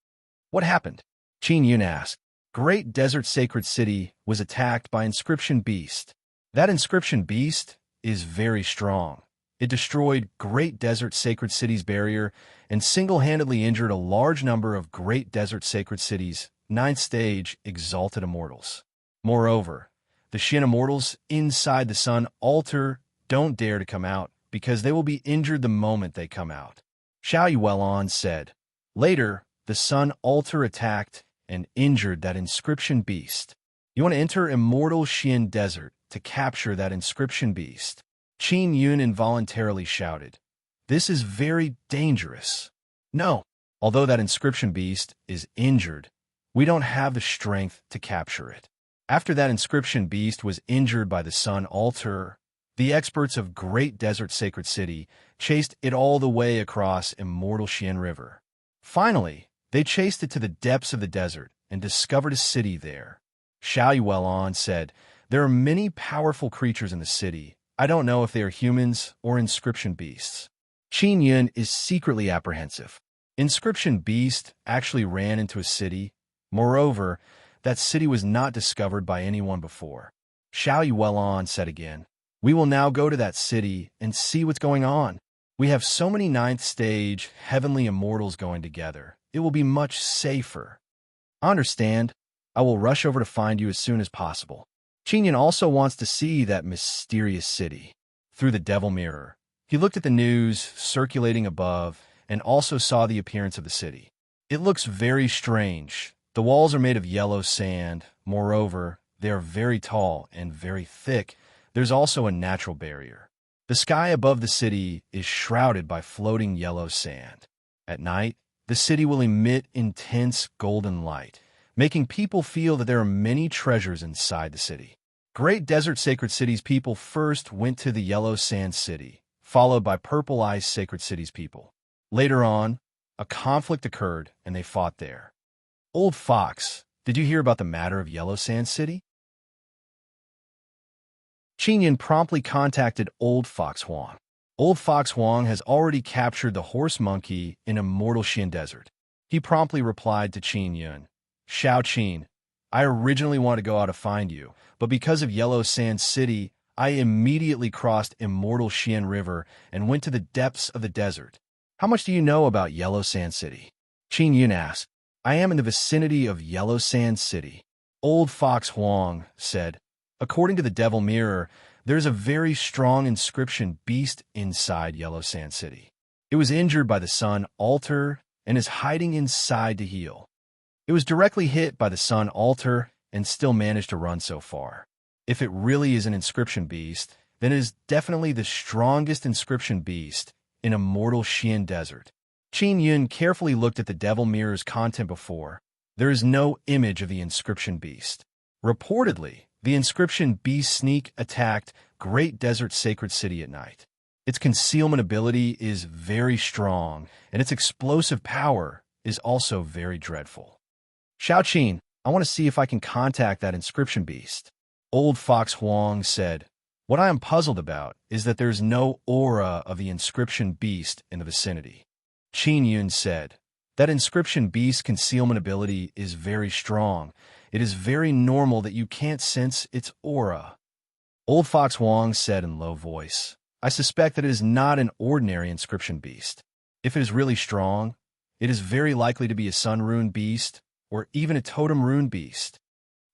Speaker 1: What happened? Qin Yun asked. Great Desert Sacred City was attacked by Inscription Beast. That Inscription Beast is very strong. It destroyed Great Desert Sacred City's barrier and single-handedly injured a large number of Great Desert Sacred City's 9th stage exalted immortals. Moreover, the Shin immortals inside the Sun Altar don't dare to come out because they will be injured the moment they come out. Xiao Yuan said. Later, the Sun Altar attacked and injured that Inscription Beast. You want to enter Immortal Shin Desert to capture that Inscription Beast. Qin Yun involuntarily shouted. This is very dangerous. No, although that Inscription Beast is injured, we don't have the strength to capture it. After that Inscription Beast was injured by the Sun Altar, the experts of Great Desert Sacred City chased it all the way across Immortal Shin River. Finally, they chased it to the depths of the desert and discovered a city there. Xiao Yuan said, There are many powerful creatures in the city. I don't know if they are humans or Inscription Beasts. Qin Yun is secretly apprehensive. Inscription Beast actually ran into a city. Moreover, that city was not discovered by anyone before. Xiao Yuan said again, We will now go to that city and see what's going on. We have so many 9th stage heavenly immortals going together. It will be much safer. I understand. I will rush over to find you as soon as possible. Qin Yun also wants to see that mysterious city. Through the devil mirror, he looked at the news circulating above and also saw the appearance of the city. It looks very strange. The walls are made of yellow sand. Moreover, they are very tall and very thick. There's also a natural barrier. The sky above the city is shrouded by floating yellow sand. At night, the city will emit intense golden light, making people feel that there are many treasures inside the city. Great Desert Sacred City's people first went to the Yellow Sand City, followed by Purple Ice Sacred City's people. Later on, a conflict occurred and they fought there. Old Fox, did you hear about the matter of Yellow Sand City? Qin Yun promptly contacted Old Fox Huang. Old Fox Huang has already captured the horse monkey in Immortal Shin Desert. He promptly replied to Qin Yun, Xiao Qin, I originally wanted to go out to find you, but because of Yellow Sand City, I immediately crossed Immortal Shin River and went to the depths of the desert. How much do you know about Yellow Sand City? Qin Yun asked. I am in the vicinity of Yellow Sand City. Old Fox Huang said, According to the Devil Mirror, there's a very strong Inscription Beast inside Yellow Sand City. It was injured by the Sun Altar and is hiding inside to heal. It was directly hit by the Sun Altar and still managed to run so far. If it really is an Inscription Beast, then it is definitely the strongest Inscription Beast in Immortal Shin Desert. Qin Yun carefully looked at the Devil Mirror's content before. There is no image of the Inscription Beast. Reportedly, the Inscription Beast sneak attacked Great Desert Sacred City at night. Its concealment ability is very strong, and its explosive power is also very dreadful. Xiao Qin, I want to see if I can contact that Inscription Beast. Old Fox Huang said, What I am puzzled about is that there's no aura of the Inscription Beast in the vicinity. Qin Yun said, That Inscription Beast concealment ability is very strong. It is very normal that you can't sense its aura. Old Fox Huang said in low voice, I suspect that it is not an ordinary Inscription Beast. If it is really strong, it is very likely to be a Sun Rune Beast or even a Totem Rune Beast.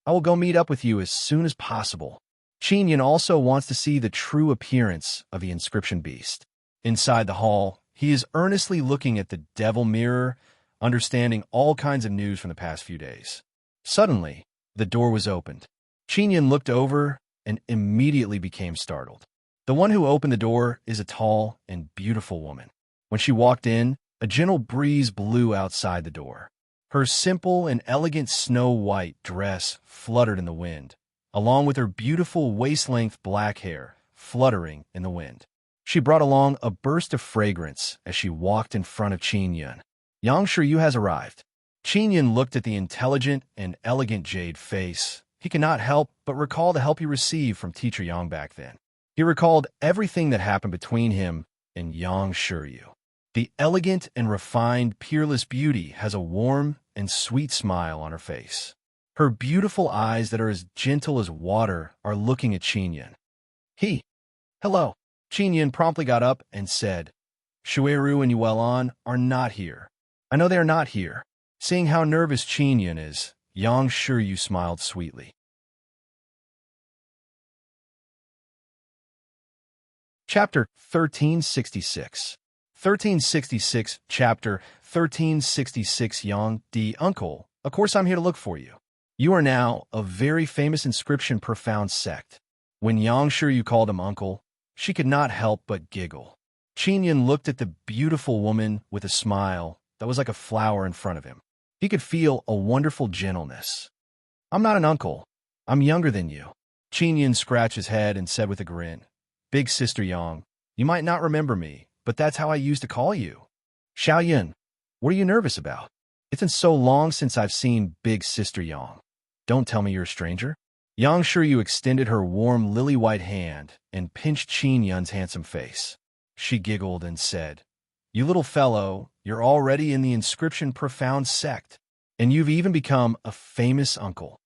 Speaker 1: I will go meet up with you as soon as possible. Qin Yun also wants to see the true appearance of the Inscription Beast. Inside the hall, he is earnestly looking at the Devil Mirror, understanding all kinds of news from the past few days. Suddenly, the door was opened. Qin Yun looked over and immediately became startled. The one who opened the door is a tall and beautiful woman. When she walked in, a gentle breeze blew outside the door. Her simple and elegant snow-white dress fluttered in the wind, along with her beautiful waist-length black hair fluttering in the wind. She brought along a burst of fragrance as she walked in front of Qin Yun. Yang Shiyu has arrived. Qin Yun looked at the intelligent and elegant jade face. He could not help but recall the help he received from Teacher Yang back then. He recalled everything that happened between him and Yang Shiryu. The elegant and refined, peerless beauty has a warm and sweet smile on her face. Her beautiful eyes that are as gentle as water are looking at Qin Yun. Hello. Qin Yun promptly got up and said, Shueru and Yuelon are not here. I know they are not here. Seeing how nervous Qin Yun is, Yang Shiryu smiled sweetly. Chapter 1366 1366, Chapter 1366 Yang Di Uncle, of course I'm here to look for you. You are now a very famous inscription profound sect. When Yang Shiryu called him uncle, she could not help but giggle. Qin Yun looked at the beautiful woman with a smile that was like a flower in front of him. He could feel a wonderful gentleness. I'm not an uncle. I'm younger than you. Qin Yun scratched his head and said with a grin, Big Sister Yang, you might not remember me, but that's how I used to call you. Xiao Yun, what are you nervous about? It's been so long since I've seen Big Sister Yang. Don't tell me you're a stranger. Yang Shiryu extended her warm lily-white hand and pinched Qin Yun's handsome face. She giggled and said, You little fellow, you're already in the inscription profound sect, and you've even become a famous uncle.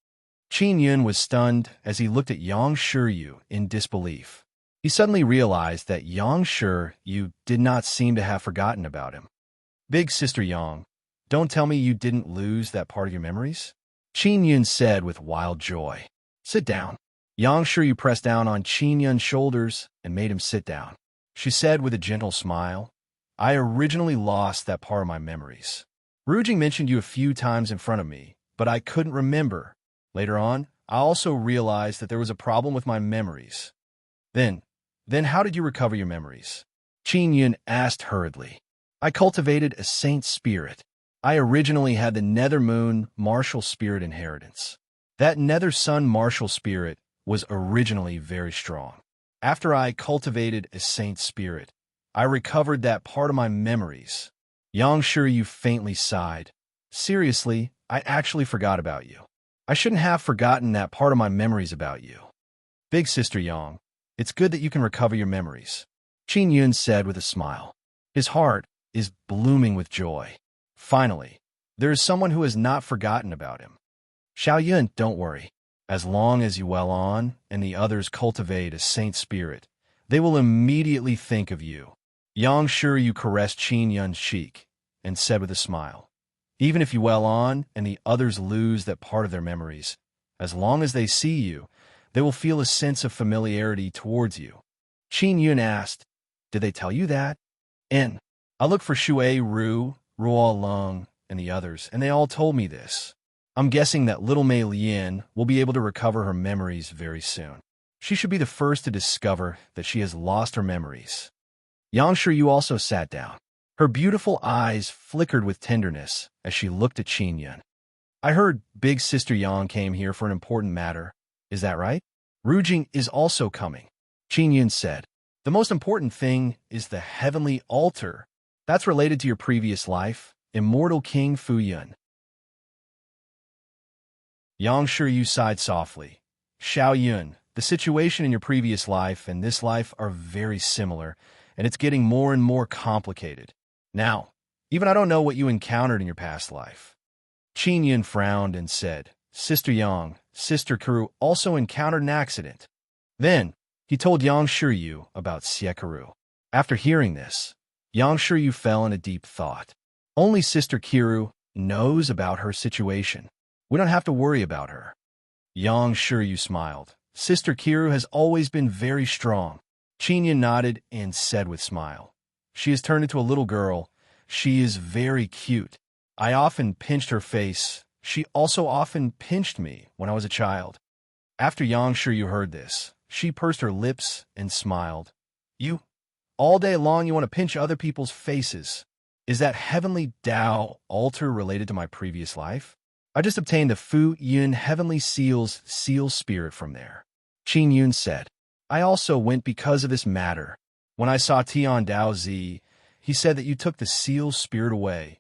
Speaker 1: Qin Yun was stunned as he looked at Yang Shiryu in disbelief. He suddenly realized that Yang Shiryu did not seem to have forgotten about him. Big Sister Yang, don't tell me you didn't lose that part of your memories? Qin Yun said with wild joy. Sit down. Yang Shiryu pressed down on Qin Yun's shoulders and made him sit down. She said with a gentle smile, I originally lost that part of my memories. Rujing mentioned you a few times in front of me, but I couldn't remember. Later on, I also realized that there was a problem with my memories. Then how did you recover your memories? Qin Yun asked hurriedly. I cultivated a saint spirit. I originally had the Nether Moon martial spirit inheritance. That Nether Sun martial spirit was originally very strong. After I cultivated a saint spirit, I recovered that part of my memories. Yang Shiryu faintly sighed. Seriously, I actually forgot about you. I shouldn't have forgotten that part of my memories about you. Big Sister Yang, it's good that you can recover your memories, Qin Yun said with a smile. His heart is blooming with joy. Finally, there is someone who has not forgotten about him. Xiao Yun, don't worry. As long as Yuelon and the others cultivate a saint spirit, they will immediately think of you. Yang Shiryu caressed Qin Yun's cheek and said with a smile, Even if Yuelon and the others lose that part of their memories, as long as they see you, they will feel a sense of familiarity towards you. Qin Yun asked, Did they tell you that? I looked for Shui Ru, Ruo Lung, and the others, and they all told me this. I'm guessing that little Mei Lian will be able to recover her memories very soon. She should be the first to discover that she has lost her memories. Yang Shiryu also sat down. Her beautiful eyes flickered with tenderness as she looked at Qin Yun. I heard Big Sister Yang came here for an important matter. Is that right? Rujing is also coming, Qin Yun said. The most important thing is the heavenly altar. That's related to your previous life, immortal King Fu Yun. Yang Shiryu sighed softly. Xiao Yun, the situation in your previous life and this life are very similar, and it's getting more and more complicated. Now, even I don't know what you encountered in your past life. Qin Yun frowned and said, Sister Yang, Sister Karu also encountered an accident. Then, he told Yang Shiryu about Siekaru. After hearing this, Yang Shiryu fell in a deep thought. Only Sister Kiru knows about her situation. We don't have to worry about her. Yang Shiryu smiled. Sister Kiru has always been very strong. Qin Yun nodded and said with smile, She has turned into a little girl. She is very cute. I often pinched her face. She also often pinched me when I was a child. After Yang Shiryu heard this, she pursed her lips and smiled. You, all day long you want to pinch other people's faces. Is that heavenly Tao altar related to my previous life? I just obtained the Fu Yun Heavenly Seal's seal spirit from there. Qin Yun said, I also went because of this matter. When I saw Tian Dao Zi, he said that you took the seal spirit away.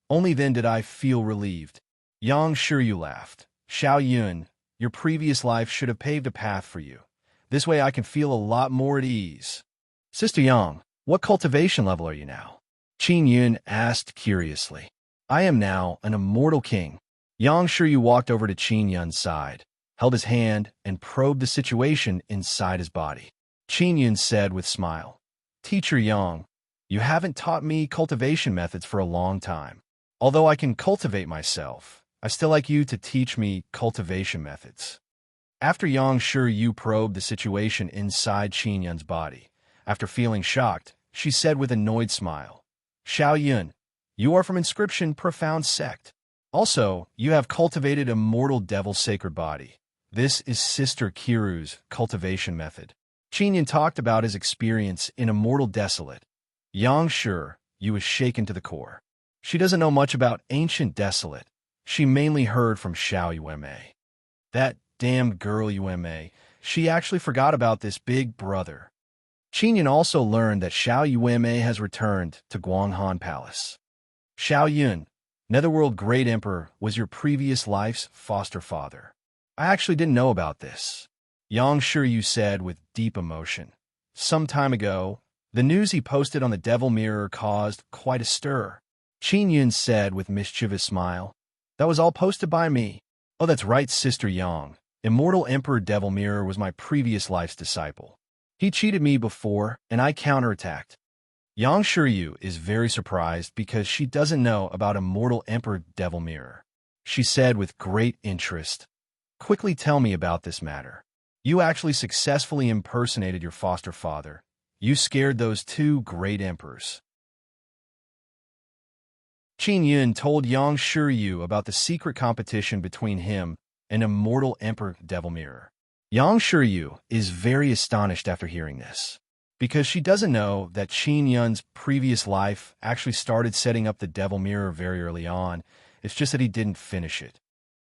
Speaker 1: Only then did I feel relieved. Yang Shiryu laughed. Xiao Yun, your previous life should have paved a path for you. This way I can feel a lot more at ease. Sister Yang, what cultivation level are you now? Qin Yun asked curiously. I am now an immortal king. Yang Shiryu walked over to Qin Yun's side, held his hand, and probed the situation inside his body. Qin Yun said with smile, Teacher Yang, you haven't taught me cultivation methods for a long time. Although I can cultivate myself, I still like you to teach me cultivation methods. After Yang Shiryu probed the situation inside Qin Yun's body, after feeling shocked, she said with an annoyed smile, Xiao Yun, you are from Inscription Profound Sect. Also, you have cultivated Immortal Devil Sacred Body. This is Sister Kiru's cultivation method. Qin Yun talked about his experience in Immortal Desolate. Yang Shiryu was shaken to the core. She doesn't know much about Ancient Desolate. She mainly heard from Xiao Yume. That damned girl Yume, she actually forgot about this big brother. Qin Yun also learned that Xiao Yume has returned to Guanghan Palace. Xiao Yun, Netherworld Great Emperor, was your previous life's foster father. I actually didn't know about this. Yang Shiryu said with deep emotion. Some time ago, the news he posted on the Devil Mirror caused quite a stir. Qin Yun said with mischievous smile. That was all posted by me. Oh, that's right, Sister Yang. Immortal Emperor Devil Mirror was my previous life's disciple. He cheated me before, and I counterattacked. Yang Shiryu is very surprised because she doesn't know about Immortal Emperor Devil Mirror. She said with great interest, Quickly tell me about this matter. You actually successfully impersonated your foster father. You scared those two great emperors. Qin Yun told Yang Shiryu about the secret competition between him and Immortal Emperor Devil Mirror. Yang Shiryu is very astonished after hearing this, because she doesn't know that Qin Yun's previous life actually started setting up the Devil Mirror very early on. It's just that he didn't finish it.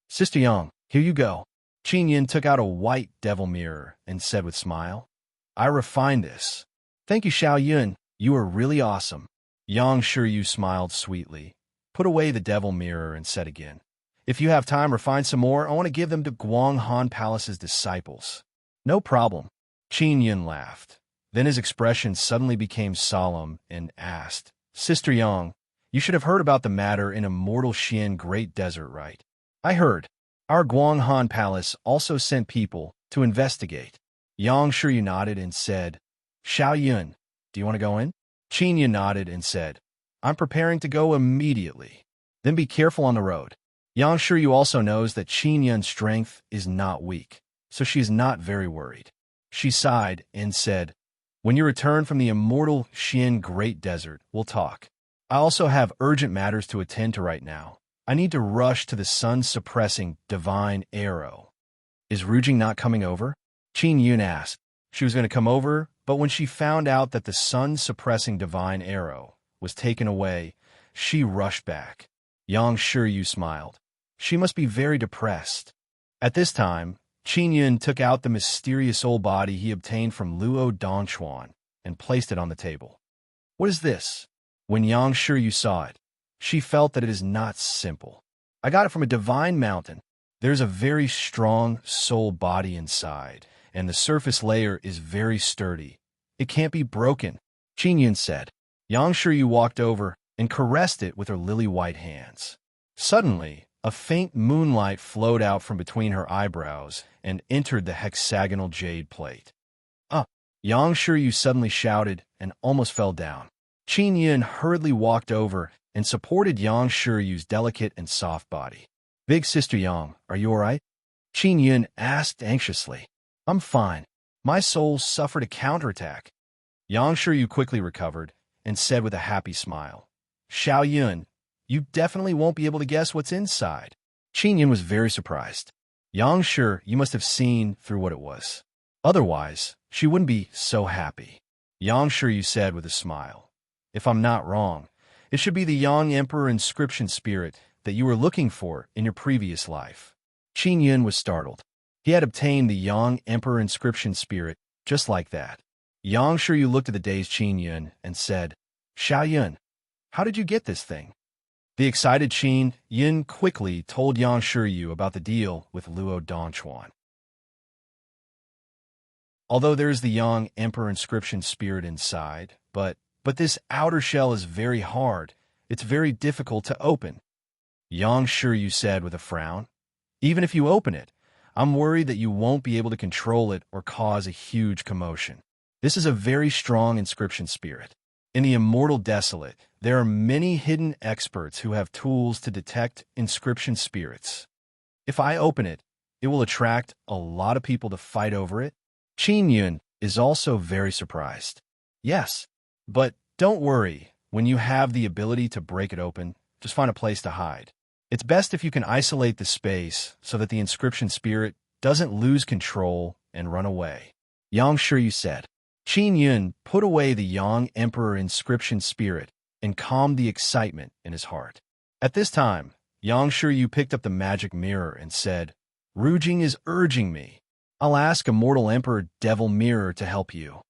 Speaker 1: Sister Yang, here you go. Qin Yun took out a white Devil Mirror and said with smile, I refined this. Thank you, Xiao Yun. You are really awesome. Yang Shiryu smiled sweetly, put away the Devil Mirror, and said again, If you have time or find some more, I want to give them to Guanghan Palace's disciples. No problem. Qin Yun laughed. Then his expression suddenly became solemn and asked, Sister Yang, you should have heard about the matter in Immortal Xian Great Desert, right? I heard. Our Guanghan Palace also sent people to investigate. Yang Shiryu nodded and said, Xiao Yun, do you want to go in? Qin Yun nodded and said, I'm preparing to go immediately. Then be careful on the road. Yang Shiryu also knows that Qin Yun's strength is not weak, so she is not very worried. She sighed and said, When you return from the Immortal Xian Great Desert, we'll talk. I also have urgent matters to attend to right now. I need to rush to the sun-suppressing divine arrow. Is Rujing not coming over? Qin Yun asked. She was going to come over, but when she found out that the sun-suppressing divine arrow was taken away, she rushed back. Yang Shiryu smiled. She must be very depressed. At this time, Qin Yun took out the mysterious old body he obtained from Luo Dongchuan and placed it on the table. What is this? When Yang Shiryu saw it, she felt that it is not simple. I got it from a divine mountain. There's a very strong soul body inside, and the surface layer is very sturdy. It can't be broken, Qin Yun said. Yang Shiryu walked over and caressed it with her lily-white hands. Suddenly, a faint moonlight flowed out from between her eyebrows and entered the hexagonal jade plate. Yang Shiryu suddenly shouted and almost fell down. Qin Yun hurriedly walked over and supported Yang Shiryu's delicate and soft body. Big Sister Yang, are you all right? Qin Yun asked anxiously. I'm fine. My soul suffered a counterattack. Yang Shiryu quickly recovered and said with a happy smile, Xiao Yun, you definitely won't be able to guess what's inside. Qin Yun was very surprised. Yang Shiryu, you must have seen through what it was. Otherwise, she wouldn't be so happy. Yang Shiryu said with a smile, If I'm not wrong, it should be the Yang Emperor inscription spirit that you were looking for in your previous life. Qin Yun was startled. He had obtained the Yang Emperor inscription spirit just like that. Yang Shiryu looked at the dazed Qin Yun and said, Xiao Yun, how did you get this thing? The excited Qin Yin quickly told Yang Shiryu about the deal with Luo Dongchuan. Although there's the young emperor inscription spirit inside, but this outer shell is very hard. It's very difficult to open. Yang Shiryu said with a frown. Even if you open it, I'm worried that you won't be able to control it or cause a huge commotion. This is a very strong inscription spirit. In the Immortal Desolate, there are many hidden experts who have tools to detect inscription spirits. If I open it, it will attract a lot of people to fight over it. Qin Yun is also very surprised. Yes, but don't worry. When you have the ability to break it open, just find a place to hide. It's best if you can isolate the space so that the inscription spirit doesn't lose control and run away. Yang Shiryu said. Qin Yun put away the young emperor inscription spirit and calmed the excitement in his heart. At this time, Yang Shiryu picked up the magic mirror and said, Rujing is urging me. I'll ask Immortal Emperor Devil Mirror to help you.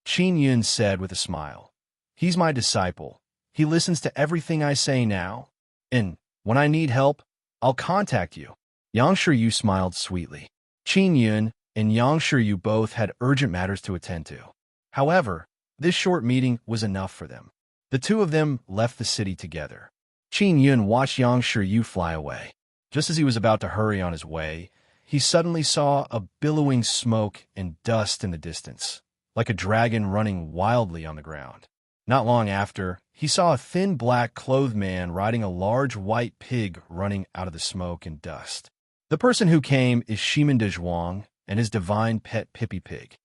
Speaker 1: Qin Yun said with a smile. He's my disciple. He listens to everything I say now. And when I need help, I'll contact you. Yang Shiryu smiled sweetly. Qin Yun and Yang Shiryu both had urgent matters to attend to. However, this short meeting was enough for them. The two of them left the city together. Qin Yun watched Yang Shiryu fly away. Just as he was about to hurry on his way, he suddenly saw a billowing smoke and dust in the distance, like a dragon running wildly on the ground. Not long after, he saw a thin black-clothed man riding a large white pig running out of the smoke and dust. The person who came is Shimin Dazhuang and his divine pet Pippi Pig.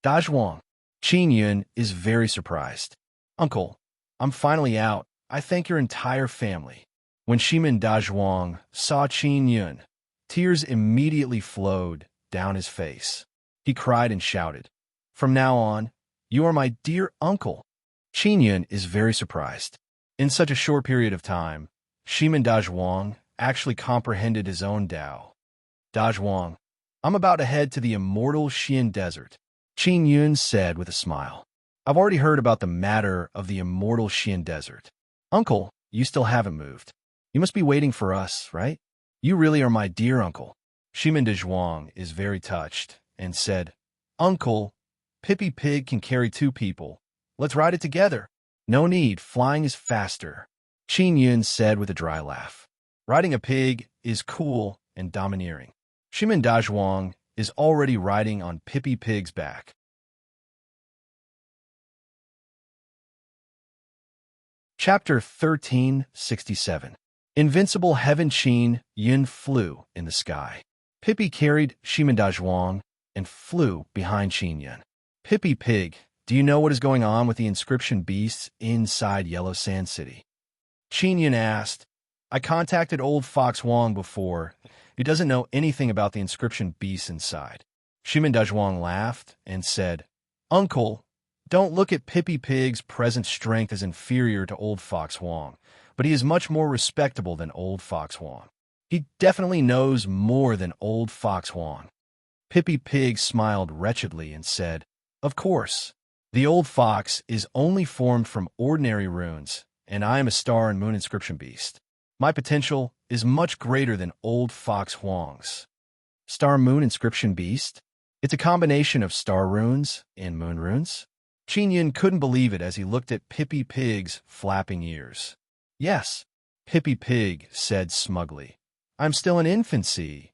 Speaker 1: Dazhuang. Qin Yun is very surprised. Uncle, I'm finally out. I thank your entire family. When Shimin Dazhuang saw Qin Yun, tears immediately flowed down his face. He cried and shouted, From now on, you are my dear uncle. Qin Yun is very surprised. In such a short period of time, Shimin Dazhuang actually comprehended his own Tao. Dazhuang, I'm about to head to the immortal Xian Desert, Qin Yun said with a smile. I've already heard about the matter of the immortal Xian Desert. Uncle, you still haven't moved. You must be waiting for us, right? You really are my dear uncle. Shimin Dazhuang is very touched and said, Uncle, Pippi Pig can carry 2 people. Let's ride it together. No need, flying is faster. Qin Yun said with a dry laugh. Riding a pig is cool and domineering. Shimin Dazhuang is already riding on Pippi Pig's back. Chapter 1367. Invincible Heaven. Qin Yun flew in the sky. Pippi carried Shimin Dazhuang and flew behind Qin Yun. Pippi Pig, do you know what is going on with the inscription beasts inside Yellow Sand City? Qin Yun asked. I contacted old Fox Wong before. He doesn't know anything about the inscription beasts inside. Shimin Dazhuang laughed and said, Uncle, don't look at Pippi Pig's present strength as inferior to old Fox Wong, but he is much more respectable than old Fox Wong. He definitely knows more than old Fox Wong. Pippi Pig smiled wretchedly and said, Of course. The old fox is only formed from ordinary runes, and I am a star and moon inscription beast. My potential is much greater than old Fox Huang's. Star Moon Inscription Beast? It's a combination of star runes and moon runes. Qin Yun couldn't believe it as he looked at Pippi Pig's flapping ears. Yes, Pippi Pig said smugly. I'm still in infancy.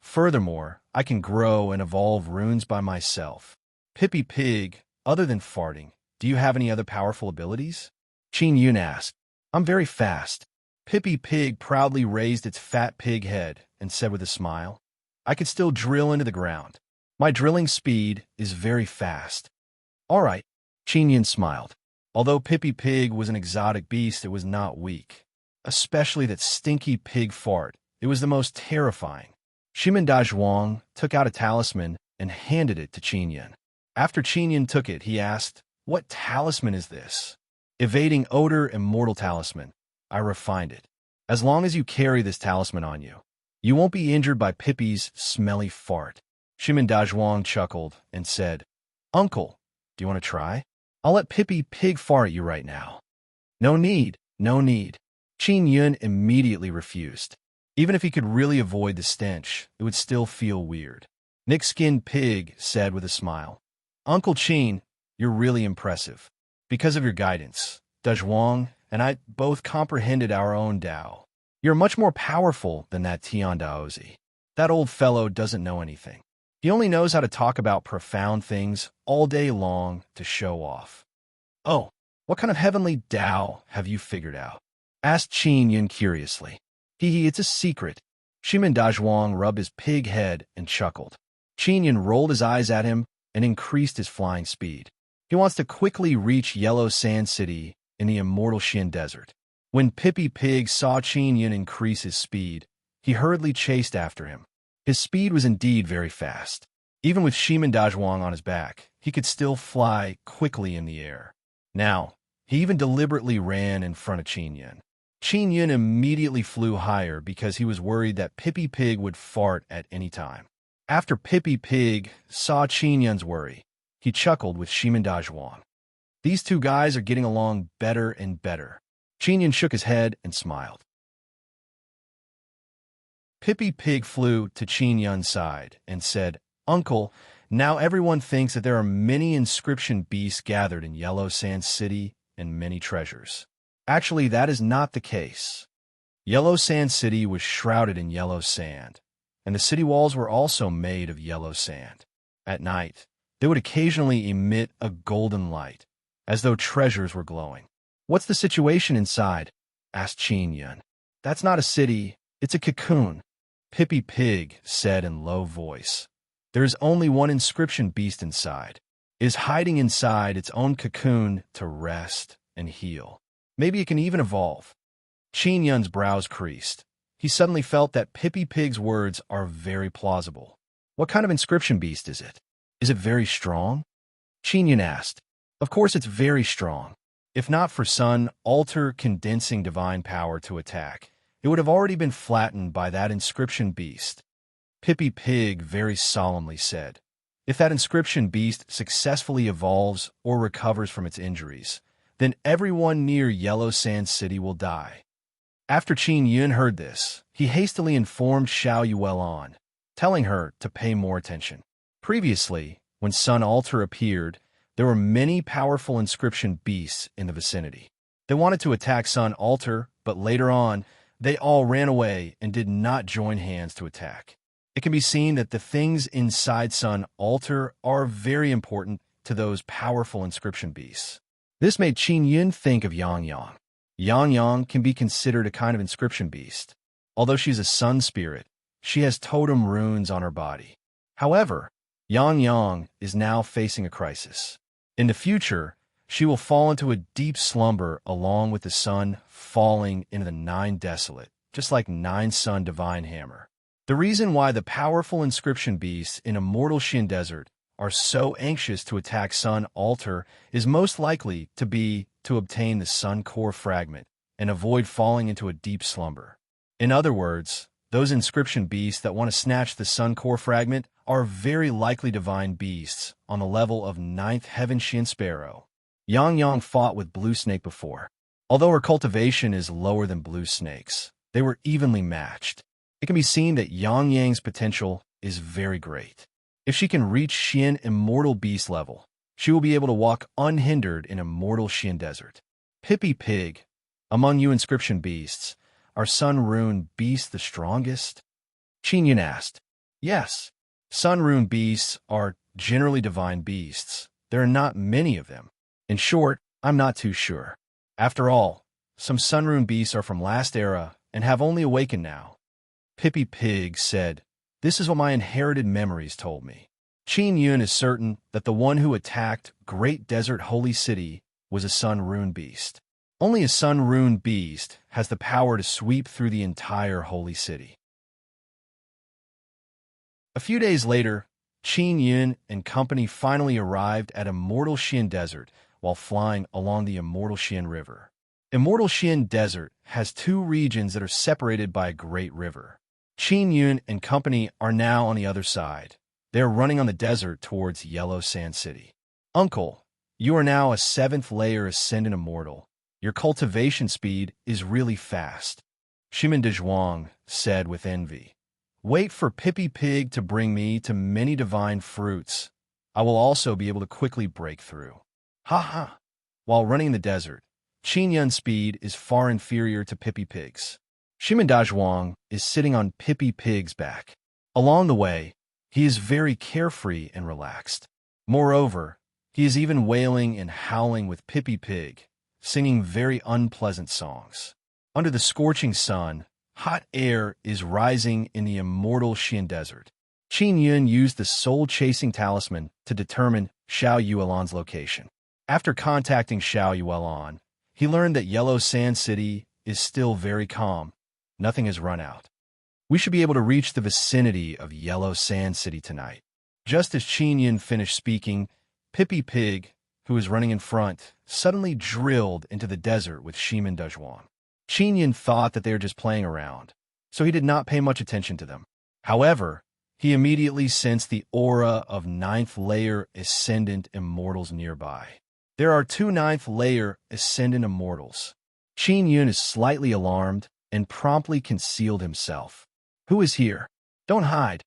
Speaker 1: Furthermore, I can grow and evolve runes by myself. Pippi Pig, other than farting, do you have any other powerful abilities? Qin Yun asked. I'm very fast. Pippi Pig proudly raised its fat pig head and said with a smile, I could still drill into the ground. My drilling speed is very fast. All right, Qin Yun smiled. Although Pippi Pig was an exotic beast, it was not weak. Especially that stinky pig fart. It was the most terrifying. Shimin Dazhuang took out a talisman and handed it to Qin Yun. After Qin Yun took it, he asked, What talisman is this? Evading odor immortal talisman. I refined it. As long as you carry this talisman on you, you won't be injured by Pippi's smelly fart. Shimin Dazhuang chuckled and said, Uncle, do you want to try? I'll let Pippi Pig fart at you right now. No need, no need. Qin Yun immediately refused. Even if he could really avoid the stench, it would still feel weird. Nick-skinned pig said with a smile, Uncle Qin, you're really impressive. Because of your guidance, Dezhuang and I both comprehended our own Tao. You're much more powerful than that Tian Daozi. That old fellow doesn't know anything. He only knows how to talk about profound things all day long to show off. Oh, what kind of heavenly Tao have you figured out? Asked Qin Yun curiously. It's a secret. Shimin Dazhuang rubbed his pig head and chuckled. Qin Yun rolled his eyes at him and increased his flying speed. He wants to quickly reach Yellow Sand City in the immortal Xian Desert. When Pippy Pig saw Qin Yun increase his speed, he hurriedly chased after him. His speed was indeed very fast. Even with Shimin Dazhuang on his back, he could still fly quickly in the air. Now, he even deliberately ran in front of Qin Yun. Qin Yun immediately flew higher because he was worried that Pippy Pig would fart at any time. After Pippy Pig saw Qin Yun's worry, he chuckled with Shimin Dazhuang. These two guys are getting along better and better. Qin Yun shook his head and smiled. Pippy Pig flew to Qin Yun's side and said, Uncle, now everyone thinks that there are many inscription beasts gathered in Yellow Sand City and many treasures. Actually, that is not the case. Yellow Sand City was shrouded in yellow sand, and the city walls were also made of yellow sand. At night, they would occasionally emit a golden light, as though treasures were glowing. What's the situation inside? Asked Qin Yun. That's not a city, it's a cocoon, Pippy Pig said in low voice. There is only one inscription beast inside. It is hiding inside its own cocoon to rest and heal. Maybe it can even evolve. Qin Yun's brows creased. He suddenly felt that Pippy Pig's words are very plausible. What kind of inscription beast is it? Is it very strong? Qin Yun asked. Of course it's very strong. If not for Sun Altar condensing divine power to attack, it would have already been flattened by that inscription beast. Pippy Pig very solemnly said, If that inscription beast successfully evolves or recovers from its injuries, then everyone near Yellow Sand City will die. After Qin Yun heard this, he hastily informed Xiao Yuelan, telling her to pay more attention. Previously, when Sun Altar appeared, there were many powerful inscription beasts in the vicinity. They wanted to attack Sun Altar, but later on, they all ran away and did not join hands to attack. It can be seen that the things inside Sun Altar are very important to those powerful inscription beasts. This made Qin Yun think of Yang Yang. Yang Yang can be considered a kind of inscription beast. Although she's a sun spirit, she has totem runes on her body. However, Yang Yang is now facing a crisis. In the future, she will fall into a deep slumber along with the sun falling into the Nine Desolate, just like Nine Sun Divine Hammer. The reason why the powerful inscription beasts in Immortal Xian Desert are so anxious to attack Sun Altar is most likely to be to obtain the Sun Core Fragment and avoid falling into a deep slumber. In other words, those inscription beasts that want to snatch the Sun Core Fragment are very likely divine beasts on the level of 9th Heaven Xian Sparrow. Yang Yang fought with Blue Snake before. Although her cultivation is lower than Blue Snake's, they were evenly matched. It can be seen that Yang Yang's potential is very great. If she can reach Xian Immortal Beast level, she will be able to walk unhindered in Immortal Xian Desert. Pippy Pig, among you inscription beasts, are Sun Rune beasts the strongest? Qin Yun asked. Yes, Sun Rune beasts are generally divine beasts. There are not many of them. In short, I'm not too sure. After all, some Sun Rune beasts are from last era and have only awakened now. Pippy Pig said, This is what my inherited memories told me. Qin Yun is certain that the one who attacked Great Desert Holy City was a Sun Rune beast. Only a Sun Rune beast has the power to sweep through the entire Holy City. A few days later, Qin Yun and company finally arrived at Immortal Xian Desert while flying along the Immortal Xian River. Immortal Xian Desert has two regions that are separated by a great river. Qin Yun and company are now on the other side. They are running on the desert towards Yellow Sand City. Uncle, you are now a 7th layer Ascendant Immortal, Your cultivation speed is really fast. Shimin Dezhuang said with envy. Wait for Pippi Pig to bring me to many divine fruits. I will also be able to quickly break through. Ha ha! While running in the desert, Qin Yun's speed is far inferior to Pippi Pig's. Shimin Dezhuang is sitting on Pippi Pig's back. Along the way, he is very carefree and relaxed. Moreover, he is even wailing and howling with Pippi Pig, singing very unpleasant songs. Under the scorching sun, hot air is rising in the immortal Xian Desert. Qin Yun used the soul-chasing talisman to determine Xiao Yuelan's location. After contacting Xiao Yuelan, he learned that Yellow Sand City is still very calm. Nothing has run out. We should be able to reach the vicinity of Yellow Sand City tonight. Just as Qin Yun finished speaking, Pippi Pig, who was running in front, suddenly drilled into the desert with Shimin Dezhuang. Qin Yun thought that they were just playing around, so he did not pay much attention to them. However, he immediately sensed the aura of 9th layer Ascendant Immortals nearby. There are 2 9th layer Ascendant Immortals. Qin Yun is slightly alarmed and promptly concealed himself. Who is here? Don't hide.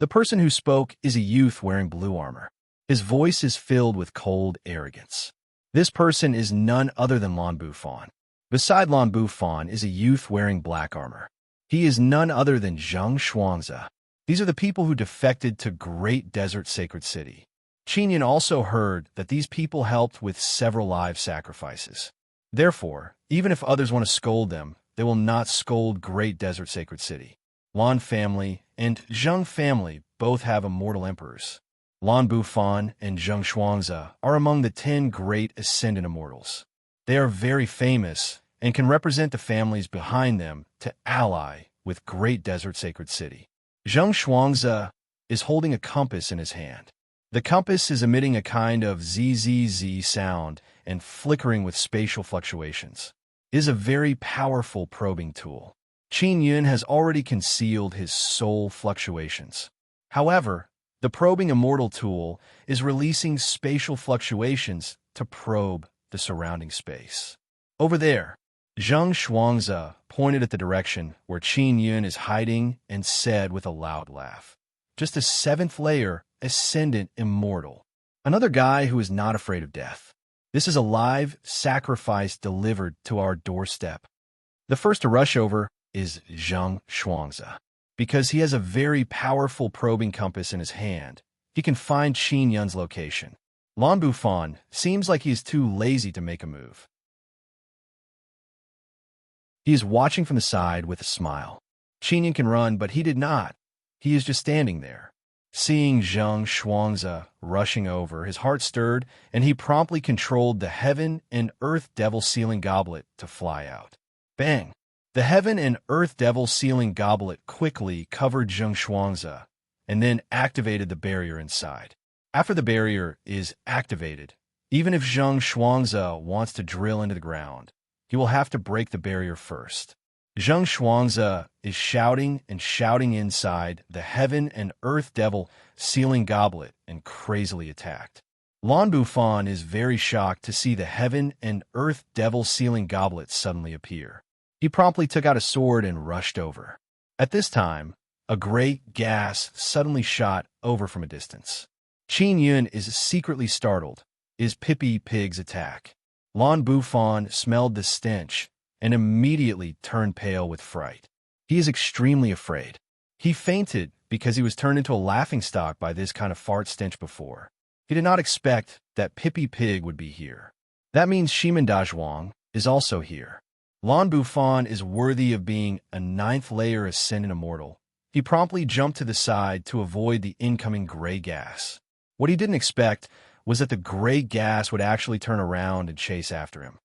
Speaker 1: The person who spoke is a youth wearing blue armor. His voice is filled with cold arrogance. This person is none other than Lan Bufan. Beside Lan Bufan is a youth wearing black armor. He is none other than Zheng Shuangzi. These are the people who defected to Great Desert Sacred City. Qin Yun also heard that these people helped with several live sacrifices. Therefore, even if others want to scold them, they will not scold Great Desert Sacred City. Lan family and Zheng family both have immortal emperors. Lan Bufan and Zheng Shuangzi are among the 10 great Ascendant Immortals. They are very famous and can represent the families behind them to ally with Great Desert Sacred City. Zheng Shuangzi is holding a compass in his hand. The compass is emitting a kind of zzz sound and flickering with spatial fluctuations. It is a very powerful probing tool. Qin Yun has already concealed his soul fluctuations. However, the probing immortal tool is releasing spatial fluctuations to probe the surrounding space. Over there, Zheng Shuangzi pointed at the direction where Qin Yun is hiding and said with a loud laugh, just a 7th layer Ascendant Immortal. Another guy who is not afraid of death. This is a live sacrifice delivered to our doorstep. The first to rush over is Zheng Shuangzi. Because he has a very powerful probing compass in his hand, he can find Qin Yun's location. Lan Bufan seems like he is too lazy to make a move. He is watching from the side with a smile. Qin Yun can run, but he did not. He is just standing there. Seeing Zheng Shuangzi rushing over, his heart stirred, and he promptly controlled the Heaven and Earth Devil Sealing Goblet to fly out. Bang! The Heaven and Earth Devil Sealing Goblet quickly covered Zheng Shuangzi and then activated the barrier inside. After the barrier is activated, even if Zheng Shuangzi wants to drill into the ground, he will have to break the barrier first. Zheng Shuangzi is shouting and shouting inside the Heaven and Earth Devil Sealing Goblet and crazily attacked. Lan Bufan is very shocked to see the Heaven and Earth Devil Sealing Goblet suddenly appear. He promptly took out a sword and rushed over. At this time, a great gas suddenly shot over from a distance. Qin Yun is secretly startled. Is Pippi Pig's attack? Lan Bufan smelled the stench and immediately turned pale with fright. He is extremely afraid. He fainted because he was turned into a laughingstock by this kind of fart stench before. He did not expect that Pippi Pig would be here. That means Shimin Dezhuang is also here. Lan Bufan is worthy of being a 9th layer Ascendant Immortal. He promptly jumped to the side to avoid the incoming gray gas. What he didn't expect was that the gray gas would actually turn around and chase after him.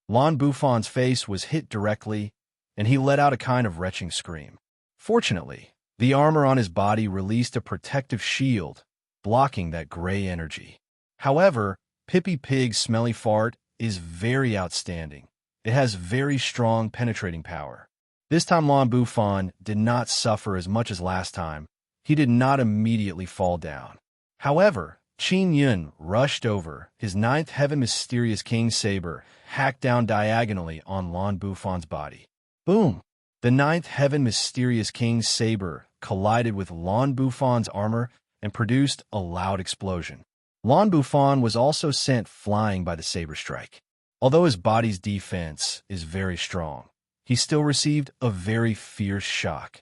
Speaker 1: Lan Bufan's face was hit directly, and he let out a kind of retching scream. Fortunately, the armor on his body released a protective shield, blocking that gray energy. However, Pippi Pig's smelly fart is very outstanding. It has very strong penetrating power. This time Lan Bufan did not suffer as much as last time. He did not immediately fall down. However, Qin Yun rushed over. His ninth heaven mysterious king saber hacked down diagonally on Lan Bufan's body. Boom! The ninth heaven mysterious king's saber collided with Lan Bufan's armor and produced a loud explosion. Lan Bufan was also sent flying by the saber strike. Although his body's defense is very strong, he still received a very fierce shock.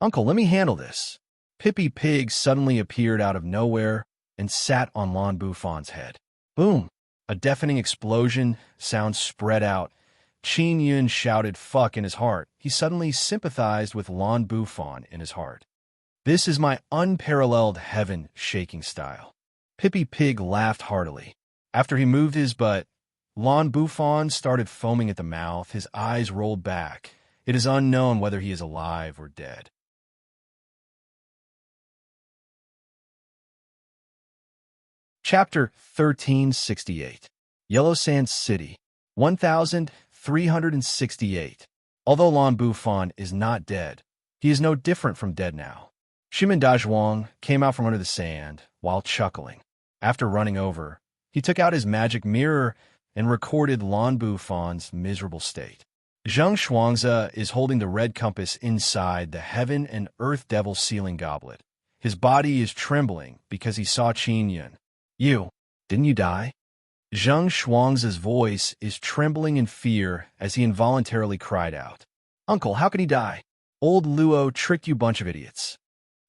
Speaker 1: "Uncle, let me handle this." Pippi Pig suddenly appeared out of nowhere and sat on Lan Bufan's head. Boom! A deafening explosion sound spread out. Qin Yun shouted "fuck" in his heart. He suddenly sympathized with Lan Bufan in his heart. "This is my unparalleled heaven-shaking style." Pippi Pig laughed heartily. After he moved his butt, Lan Bufan started foaming at the mouth. His eyes rolled back. It is unknown whether he is alive or dead. Chapter 1368. Yellow Sand City, 1368. Although Lan Bufan is not dead, he is no different from dead now. Shimin Dazhuang came out from under the sand while chuckling. After running over, he took out his magic mirror and recorded Lan Bufan's miserable state. Zheng Shuangzi is holding the red compass inside the heaven and earth devil sealing goblet. His body is trembling because he saw Qin Yun. "You, didn't you die?" Zheng Shuangzi's voice is trembling in fear as he involuntarily cried out. "Uncle, how can he die? Old Luo tricked you bunch of idiots."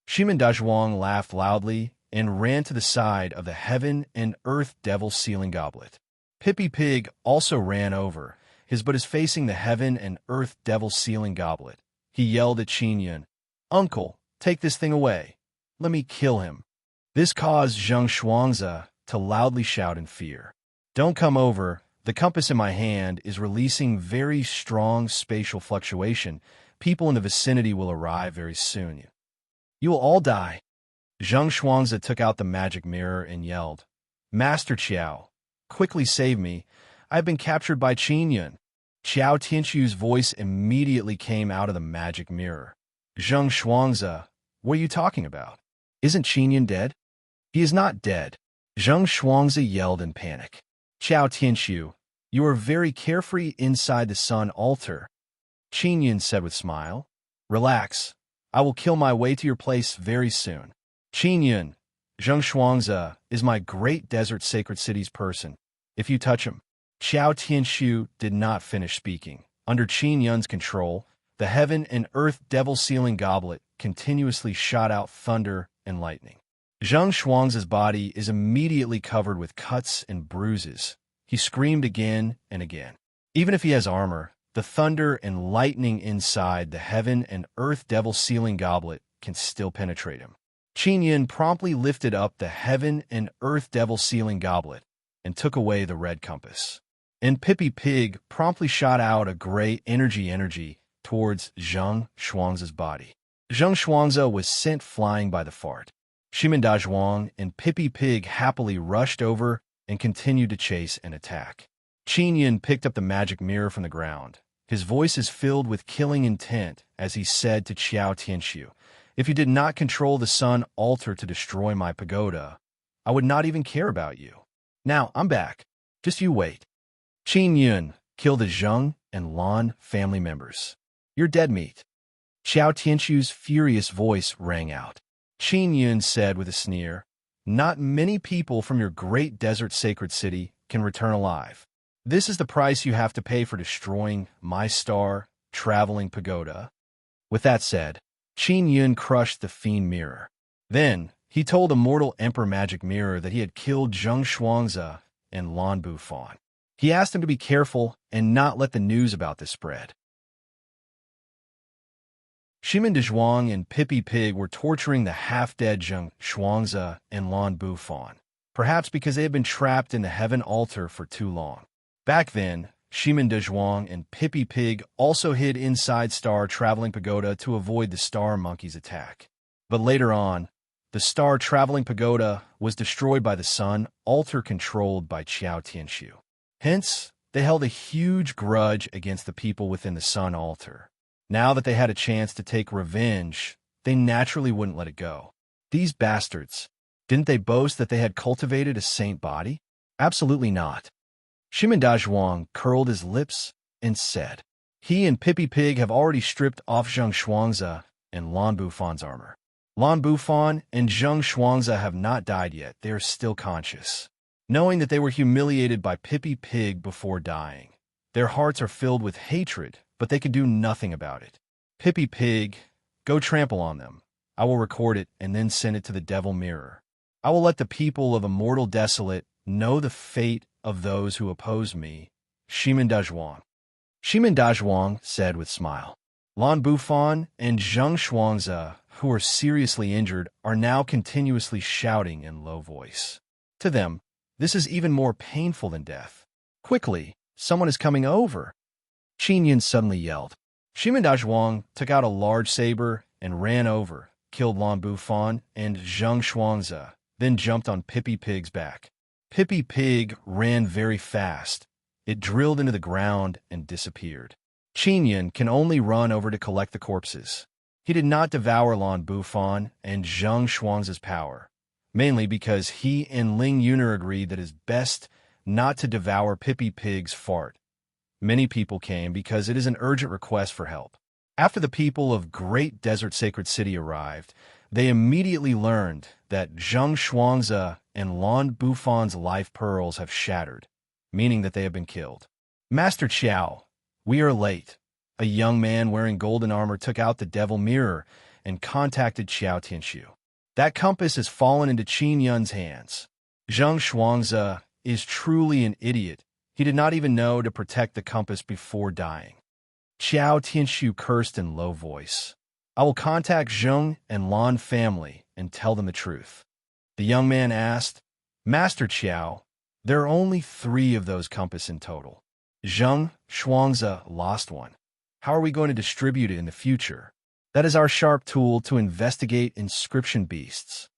Speaker 1: Shimin Dazhuang laughed loudly and ran to the side of the heaven and earth devil sealing goblet. Pippi Pig also ran over. His butt is facing the heaven and earth devil sealing goblet. He yelled at Qin Yun, "Uncle, take this thing away. Let me kill him." This caused Zheng Shuangzi to loudly shout in fear. "Don't come over. The compass in my hand is releasing very strong spatial fluctuation. People in the vicinity will arrive very soon. You will all die." Zheng Shuangzi took out the magic mirror and yelled, "Master Qiao, quickly save me. I have been captured by Qin Yun." Qiao Tianchu's voice immediately came out of the magic mirror. "Zheng Shuangzi, what are you talking about? Isn't Qin Yun dead?" "He is not dead." Zheng Shuangzi yelled in panic. "Qiao Tianchu, you are very carefree inside the sun altar." Qin Yun said with smile, "Relax. I will kill my way to your place very soon." "Qin Yun, Zheng Shuangzi is my great desert sacred city's person. If you touch him..." Qiao Tianchu did not finish speaking. Under Qin Yun's control, the heaven and earth devil sealing goblet continuously shot out thunder and lightning. Zheng Shuangzi's body is immediately covered with cuts and bruises. He screamed again and again. Even if he has armor, the thunder and lightning inside the heaven and earth devil sealing goblet can still penetrate him. Qin Yun promptly lifted up the heaven and earth devil sealing goblet and took away the red compass. And Pippi Pig promptly shot out a gray energy towards Zheng Shuangzi's body. Zheng Shuangzi was sent flying by the fart. Shimin Dazhuang and Pippi Pig happily rushed over and continued to chase and attack. Qin Yun picked up the magic mirror from the ground. His voice is filled with killing intent as he said to Qiao Tianchu, "If you did not control the sun altar to destroy my pagoda, I would not even care about you. Now, I'm back. Just you wait." Qin Yun killed the Zheng and Lan family members. "You're dead meat." Qiao Tianchu's furious voice rang out. Qin Yun said with a sneer, "Not many people from your great desert sacred city can return alive. This is the price you have to pay for destroying my star traveling pagoda." With that said, Qin Yun crushed the fiend mirror. Then, he told Immortal Emperor Magic Mirror that he had killed Zheng Shuangzi and Lan Bufan. He asked him to be careful and not let the news about this spread. Shimin Dazhuang and Pippi Pig were torturing the half-dead Zheng Shuangzi and Lan Bufan, perhaps because they had been trapped in the heaven altar for too long. Back then, Shimin Dazhuang and Pippi Pig also hid inside Star Traveling Pagoda to avoid the Star Monkey's attack. But later on, the Star Traveling Pagoda was destroyed by the sun altar controlled by Qiao Tianchu. Hence, they held a huge grudge against the people within the sun altar. Now that they had a chance to take revenge, they naturally wouldn't let it go. These bastards. Didn't they boast that they had cultivated a saint body? Absolutely not. Shimendazhuang curled his lips and said, he and Pippi Pig have already stripped off Zheng Shuangzi and Lan Bufan's armor. Lan Bufan and Zheng Shuangzi have not died yet. They are still conscious. Knowing that they were humiliated by Pippi Pig before dying, their hearts are filled with hatred, but they can do nothing about it. Pippi Pig, go trample on them. I will record it and then send it to the Devil Mirror. I will let the people of Immortal Desolate know the fate of those who oppose me. Shimendazhuang. Shimendazhuang said with smile. Lan Bufan and Zheng Shuangzi, who are seriously injured, are now continuously shouting in low voice. To them, this is even more painful than death. Quickly, someone is coming over. Qin Yin suddenly yelled. Shimendazhuang took out a large saber and ran over, killed Lan Bufan and Zheng Shuangzi, then jumped on Pippi Pig's back. Pippi Pig ran very fast. It drilled into the ground and disappeared. Qin Yin can only run over to collect the corpses. He did not devour Lan Bufan and Zheng Shuangzi's power, mainly because he and Ling Yuner agreed that it is best not to devour Pippi Pig's fart. Many people came because it is an urgent request for help. After the people of Great Desert Sacred City arrived, they immediately learned that Zheng Shuangzi and Lan Bufan's life pearls have shattered, meaning that they have been killed. Master Qiao, we are late. A young man wearing golden armor took out the Devil Mirror and contacted Qiao Tianshu. That compass has fallen into Qin Yun's hands. Zheng Shuangzi is truly an idiot. He did not even know to protect the compass before dying. Qiao Tianshu cursed in low voice. I will contact Zheng and Lan family and tell them the truth. The young man asked, Master Qiao, there are only 3 of those compasses in total. Zheng Shuangzi lost one. How are we going to distribute it in the future? That is our sharp tool to investigate inscription beasts.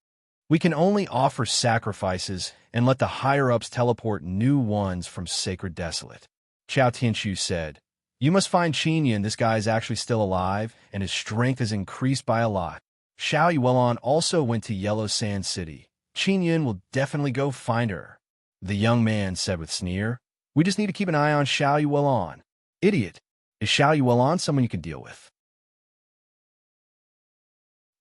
Speaker 1: We can only offer sacrifices and let the higher-ups teleport new ones from Sacred Desolate. Qiao Tianshu said, you must find Qin Yin. This guy is actually still alive, and his strength is increased by a lot. Xiao Yuelon also went to Yellow Sand City. Qin Yin will definitely go find her. The young man said with sneer, we just need to keep an eye on Xiao Yuelon. Idiot. Is Xiao Yuelon someone you can deal with?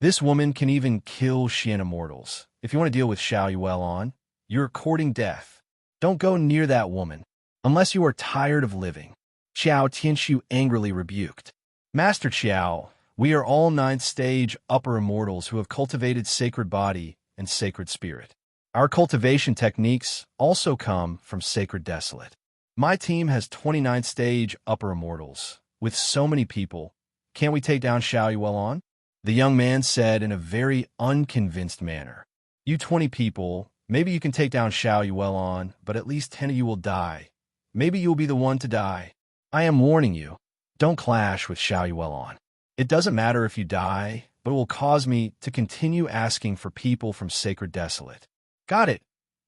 Speaker 1: This woman can even kill Xian immortals. If you want to deal with Xiao Yuelon, you're courting death. Don't go near that woman, unless you are tired of living. Qiao Tianshu angrily rebuked. Master Qiao, we are all 9th stage upper immortals who have cultivated sacred body and sacred spirit. Our cultivation techniques also come from Sacred Desolate. My team has 29th stage upper immortals. With so many people, can't we take down Xiao Yuelon? The young man said in a very unconvinced manner. You 20 people, maybe you can take down Xiao Yuelon, but at least 10 of you will die. Maybe you'll be the one to die. I am warning you, don't clash with Xiao Yuelon. It doesn't matter if you die, but it will cause me to continue asking for people from Sacred Desolate. Got it,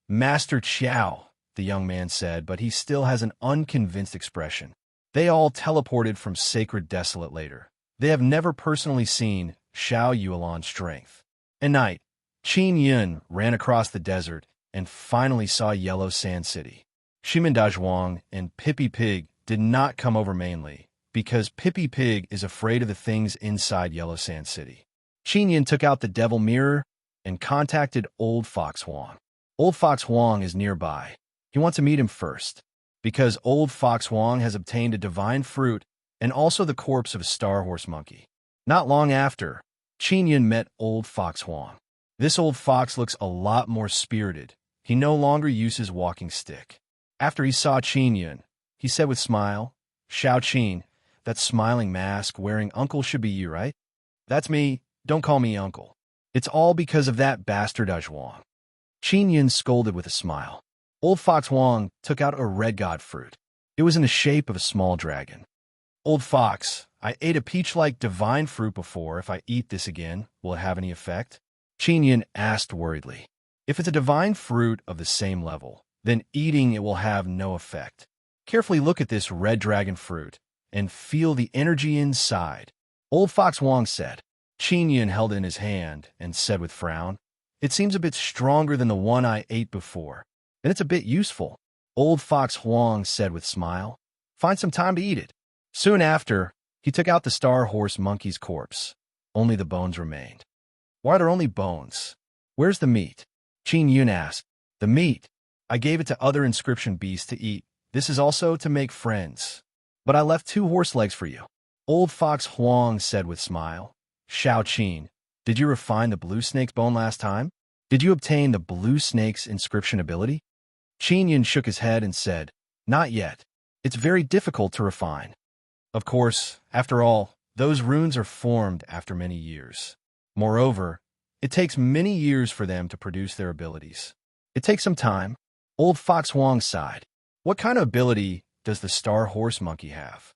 Speaker 1: Master Qiao, the young man said, but he still has an unconvinced expression. They all teleported from Sacred Desolate later. They have never personally seen Xiao Yuelon's strength. At night, Qin Yun ran across the desert and finally saw Yellow Sand City. Shimendazhuang and Pippi Pig did not come over mainly because Pippi Pig is afraid of the things inside Yellow Sand City. Qin Yin took out the Devil Mirror and contacted Old Fox Huang. Old Fox Huang is nearby. He wants to meet him first, because Old Fox Huang has obtained a divine fruit and also the corpse of a Star Horse monkey. Not long after, Qin Yin met Old Fox Huang. This old fox looks a lot more spirited. He no longer uses walking stick. After he saw Qin Yin, he said with smile, Xiao Qin, that smiling mask wearing uncle should be you, right? That's me. Don't call me uncle. It's all because of that bastard Zhuang. Qin Yin scolded with a smile. Old Fox Huang took out a red god fruit. It was in the shape of a small dragon. Old Fox, I ate a peach-like divine fruit before. If I eat this again, will it have any effect? Qin Yin asked worriedly. If it's a divine fruit of the same level, then eating it will have no effect. Carefully look at this red dragon fruit and feel the energy inside. Old Fox Huang said. Qin Yin held it in his hand and said with frown, It seems a bit stronger than the one I ate before, and it's a bit useful. Old Fox Huang said with smile. Find some time to eat it. Soon after, he took out the star horse monkey's corpse. Only the bones remained. Why are there only bones? Where's the meat? Qin Yun asked. The meat? I gave it to other inscription beasts to eat. This is also to make friends. But I left 2 horse legs for you. Old Fox Huang said with smile. Shao Qin, did you refine the blue snake's bone last time? Did you obtain the blue snake's inscription ability? Qin Yun shook his head and said, Not yet. It's very difficult to refine. Of course, after all, those runes are formed after many years. Moreover, it takes many years for them to produce their abilities. It takes some time. Old Fox Huang sighed. What kind of ability does the star horse monkey have?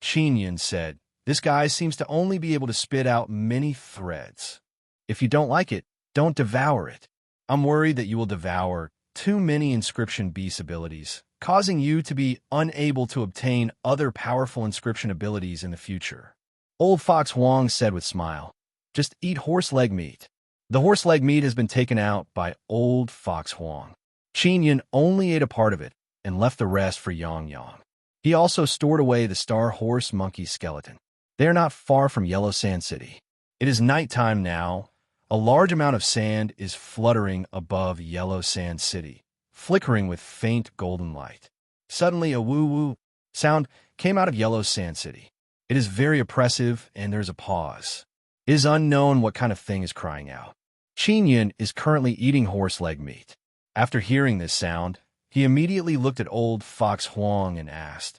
Speaker 1: Qin Yun said, This guy seems to only be able to spit out many threads. If you don't like it, don't devour it. I'm worried that you will devour too many inscription beast abilities, causing you to be unable to obtain other powerful inscription abilities in the future. Old Fox Huang said with smile, Just eat horse leg meat. The horse leg meat has been taken out by Old Fox Huang. Qin Yun only ate a part of it and left the rest for Yang Yang. He also stored away the star horse monkey's skeleton. They are not far from Yellow Sand City. It is nighttime now. A large amount of sand is fluttering above Yellow Sand City, flickering with faint golden light. Suddenly, a woo-woo sound came out of Yellow Sand City. It is very oppressive, and there's a pause. It is unknown what kind of thing is crying out. Qin Yun is currently eating horse leg meat. After hearing this sound, he immediately looked at Old Fox Huang and asked,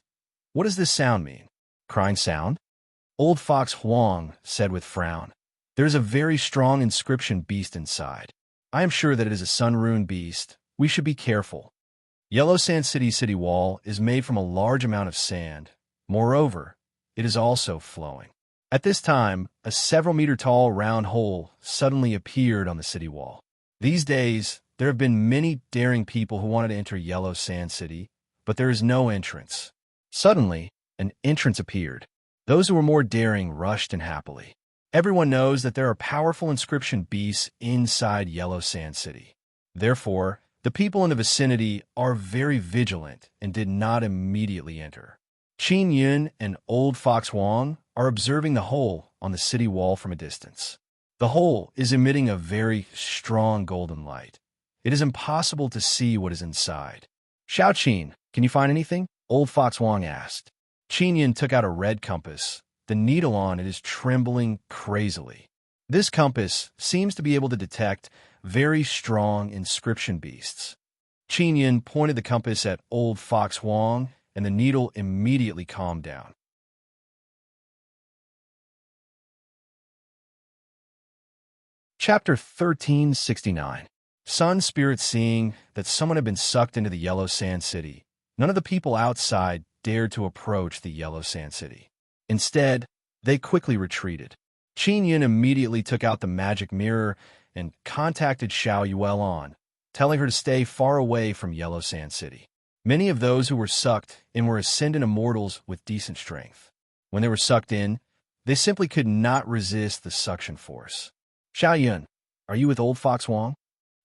Speaker 1: What does this sound mean? Crying sound? Old Fox Huang said with frown, There is a very strong inscription beast inside. I am sure that it is a sun rune beast. We should be careful. Yellow Sand City's city wall is made from a large amount of sand. Moreover, it is also flowing. At this time, a several-meter-tall round hole suddenly appeared on the city wall. These days, there have been many daring people who wanted to enter Yellow Sand City, but there is no entrance. Suddenly, an entrance appeared. Those who were more daring rushed in happily. Everyone knows that there are powerful inscription beasts inside Yellow Sand City. Therefore, the people in the vicinity are very vigilant and did not immediately enter. Qin Yun and Old Fox Huang are observing the hole on the city wall from a distance. The hole is emitting a very strong golden light. It is impossible to see what is inside. Shao Qin, can you find anything? Old Fox Huang asked. Qin Yun took out a red compass. The needle on it is trembling crazily. This compass seems to be able to detect very strong inscription beasts. Qin Yun pointed the compass at Old Fox Huang, and the needle immediately calmed down. Chapter 1369. Sun Spirit seeing that someone had been sucked into the Yellow Sand City, none of the people outside dared to approach the Yellow Sand City. Instead, they quickly retreated. Qin Yun immediately took out the magic mirror and contacted Xiao Yuelon, telling her to stay far away from Yellow Sand City. Many of those who were sucked in were ascendant immortals with decent strength. When they were sucked in, they simply could not resist the suction force. Xiao Yun, are you with Old Fox Huang?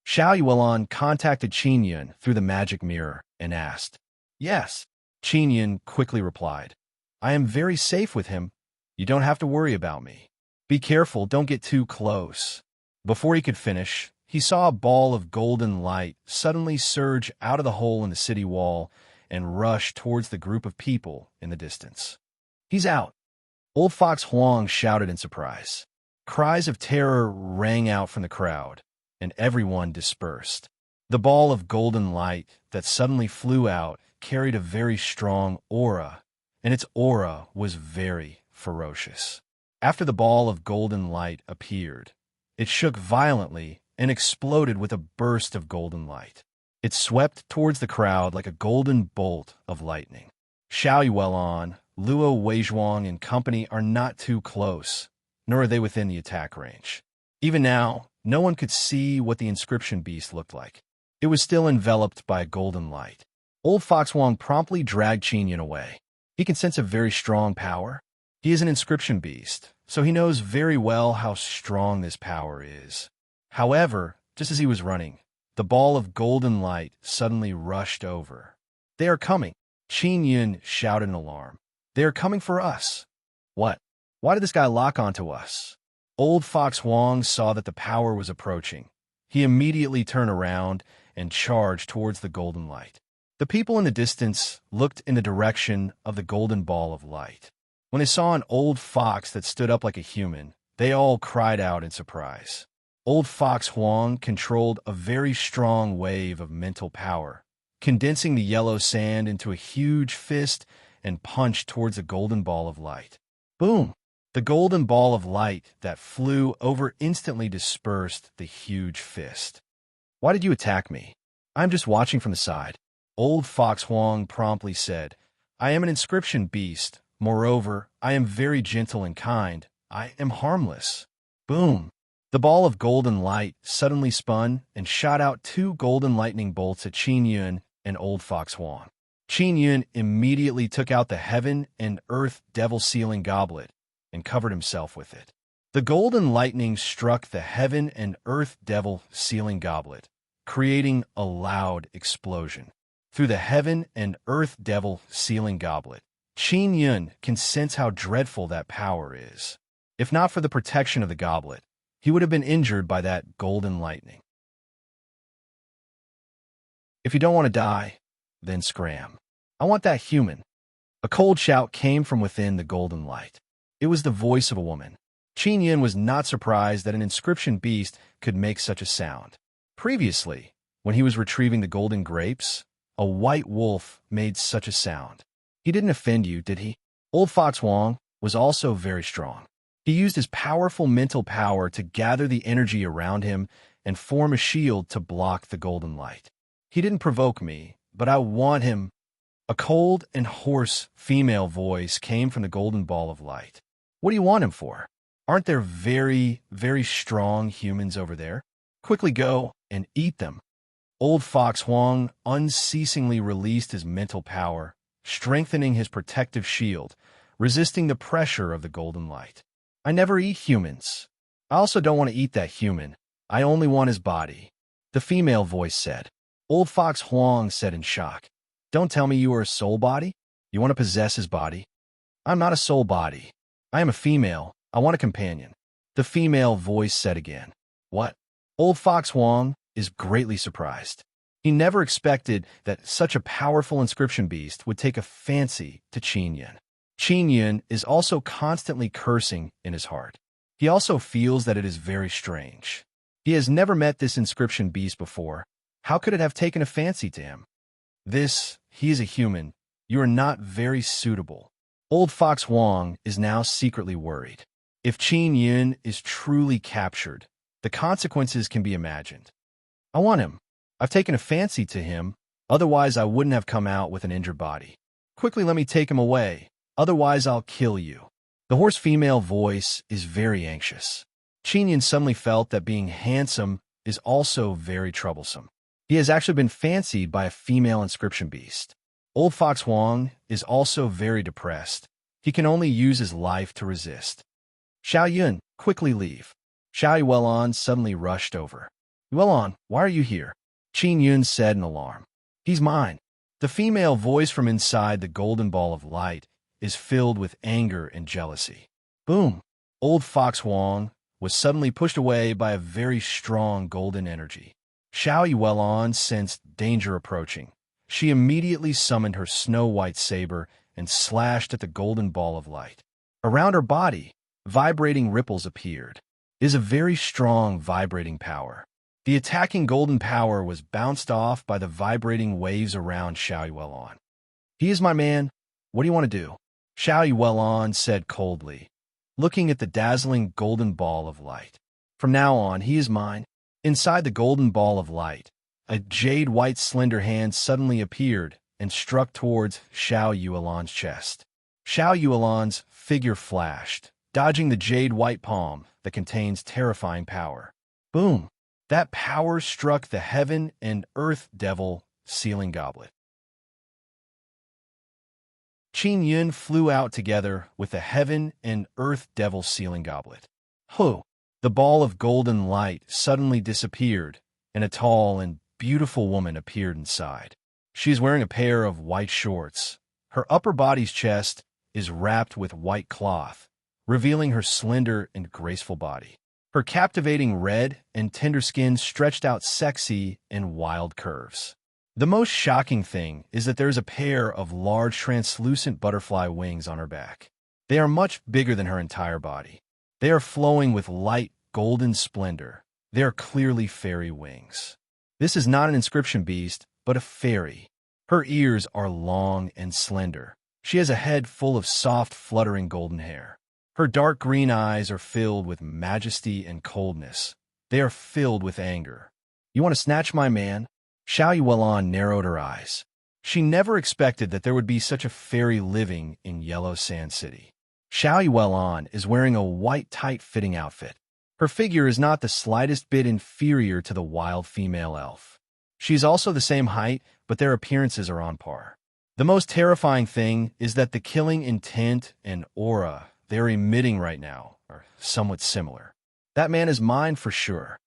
Speaker 1: Xiao Yuelon contacted Qin Yun through the magic mirror and asked. Yes. Qin Yun quickly replied. I am very safe with him. You don't have to worry about me. Be careful, don't get too close. Before he could finish, he saw a ball of golden light suddenly surge out of the hole in the city wall and rush towards the group of people in the distance. He's out. Old Fox Huang shouted in surprise. Cries of terror rang out from the crowd, and everyone dispersed. The ball of golden light that suddenly flew out carried a very strong aura, and its aura was very ferocious. After the ball of golden light appeared, it shook violently and exploded with a burst of golden light. It swept towards the crowd like a golden bolt of lightning. Xiao Yuelon, Luo Weizhuang, and company are not too close, nor are they within the attack range. Even now, no one could see what the inscription beast looked like. It was still enveloped by a golden light. Old Fox Huang promptly dragged Qin Yun away. He can sense a very strong power. He is an inscription beast, so he knows very well how strong this power is. However, just as he was running, the ball of golden light suddenly rushed over. "They are coming!" Qin Yun shouted in alarm. "They are coming for us!" "What? Why did this guy lock onto us?" Old Fox Huang saw that the power was approaching. He immediately turned around and charged towards the golden light. The people in the distance looked in the direction of the golden ball of light. When they saw an old fox that stood up like a human, they all cried out in surprise. Old Fox Huang controlled a very strong wave of mental power, condensing the yellow sand into a huge fist and punched towards the golden ball of light. Boom! The golden ball of light that flew over instantly dispersed the huge fist. "Why did you attack me? I'm just watching from the side." Old Fox Huang promptly said, "I am an inscription beast. Moreover, I am very gentle and kind. I am harmless." Boom! The ball of golden light suddenly spun and shot out 2 golden lightning bolts at Qin Yun and Old Fox Huang. Qin Yun immediately took out the heaven and earth devil sealing goblet and covered himself with it. The golden lightning struck the heaven and earth devil sealing goblet, creating a loud explosion. Through the heaven and earth devil sealing goblet, Qin Yun can sense how dreadful that power is. If not for the protection of the goblet, he would have been injured by that golden lightning. "If you don't want to die, then scram. I want that human." A cold shout came from within the golden light. It was the voice of a woman. Qin Yun was not surprised that an inscription beast could make such a sound. Previously, when he was retrieving the golden grapes, a white wolf made such a sound. "He didn't offend you, did he?" Old Fox Huang was also very strong. He used his powerful mental power to gather the energy around him and form a shield to block the golden light. "He didn't provoke me, but I want him." A cold and hoarse female voice came from the golden ball of light. "What do you want him for? Aren't there very, very strong humans over there? Quickly go and eat them." Old Fox Huang unceasingly released his mental power, strengthening his protective shield, resisting the pressure of the golden light. "I never eat humans. I also don't want to eat that human. I only want his body," the female voice said. Old Fox Huang said in shock, "Don't tell me you are a soul body? You want to possess his body?" "I'm not a soul body. I am a female. I want a companion," the female voice said again. "What?" Old Fox Huang is greatly surprised. He never expected that such a powerful inscription beast would take a fancy to Qin Yun. Qin Yun is also constantly cursing in his heart. He also feels that it is very strange. He has never met this inscription beast before. How could it have taken a fancy to him? He is a human. You are not very suitable. Old Fox Huang is now secretly worried. If Qin Yun is truly captured, the consequences can be imagined. "I want him. I've taken a fancy to him, otherwise I wouldn't have come out with an injured body. Quickly let me take him away, otherwise I'll kill you." The hoarse female voice is very anxious. Qin Yun suddenly felt that being handsome is also very troublesome. He has actually been fancied by a female inscription beast. Old Fox Huang is also very depressed. He can only use his life to resist. "Xiao Yun, quickly leave." Xiao Yuelon suddenly rushed over. "Yuelon, why are you here?" Qin Yun said in alarm. "He's mine." The female voice from inside the golden ball of light is filled with anger and jealousy. Boom! Old Fox Huang was suddenly pushed away by a very strong golden energy. Xiao Yuelon sensed danger approaching. She immediately summoned her snow-white saber and slashed at the golden ball of light. Around her body, vibrating ripples appeared. It is a very strong vibrating power. The attacking golden power was bounced off by the vibrating waves around Xiao Yuelon. "He is my man. What do you want to do?" Xiao Yuelon said coldly, looking at the dazzling golden ball of light. "From now on, he is mine." Inside the golden ball of light, a jade-white slender hand suddenly appeared and struck towards Xiao Yuelon's chest. Xiao Yuelon's figure flashed, dodging the jade-white palm that contains terrifying power. Boom! That power struck the heaven and earth devil sealing goblet. Qin Yun flew out together with the heaven and earth devil sealing goblet. Ho! The ball of golden light suddenly disappeared, and a tall and beautiful woman appeared inside. She is wearing a pair of white shorts. Her upper body's chest is wrapped with white cloth, revealing her slender and graceful body. Her captivating red and tender skin stretched out sexy and wild curves. The most shocking thing is that there is a pair of large translucent butterfly wings on her back. They are much bigger than her entire body. They are flowing with light golden splendor. They are clearly fairy wings. This is not an inscription beast, but a fairy. Her ears are long and slender. She has a head full of soft, fluttering golden hair. Her dark green eyes are filled with majesty and coldness. They are filled with anger. You want to snatch my man? Xiao Yuan narrowed her eyes. She never expected that there would be such a fairy living in Yellow Sand City. Xiao Yuan is wearing a white tight-fitting outfit. Her figure is not the slightest bit inferior to the wild female elf. She is also the same height, but their appearances are on par. The most terrifying thing is that the killing intent and aura they're emitting right now are somewhat similar. That man is mine for sure.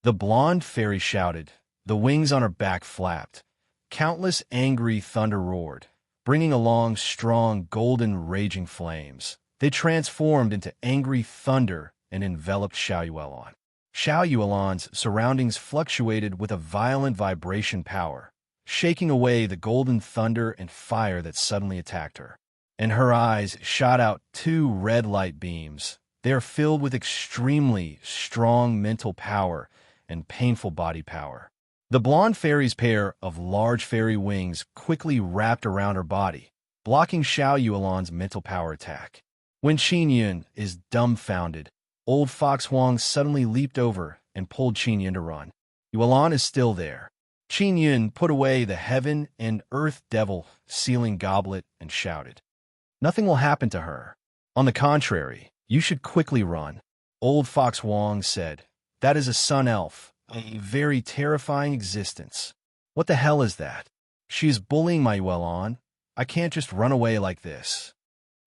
Speaker 1: The blonde fairy shouted. The wings on her back flapped. Countless angry thunder roared, bringing along strong golden raging flames. They transformed into angry thunder and enveloped Xiao Yuan. Xiao Yuan's surroundings fluctuated with a violent vibration power, shaking away the golden thunder and fire that suddenly attacked her. And her eyes shot out two red light beams. They are filled with extremely strong mental power and painful body power. The blonde fairy's pair of large fairy wings quickly wrapped around her body, blocking Xiao Yuan's mental power attack. When Qin Yun is dumbfounded, old Fox Huang suddenly leaped over and pulled Qin Yun to run. Yuan is still there. Qin Yun put away the heaven and earth devil sealing goblet and shouted, "Nothing will happen to her. On the contrary, you should quickly run." Old Fox Huang said, "That is a sun elf, a very terrifying existence. What the hell is that? She is bullying my Yuan. I can't just run away like this."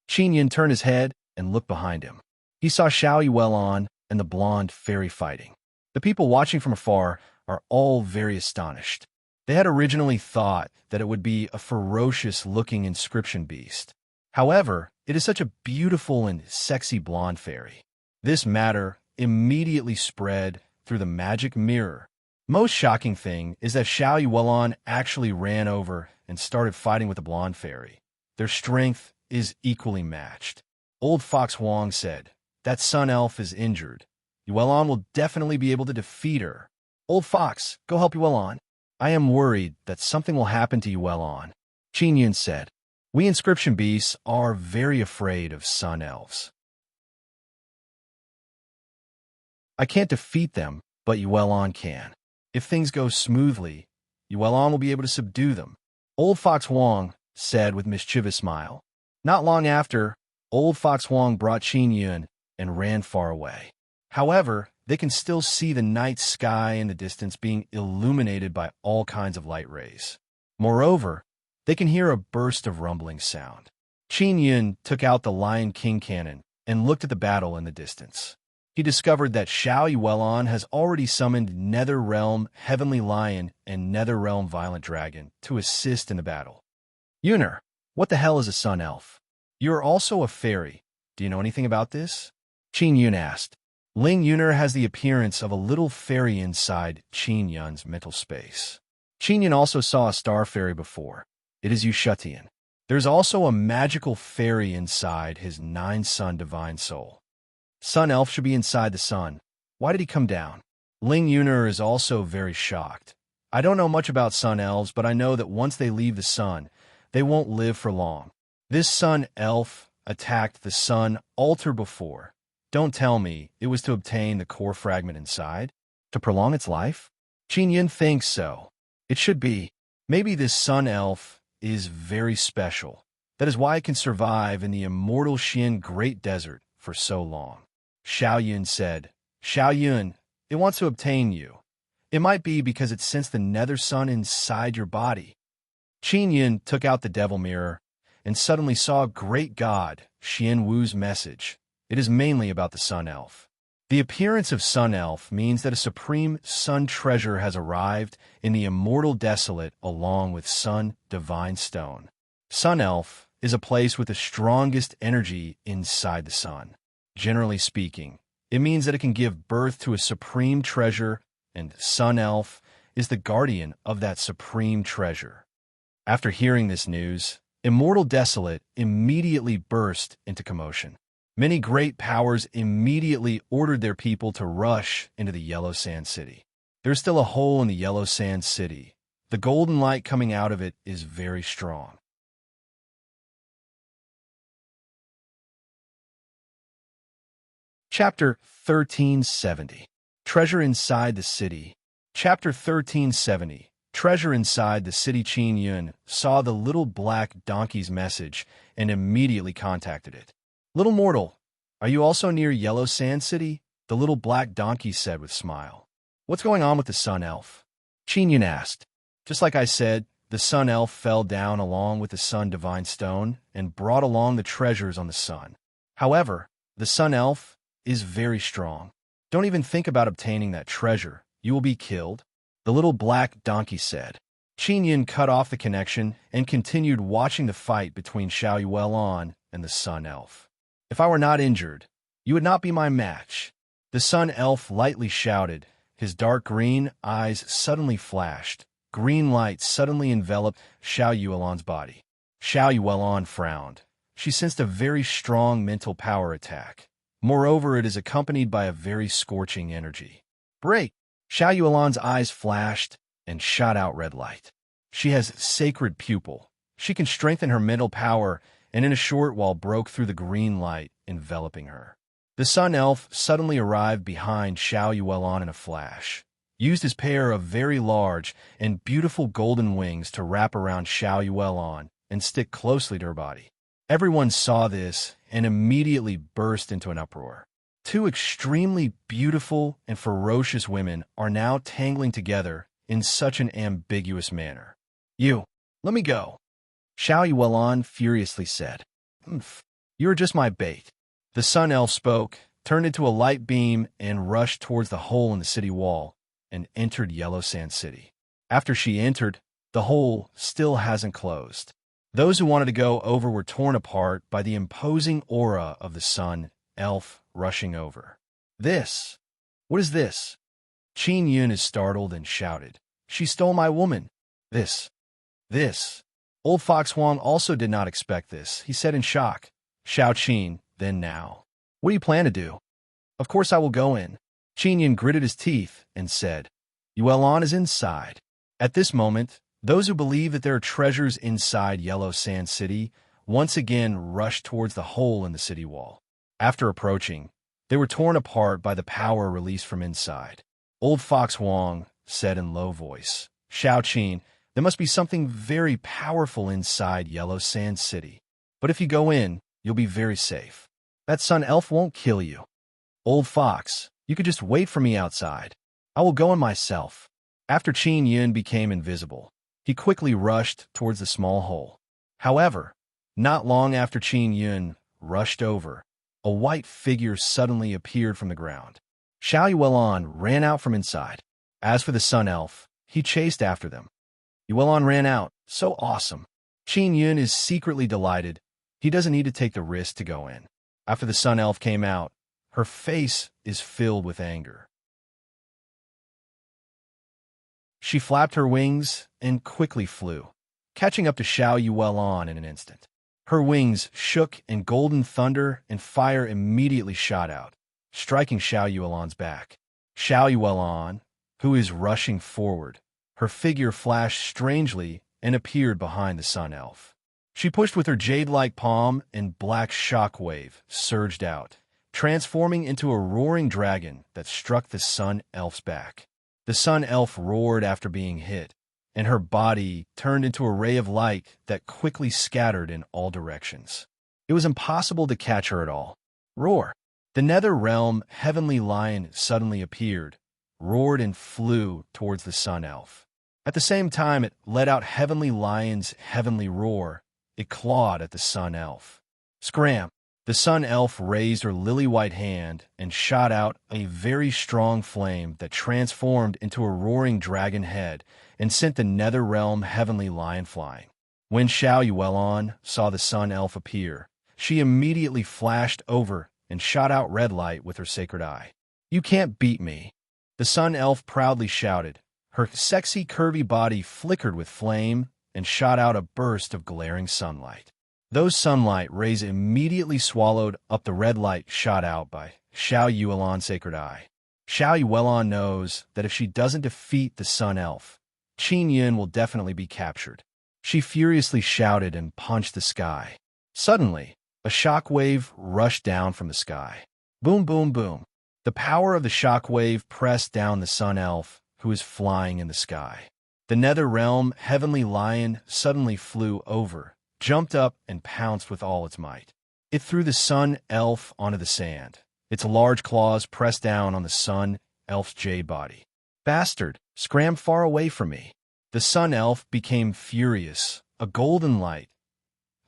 Speaker 1: Qin Yun turned his head and looked behind him. He saw Xiao Yuan and the blonde fairy fighting. The people watching from afar are all very astonished. They had originally thought that it would be a ferocious-looking inscription beast. However, it is such a beautiful and sexy blonde fairy. This matter immediately spread through the magic mirror. Most shocking thing is that Xiao Yuan actually ran over and started fighting with the blonde fairy. Their strength is equally matched. Old Fox Huang said, "That sun elf is injured. Yuan will definitely be able to defeat her. Old Fox, go help Yuan. I am worried that something will happen to Yuan." Qin Yun said, "We inscription beasts are very afraid of sun elves. I can't defeat them, but Yuan can. If things go smoothly, Yuan will be able to subdue them." Old Fox Huang said with mischievous smile. Not long after, Old Fox Huang brought Qin Yun and ran far away. However, they can still see the night sky in the distance being illuminated by all kinds of light rays. Moreover, they can hear a burst of rumbling sound. Qin Yun took out the Lion King cannon and looked at the battle in the distance. He discovered that Xiao Yuan has already summoned Nether Realm Heavenly Lion and Nether Realm Violent Dragon to assist in the battle. "Yuner, what the hell is a sun elf? You are also a fairy. Do you know anything about this?" Qin Yun asked. Ling Yuner has the appearance of a little fairy inside Qin Yun's mental space. Qin Yun also saw a star fairy before. It is Yushutian. There's also a magical fairy inside his 9-sun divine soul. Sun elf should be inside the sun. Why did he come down? Ling Yuner is also very shocked. I don't know much about sun elves, but I know that once they leave the sun, they won't live for long. This sun elf attacked the sun altar before. Don't tell me it was to obtain the core fragment inside? To prolong its life? Qin Yun thinks so. It should be. Maybe this sun elf is very special. That is why it can survive in the immortal Xian Great Desert for so long. Xiao Yun said, "Xiao Yun, it wants to obtain you. It might be because it sensed the nether sun inside your body." Qin Yun took out the devil mirror and suddenly saw great God, Xian Wu's message. It is mainly about the Sun Elf. The appearance of Sun Elf means that a supreme sun treasure has arrived in the immortal desolate along with Sun Divine Stone. Sun Elf is a place with the strongest energy inside the sun. Generally speaking, it means that it can give birth to a supreme treasure, and Sun Elf is the guardian of that supreme treasure. After hearing this news, Immortal Desolate immediately burst into commotion. Many great powers immediately ordered their people to rush into the Yellow Sand City. There's still a hole in the Yellow Sand City. The golden light coming out of it is very strong. Chapter 1370. Treasure Inside the City. Chapter 1370. Treasure Inside the City. Qin Yun saw the little black donkey's message and immediately contacted it. Little mortal, are you also near Yellow Sand City? The little black donkey said with a smile. What's going on with the Sun Elf? Qin Yun asked. Just like I said, the Sun Elf fell down along with the Sun Divine Stone and brought along the treasures on the sun. However, the Sun Elf is very strong. Don't even think about obtaining that treasure. You will be killed. The little black donkey said. Qin Yun cut off the connection and continued watching the fight between Xiao Yuelon and the Sun Elf. If I were not injured, you would not be my match. The Sun Elf lightly shouted. His dark green eyes suddenly flashed. Green light suddenly enveloped Xiao Yuelon's body. Xiao Yuelon frowned. She sensed a very strong mental power attack. Moreover, it is accompanied by a very scorching energy. Break! Xiao Yuelon's eyes flashed and shot out red light. She has sacred pupil. She can strengthen her mental power and in a short while broke through the green light enveloping her. The Sun Elf suddenly arrived behind Xiao Yuelon in a flash, used his pair of very large and beautiful golden wings to wrap around Xiao Yuelon and stick closely to her body. Everyone saw this and immediately burst into an uproar. Two extremely beautiful and ferocious women are now tangling together in such an ambiguous manner. You, let me go, Xiao Yuelon furiously said. You are just my bait. The Sun Elf spoke, turned into a light beam, and rushed towards the hole in the city wall and entered Yellow Sand City. After she entered, the hole still hasn't closed. Those who wanted to go over were torn apart by the imposing aura of the Sun Elf rushing over. This? What is this? Qin Yun is startled and shouted. She stole my woman. This. Old Fox Huang also did not expect this. He said in shock. Xiao Qin, then now. What do you plan to do? Of course I will go in. Qin Yun gritted his teeth and said, Yuelon is inside. At this moment, those who believe that there are treasures inside Yellow Sand City once again rushed towards the hole in the city wall. After approaching, they were torn apart by the power released from inside. Old Fox Huang said in low voice, Xiao Qin, there must be something very powerful inside Yellow Sand City. But if you go in, you'll be very safe. That Sun Elf won't kill you. Old Fox, you could just wait for me outside. I will go in myself. After Qin Yun became invisible, he quickly rushed towards the small hole. However, not long after Qin Yun rushed over, a white figure suddenly appeared from the ground. Xiao Yuelon ran out from inside. As for the Sun Elf, he chased after them. Yuelon ran out. So awesome. Qin Yun is secretly delighted. He doesn't need to take the risk to go in. After the Sun Elf came out, her face is filled with anger. She flapped her wings and quickly flew, catching up to Xiao Yuelon in an instant. Her wings shook and golden thunder and fire immediately shot out, striking Xiao Yuelon's back. Xiao Yuelon, who is rushing forward, her figure flashed strangely and appeared behind the Sun Elf. She pushed with her jade-like palm and black shockwave surged out, transforming into a roaring dragon that struck the Sun Elf's back. The Sun Elf roared after being hit, and her body turned into a ray of light that quickly scattered in all directions. It was impossible to catch her at all. Roar! The Nether Realm Heavenly Lion suddenly appeared, roared and flew towards the Sun Elf. At the same time it let out Heavenly Lion's heavenly roar. it clawed at the sun elf. Scram! The sun elf raised her lily-white hand and shot out a very strong flame that transformed into a roaring dragon head and sent the nether realm heavenly lion flying. When Xiao Yuelon saw the sun elf appear, she immediately flashed over and shot out red light with her sacred eye. "You can't beat me," the sun elf proudly shouted. Her sexy curvy body flickered with flame and shot out a burst of glaring sunlight. Those sunlight rays immediately swallowed up the red light shot out by Xiao Yuelon's sacred eye. Xiao Yuelon knows that if she doesn't defeat the sun elf, Qin Yun will definitely be captured. She furiously shouted and punched the sky. Suddenly, a shock wave rushed down from the sky. Boom, boom, boom. The power of the shock wave pressed down the sun elf, who is flying in the sky. The nether realm heavenly lion suddenly flew over, jumped up, and pounced with all its might. It threw the sun elf onto the sand. Its large claws pressed down on the sun elf's jade body. "Bastard, scram far away from me." The sun elf became furious. A golden light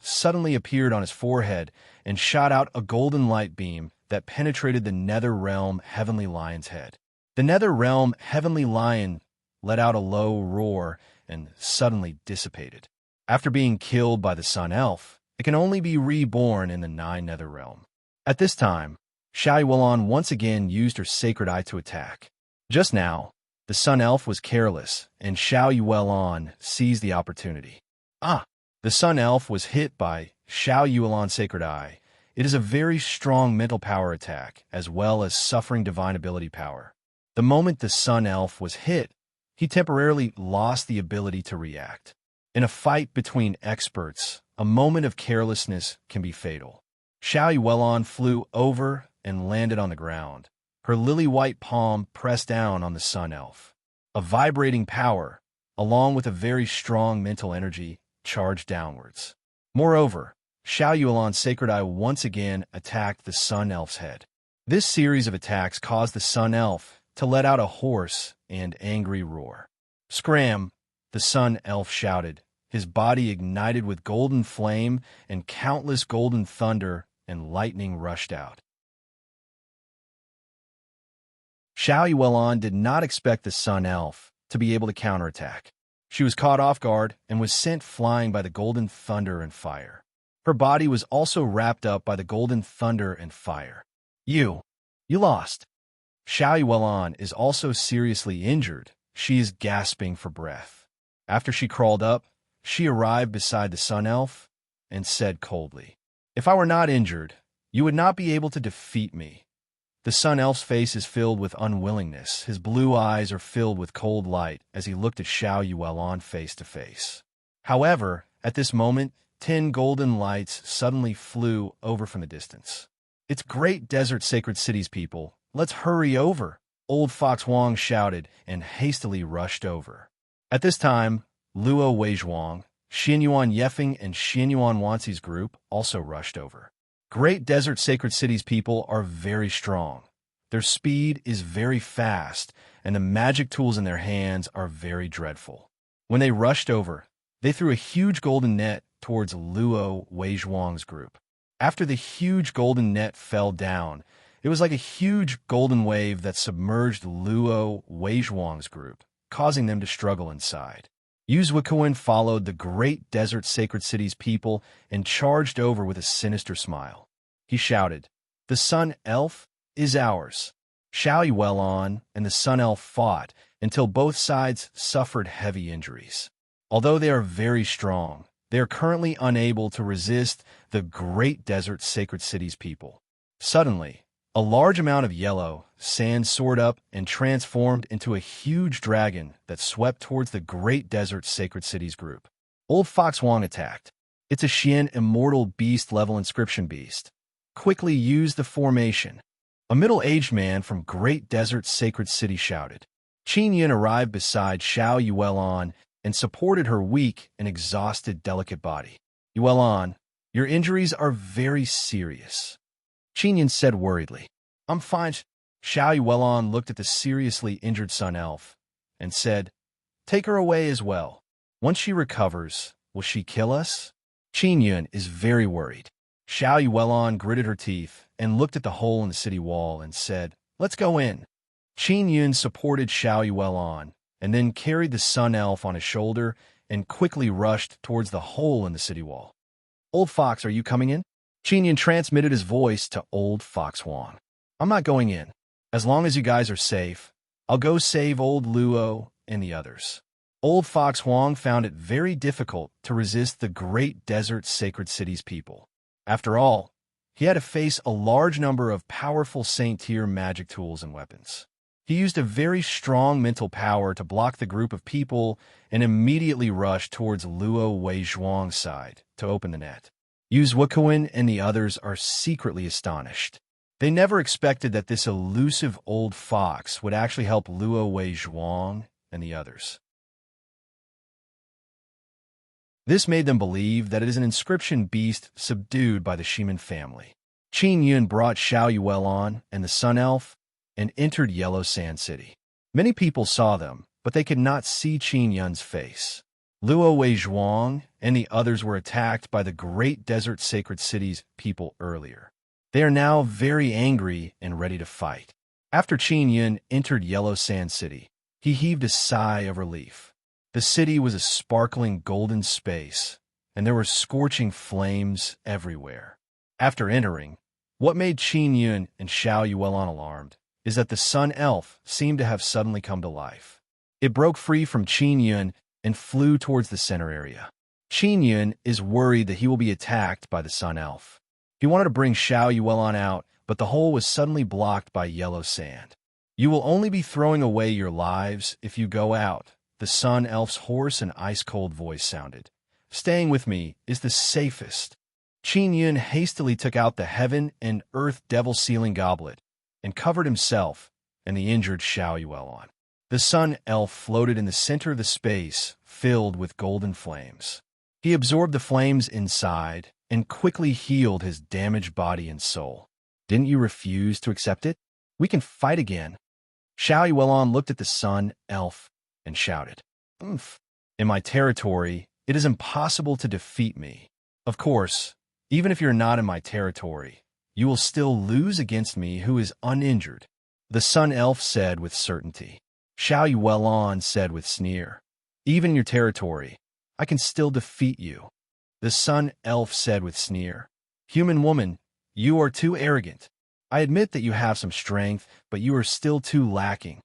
Speaker 1: suddenly appeared on his forehead and shot out a golden light beam that penetrated the nether realm heavenly lion's head. The nether realm heavenly lion let out a low roar and suddenly dissipated. After being killed by the sun elf, it can only be reborn in the 9 nether realm. At this time, Xiao Yuelon once again used her sacred eye to attack. Just now, the sun elf was careless, and Xiao Yuelon seized the opportunity. The sun elf was hit by Xiao Yuelon's sacred eye. It is a very strong mental power attack, as well as suffering divine ability power. The moment the sun elf was hit, he temporarily lost the ability to react. In a fight between experts, a moment of carelessness can be fatal. Xiao Yuelon flew over and landed on the ground. Her lily-white palm pressed down on the sun elf. A vibrating power, along with a very strong mental energy, charged downwards. Moreover, Xiao Yuelon's sacred eye once again attacked the sun elf's head. This series of attacks caused the sun elf to let out a hoarse and angry roar. "Scram!" the sun elf shouted. His body ignited with golden flame, and countless golden thunder and lightning rushed out. Xiao Yuelon did not expect the sun elf to be able to counterattack. She was caught off guard and was sent flying by the golden thunder and fire. Her body was also wrapped up by the golden thunder and fire. You lost." Xiao Yuelon is also seriously injured. She is gasping for breath. After she crawled up, she arrived beside the sun elf and said coldly, "If I were not injured, you would not be able to defeat me." The sun elf's face is filled with unwillingness. His blue eyes are filled with cold light as he looked at Xiao Yuelon face to face. However, at this moment, 10 golden lights suddenly flew over from the distance. "It's great desert sacred cities, people. Let's hurry over," Old Fox Wong shouted and hastily rushed over. At this time, Luo Weizhuang, Xianyuan Yefeng, and Xianyuan Wanxi's group also rushed over. Great desert sacred cities people are very strong. Their speed is very fast, and the magic tools in their hands are very dreadful. When they rushed over, they threw a huge golden net towards Luo Weizhuang's group. After the huge golden net fell down, it was like a huge golden wave that submerged Luo Weizhuang's group, causing them to struggle inside. Yu Zuikuan followed the great desert sacred cities people and charged over with a sinister smile. He shouted, "The sun elf is ours." Xiao Yuelon and the sun elf fought until both sides suffered heavy injuries. Although they are very strong, they are currently unable to resist the great desert sacred cities people. Suddenly, a large amount of yellow sand soared up and transformed into a huge dragon that swept towards the great desert sacred cities group. Old Fox Wong attacked. It's a Xian immortal beast level inscription beast. Quickly use the formation. A middle-aged man from great desert sacred city shouted. Qin Yun arrived beside Xiao Yuelon and supported her weak and exhausted delicate body. "Yuelon, your injuries are very serious," Qin Yun said worriedly. "I'm fine." Xiao Yuelon looked at the seriously injured sun elf and said, "Take her away as well. Once she recovers, will she kill us?" Qin Yun is very worried. Xiao Yuelon gritted her teeth and looked at the hole in the city wall and said, "Let's go in." Qin Yun supported Xiao Yuelon and then carried the sun elf on his shoulder and quickly rushed towards the hole in the city wall. "Old Fox, are you coming in?" Qin Yun transmitted his voice to Old Fox Huang. "I'm not going in. As long as you guys are safe, I'll go save old Luo and the others." Old Fox Huang found it very difficult to resist the great desert sacred city's people. After all, he had to face a large number of powerful Saint-tier magic tools and weapons. He used a very strong mental power to block the group of people and immediately rushed towards Luo Weizhuang's side to open the net. Yu Zuokuan and the others are secretly astonished. They never expected that this elusive old fox would actually help Luo Weizhuang and the others. This made them believe that it is an inscription beast subdued by the Shiman family. Qin Yun brought Xiao Yuelon and the Sun Elf and entered Yellow Sand City. Many people saw them, but they could not see Qin Yun's face. Luo Weizhuang and the others were attacked by the great desert sacred city's people earlier. They are now very angry and ready to fight. After Qin Yun entered Yellow Sand City, he heaved a sigh of relief. The city was a sparkling golden space, and there were scorching flames everywhere. After entering, what made Qin Yun and Xiao Yuelon alarmed is that the Sun Elf seemed to have suddenly come to life. It broke free from Qin Yun and flew towards the center area. Qin Yun is worried that he will be attacked by the Sun Elf. He wanted to bring Xiao Yuelon out, but the hole was suddenly blocked by yellow sand. "You will only be throwing away your lives if you go out," the Sun Elf's hoarse and ice-cold voice sounded. "Staying with me is the safest." Qin Yun hastily took out the heaven and earth devil-sealing goblet and covered himself and the injured Xiao Yuelon. The Sun Elf floated in the center of the space filled with golden flames. He absorbed the flames inside and quickly healed his damaged body and soul. "Didn't you refuse to accept it? We can fight again." Xiao Yuelon looked at the Sun Elf and shouted, "Oomph! In my territory, it is impossible to defeat me. Of course, even if you're not in my territory, you will still lose against me who is uninjured," the Sun Elf said with certainty. Xiao Yuelon said with sneer, "Even in your territory, I can still defeat you." The Sun Elf said with sneer, "Human woman, you are too arrogant. I admit that you have some strength, but you are still too lacking."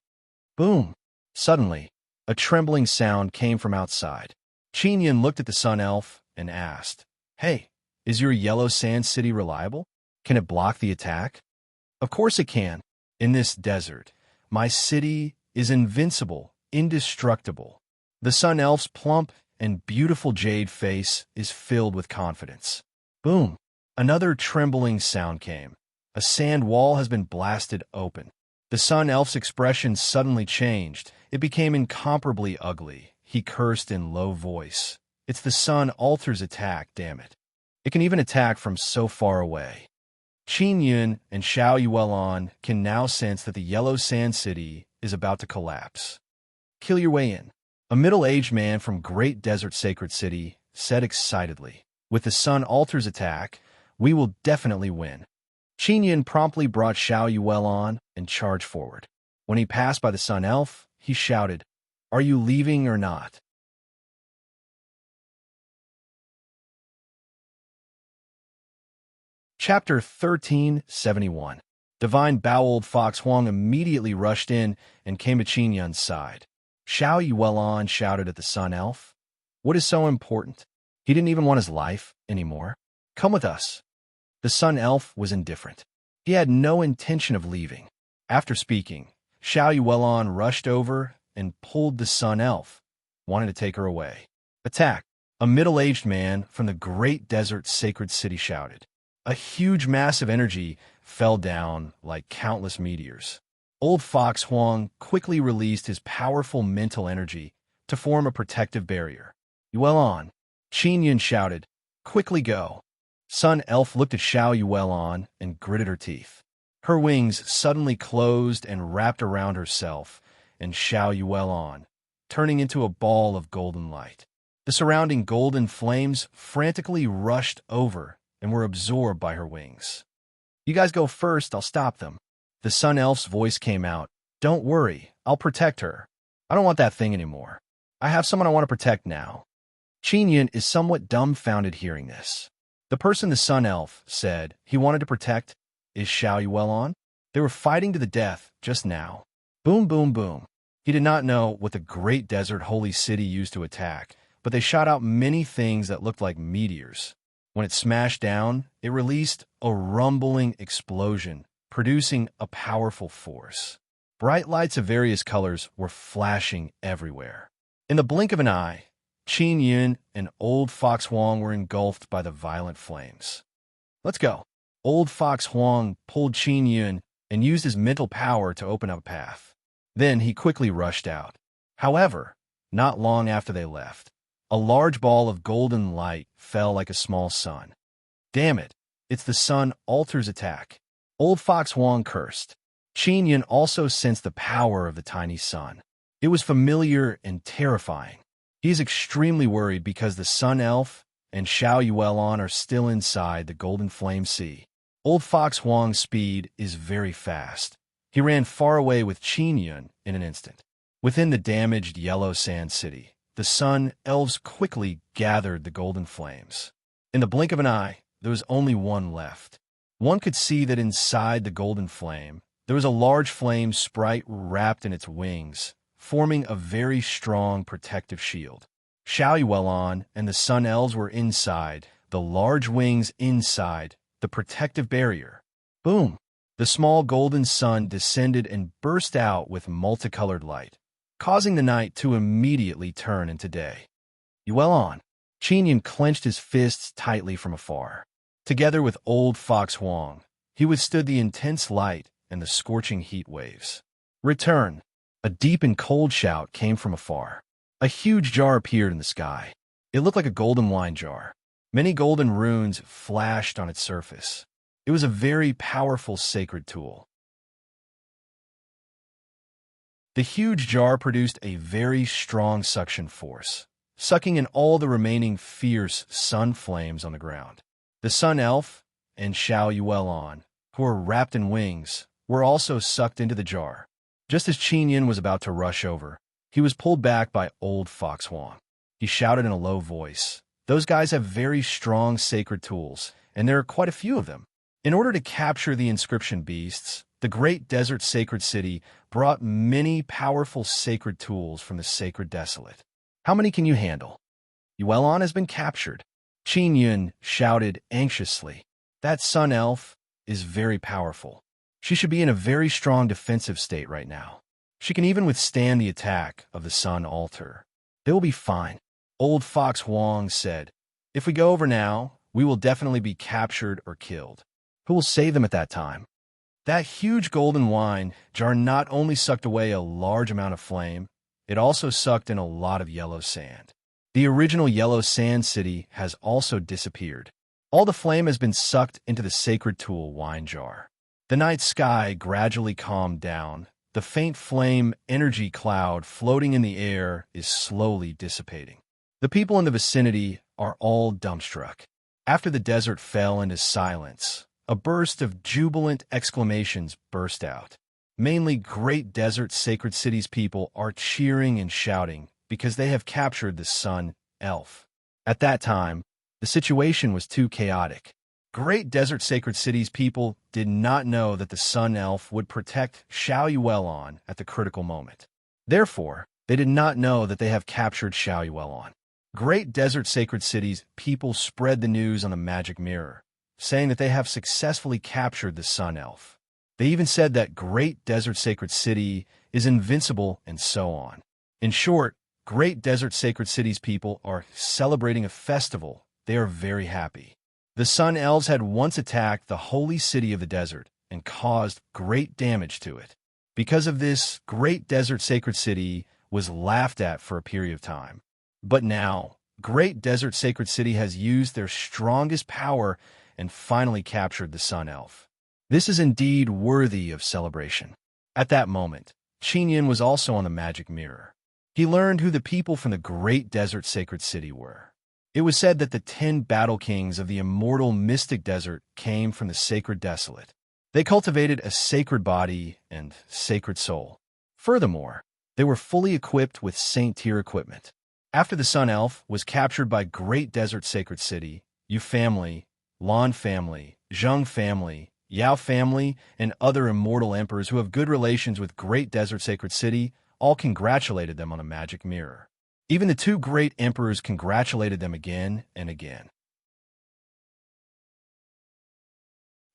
Speaker 1: Boom! Suddenly, a trembling sound came from outside. Qin Yun looked at the Sun Elf and asked, "Hey, is your Yellow Sand City reliable? Can it block the attack?" "Of course it can. In this desert, my city is invincible, indestructible." The Sun Elf's plump and beautiful jade face is filled with confidence. Boom! Another trembling sound came. A sand wall has been blasted open. The Sun Elf's expression suddenly changed. It became incomparably ugly. He cursed in low voice. "It's the Sun Altar's attack, damn it. It can even attack from so far away." Qin Yun and Xiao Yuelon can now sense that the Yellow Sand City is about to collapse. "Kill your way in," a middle-aged man from Great Desert Sacred City said excitedly. "With the Sun Altar's attack, we will definitely win." Qin Yun promptly brought Xiao Yuelon and charged forward. When he passed by the Sun Elf, he shouted, "Are you leaving or not?" Chapter 1371. Divine Old Fox Huang immediately rushed in and came to Qin Yun's side. Xiao Yuelon shouted at the Sun Elf, "What is so important? He didn't even want his life anymore. Come with us." The Sun Elf was indifferent. He had no intention of leaving. After speaking, Xiao Yuelon rushed over and pulled the Sun Elf, wanting to take her away. "Attack!" a middle-aged man from the Great Desert Sacred City shouted. A huge mass of energy fell down like countless meteors. Old Fox Huang quickly released his powerful mental energy to form a protective barrier. "Yuelon!" Qin Yun shouted, "Quickly go!" Sun Elf looked at Xiao Yuelon and gritted her teeth. Her wings suddenly closed and wrapped around herself and Xiao Yuelon, turning into a ball of golden light. The surrounding golden flames frantically rushed over and were absorbed by her wings. "You guys go first, I'll stop them." The Sun Elf's voice came out. "Don't worry, I'll protect her. I don't want that thing anymore. I have someone I want to protect now." Qin Yun is somewhat dumbfounded hearing this. The person the Sun Elf said he wanted to protect is Xiao Yuelon. They were fighting to the death just now. Boom, boom, boom. He did not know what the great desert holy city used to attack, but they shot out many things that looked like meteors. When it smashed down, it released a rumbling explosion, producing a powerful force. Bright lights of various colors were flashing everywhere. In the blink of an eye, Qin Yun and Old Fox Huang were engulfed by the violent flames. "Let's go." Old Fox Huang pulled Qin Yun and used his mental power to open up a path. Then he quickly rushed out. However, not long after they left, a large ball of golden light fell like a small sun. "Damn it, it's the Sun Altar's attack." Old Fox Huang cursed. Qin Yun also sensed the power of the tiny sun. It was familiar and terrifying. He is extremely worried because the Sun Elf and Xiao Yuelon are still inside the Golden Flame Sea. Old Fox Huang's speed is very fast. He ran far away with Qin Yun in an instant. Within the damaged yellow sand city, the Sun Elves quickly gathered the golden flames. In the blink of an eye, there was only one left. One could see that inside the golden flame, there was a large flame sprite wrapped in its wings, forming a very strong protective shield. Xiao Yuelon and the Sun Elves were inside, the large wings inside, the protective barrier. Boom! The small golden sun descended and burst out with multicolored light, causing the night to immediately turn into day. "Yuelon!" Qin Yun clenched his fists tightly from afar. Together with Old Fox Huang, he withstood the intense light and the scorching heat waves. "Return!" A deep and cold shout came from afar. A huge jar appeared in the sky. It looked like a golden wine jar. Many golden runes flashed on its surface. It was a very powerful sacred tool. The huge jar produced a very strong suction force, sucking in all the remaining fierce sun flames on the ground. The Sun Elf and Xiao Yuelon, who were wrapped in wings, were also sucked into the jar. Just as Qin Yun was about to rush over, he was pulled back by Old Fox Huang. He shouted in a low voice, "Those guys have very strong sacred tools, and there are quite a few of them." In order to capture the inscription beasts, the great desert sacred city brought many powerful sacred tools from the sacred desolate. "How many can you handle?" "Yuelon has been captured." Qin Yun shouted anxiously. "That Sun Elf is very powerful. She should be in a very strong defensive state right now. She can even withstand the attack of the Sun Altar. They will be fine." Old Fox Huang said, "If we go over now, we will definitely be captured or killed. Who will save them at that time?" That huge golden wine jar not only sucked away a large amount of flame, it also sucked in a lot of yellow sand. The original yellow sand city has also disappeared. All the flame has been sucked into the sacred tool wine jar. The night sky gradually calmed down. The faint flame energy cloud floating in the air is slowly dissipating. The people in the vicinity are all dumbstruck. After the desert fell into silence, a burst of jubilant exclamations burst out. Mainly Great Desert Sacred City's people are cheering and shouting because they have captured the Sun Elf. At that time, the situation was too chaotic. Great Desert Sacred City's people did not know that the Sun Elf would protect Xiao Yuelon at the critical moment. Therefore, they did not know that they have captured Xiao Yuelon. Great Desert Sacred City's people spread the news on the magic mirror, saying that they have successfully captured the Sun Elf. They even said that Great Desert Sacred City is invincible and so on. In short, Great Desert Sacred City's people are celebrating a festival. They are very happy. The Sun Elves had once attacked the holy city of the desert and caused great damage to it. Because of this, Great Desert Sacred City was laughed at for a period of time. But now, Great Desert Sacred City has used their strongest power and finally captured the Sun Elf. This is indeed worthy of celebration. At that moment, Qin Yun was also on the magic mirror. He learned who the people from the great desert sacred city were. It was said that the 10 battle kings of the immortal mystic desert came from the sacred desolate. They cultivated a sacred body and sacred soul. Furthermore, they were fully equipped with saint-tier equipment. After the Sun Elf was captured by Great Desert Sacred City, Yu family, Lan family, Zheng family, Yao family, and other immortal emperors who have good relations with Great Desert Sacred City all congratulated them on a magic mirror. Even the two great emperors congratulated them again and again.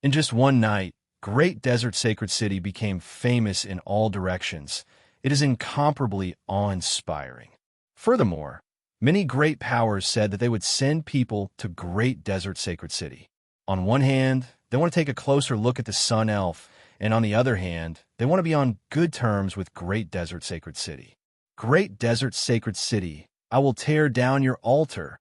Speaker 1: In just one night, Great Desert Sacred City became famous in all directions. It is incomparably awe-inspiring. Furthermore, many great powers said that they would send people to Great Desert Sacred City. On one hand, they want to take a closer look at the Sun Elf, and on the other hand, they want to be on good terms with Great Desert Sacred City. Great Desert Sacred City, I will tear down your altar.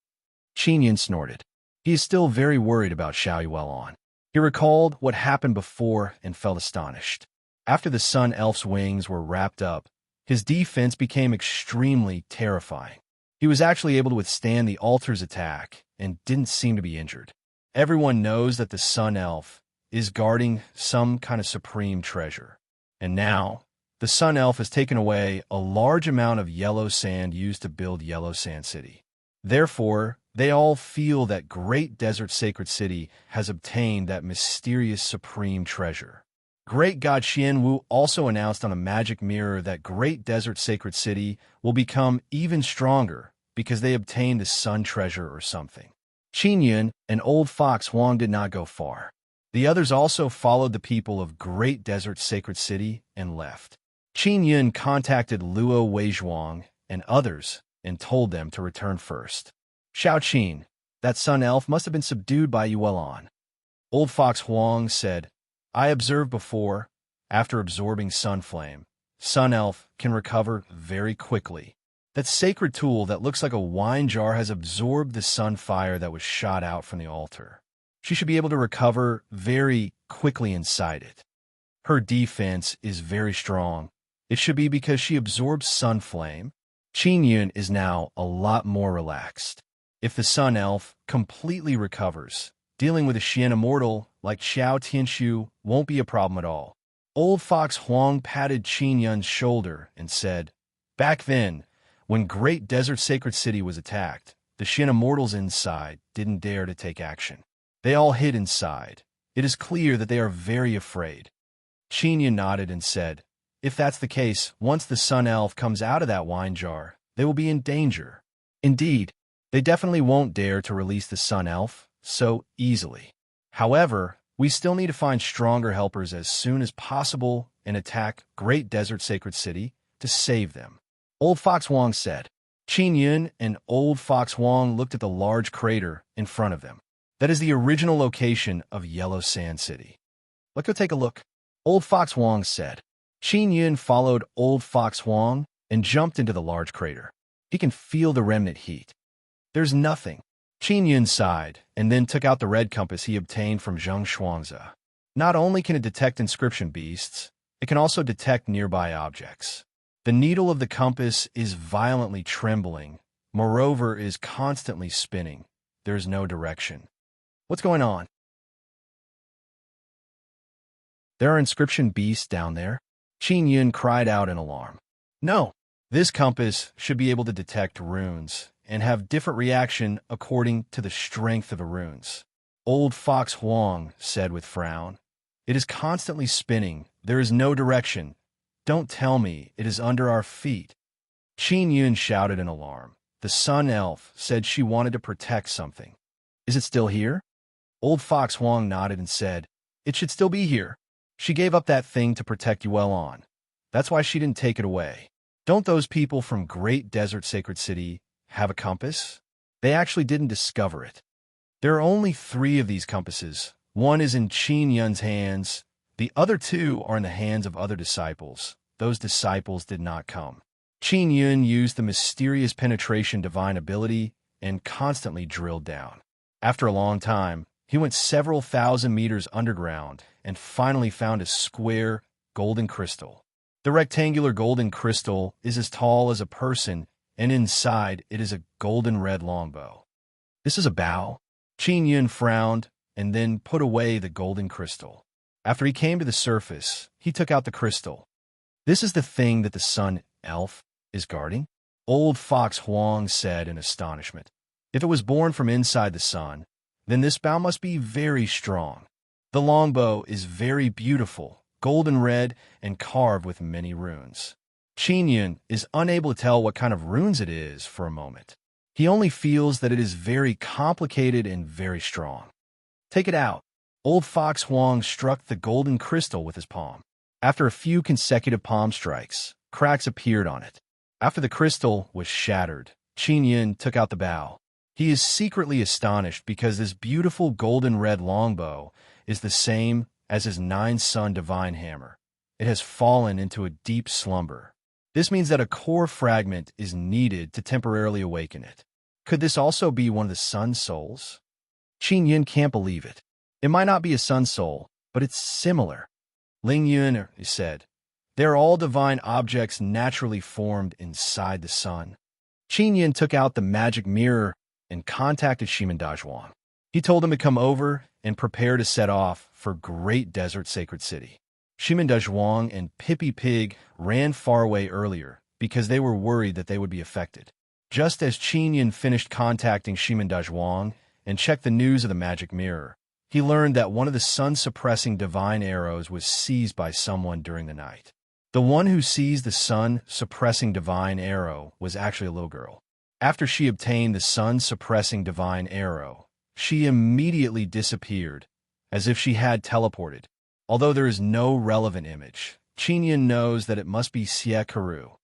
Speaker 1: Qin Yin snorted. He is still very worried about Xiao Yuan. He recalled what happened before and felt astonished. After the Sun Elf's wings were wrapped up, his defense became extremely terrifying. He was actually able to withstand the altar's attack and didn't seem to be injured. Everyone knows that the Sun Elf is guarding some kind of supreme treasure. And now, the Sun Elf has taken away a large amount of yellow sand used to build Yellow Sand City. Therefore, they all feel that Great Desert Sacred City has obtained that mysterious supreme treasure. Great God Xian Wu also announced on a magic mirror that Great Desert Sacred City will become even stronger because they obtained the sun treasure or something. Qin Yun and Old Fox Huang did not go far. The others also followed the people of Great Desert Sacred City and left. Qin Yun contacted Luo Weizhuang and others and told them to return first. Xiao Qin, that Sun Elf must have been subdued by Yuan. Old Fox Huang said, I observed before, after absorbing Sun Flame, Sun Elf can recover very quickly. That sacred tool that looks like a wine jar has absorbed the sun fire that was shot out from the altar. She should be able to recover very quickly inside it. Her defense is very strong. It should be because she absorbs Sun Flame. Qin Yun is now a lot more relaxed. If the Sun Elf completely recovers, dealing with a Xian immortal like Xiao Tianshu won't be a problem at all. Old Fox Huang patted Qin Yun's shoulder and said, Back then, when Great Desert Sacred City was attacked, the Xian immortals inside didn't dare to take action. They all hid inside. It is clear that they are very afraid. Qin Yun nodded and said, If that's the case, once the Sun Elf comes out of that wine jar, they will be in danger. Indeed, they definitely won't dare to release the Sun Elf so easily. However, we still need to find stronger helpers as soon as possible and attack Great Desert Sacred City to save them. Old Fox Huang said. Qin Yun and Old Fox Huang looked at the large crater in front of them. That is the original location of Yellow Sand City. Let's go take a look. Old Fox Huang said. Qin Yun followed Old Fox Huang and jumped into the large crater. He can feel the remnant heat. There's nothing. Qin Yun sighed and then took out the red compass he obtained from Zheng Shuangzi. Not only can it detect inscription beasts, it can also detect nearby objects. The needle of the compass is violently trembling. Moreover, is constantly spinning. There is no direction. What's going on? There are inscription beasts down there? Qin Yun cried out in alarm. No, this compass should be able to detect runes and have different reaction according to the strength of the runes. Old Fox Huang said with frown. It is constantly spinning. There is no direction. Don't tell me it is under our feet. Qin Yun shouted in alarm. The Sun Elf said she wanted to protect something. Is it still here? Old Fox Huang nodded and said, It should still be here. She gave up that thing to protect Yuan. That's why she didn't take it away. Don't those people from Great Desert Sacred City have a compass? They actually didn't discover it. There are only 3 of these compasses. One is in Qin Yun's hands. The other 2 are in the hands of other disciples. Those disciples did not come. Qin Yun used the mysterious penetration divine ability and constantly drilled down. After a long time, he went several thousand meters underground and finally found a square golden crystal. The rectangular golden crystal is as tall as a person, and inside it is a golden red longbow. This is a bow. Qin Yun frowned and then put away the golden crystal. After he came to the surface, he took out the crystal. This is the thing that the sun elf is guarding? Old Fox Huang said in astonishment. If it was born from inside the sun, then this bow must be very strong. The longbow is very beautiful, golden red, and carved with many runes. Qin Yun is unable to tell what kind of runes it is for a moment. He only feels that it is very complicated and very strong. Take it out. Old Fox Huang struck the golden crystal with his palm. After a few consecutive palm strikes, cracks appeared on it. After the crystal was shattered, Qin Yun took out the bow. He is secretly astonished because this beautiful golden red longbow is the same as his 9-sun divine hammer. It has fallen into a deep slumber. This means that a core fragment is needed to temporarily awaken it. Could this also be one of the sun souls? Qin Yun can't believe it. It might not be a sun soul, but it's similar. Ling Yun said, "They're all divine objects naturally formed inside the sun." Qin Yun took out the magic mirror and contacted Shimen Dazhuang. He told him to come over and prepare to set off for Great Desert Sacred City. Shimen Dazhuang and Pippi Pig ran far away earlier because they were worried that they would be affected. Just as Qin Yun finished contacting Shimen Dazhuang and checked the news of the magic mirror, he learned that one of the sun-suppressing divine arrows was seized by someone during the night. The one who seized the sun-suppressing divine arrow was actually a little girl. After she obtained the sun-suppressing divine arrow, she immediately disappeared, as if she had teleported. Although there is no relevant image, Qin Yun knows that it must be Xie Karu.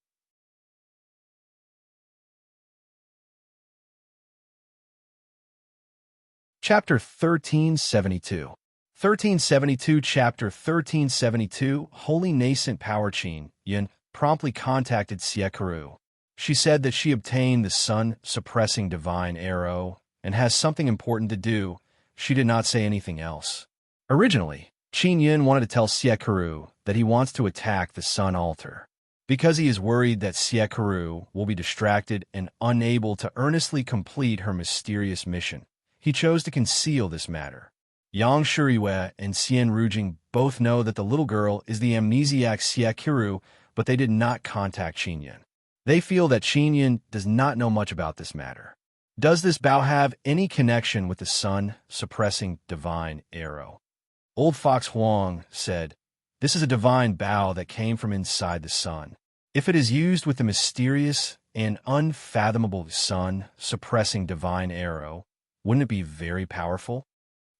Speaker 1: Chapter 1372. 1372 Chapter 1372 Holy Nascent Power. Qin Yun promptly contacted Xie Karu. She said that she obtained the sun-suppressing divine arrow and has something important to do. She did not say anything else. Originally, Qin Yun wanted to tell Xie Karu that he wants to attack the sun altar. Because he is worried that Xie Karu will be distracted and unable to earnestly complete her mysterious mission, he chose to conceal this matter. Yang Shuriwei and Xian Rujing both know that the little girl is the amnesiac Xie Karu, but they did not contact Qin Yun. They feel that Qin Yun does not know much about this matter. Does this bow have any connection with the sun-suppressing divine arrow? Old Fox Huang said, "This is a divine bow that came from inside the sun. If it is used with the mysterious and unfathomable sun-suppressing divine arrow, wouldn't it be very powerful?"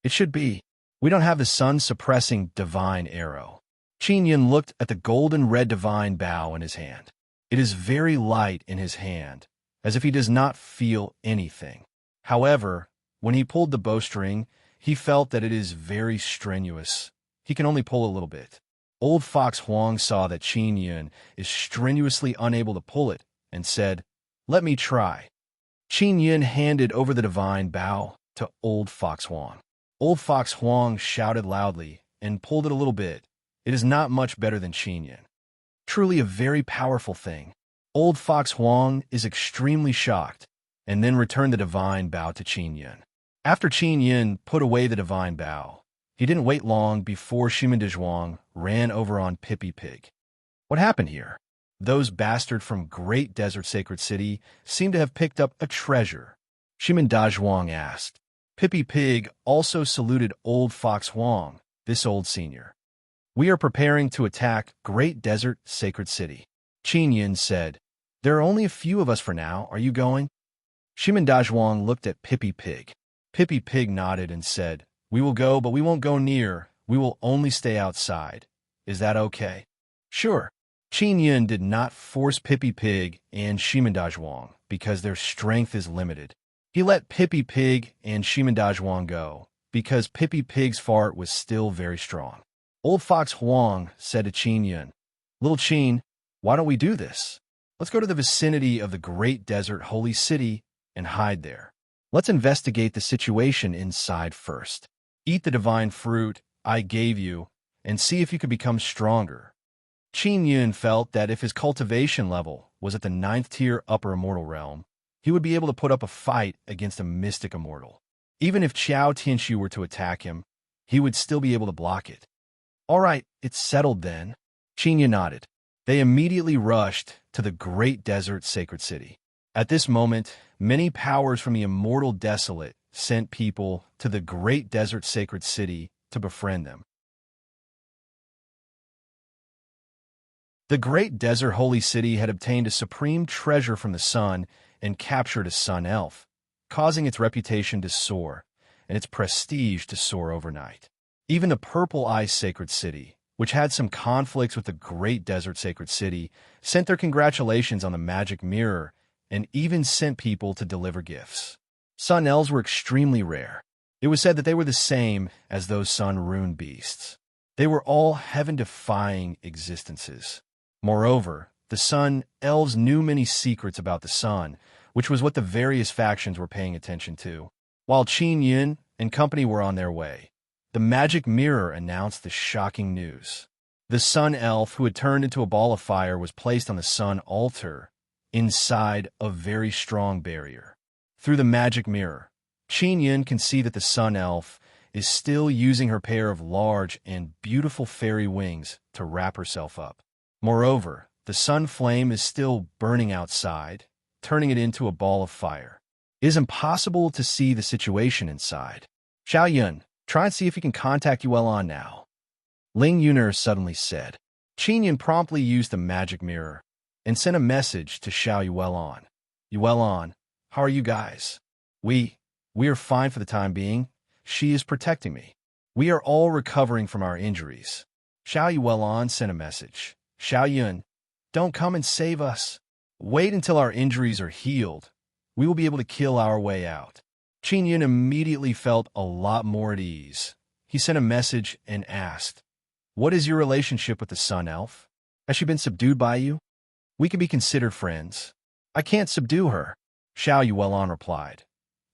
Speaker 1: "It should be. We don't have the sun-suppressing divine arrow." Qin Yun looked at the golden red divine bow in his hand. It is very light in his hand, as if he does not feel anything. However, when he pulled the bowstring, he felt that it is very strenuous. He can only pull a little bit. Old Fox Huang saw that Qin Yun is strenuously unable to pull it and said, "Let me try." Qin Yun handed over the divine bow to Old Fox Huang. Old Fox Huang shouted loudly and pulled it a little bit. It is not much better than Qin Yun. Truly a very powerful thing. Old Fox Huang is extremely shocked, and then returned the divine bow to Qin Yun. After Qin Yun put away the divine bow, he didn't wait long before Shimen Dazhuang ran over on Pippi Pig. "What happened here? Those bastards from Great Desert Sacred City seem to have picked up a treasure," Shimen Dazhuang asked. Pippi Pig also saluted Old Fox Huang, this old senior. "We are preparing to attack Great Desert Sacred City," Qin Yun said. "There are only a few of us for now. Are you going?" Shimen Dazhuang looked at Pippi Pig. Pippi Pig nodded and said, "We will go, but we won't go near. We will only stay outside. Is that okay?" "Sure." Qin Yun did not force Pippi Pig and Shimen Dazhuang because their strength is limited. He let Pippi Pig and Shimen Dazhuang go because Pippi Pig's fart was still very strong. Old Fox Huang said to Qin Yun, "Little Qin, why don't we do this? Let's go to the vicinity of the Great Desert Holy City and hide there. Let's investigate the situation inside first. Eat the divine fruit I gave you and see if you can become stronger." Qin Yun felt that if his cultivation level was at the 9th tier upper immortal realm, he would be able to put up a fight against a mystic immortal. Even if Qiao Tianshu were to attack him, he would still be able to block it. All right, it's settled then. Qin Yun nodded. They immediately rushed to the great desert sacred city. At this moment, many powers from the immortal desolate sent people to the great desert sacred city to befriend them. The great desert holy city had obtained a supreme treasure from the sun and captured a sun elf, causing its reputation to soar and its prestige to soar overnight. Even the purple ice sacred city, which had some conflicts with the great desert sacred city, sent their congratulations on the magic mirror and even sent people to deliver gifts. Sun elves were extremely rare. It was said that they were the same as those sun-rune beasts. They were all heaven-defying existences. Moreover, the sun elves knew many secrets about the sun, which was what the various factions were paying attention to. While Qin Yun and company were on their way, the magic mirror announced the shocking news. The sun elf who had turned into a ball of fire was placed on the sun altar inside a very strong barrier. Through the magic mirror, Qin Yun can see that the sun elf is still using her pair of large and beautiful fairy wings to wrap herself up. Moreover, the sun flame is still burning outside, turning it into a ball of fire. It is impossible to see the situation inside. Xiao Yun, try and see if he can contact Yuelon now. Ling Yuner suddenly said. Qin Yun promptly used the magic mirror and sent a message to Xiao Yuelon. Yuelon, how are you guys? We are fine for the time being. She is protecting me. We are all recovering from our injuries. Xiao Yuelon sent a message. Xiao Yun, don't come and save us. Wait until our injuries are healed. We will be able to kill our way out. Qin Yun immediately felt a lot more at ease. He sent a message and asked, what is your relationship with the sun elf? Has she been subdued by you? We can be considered friends. I can't subdue her. Xiao Yuelon replied.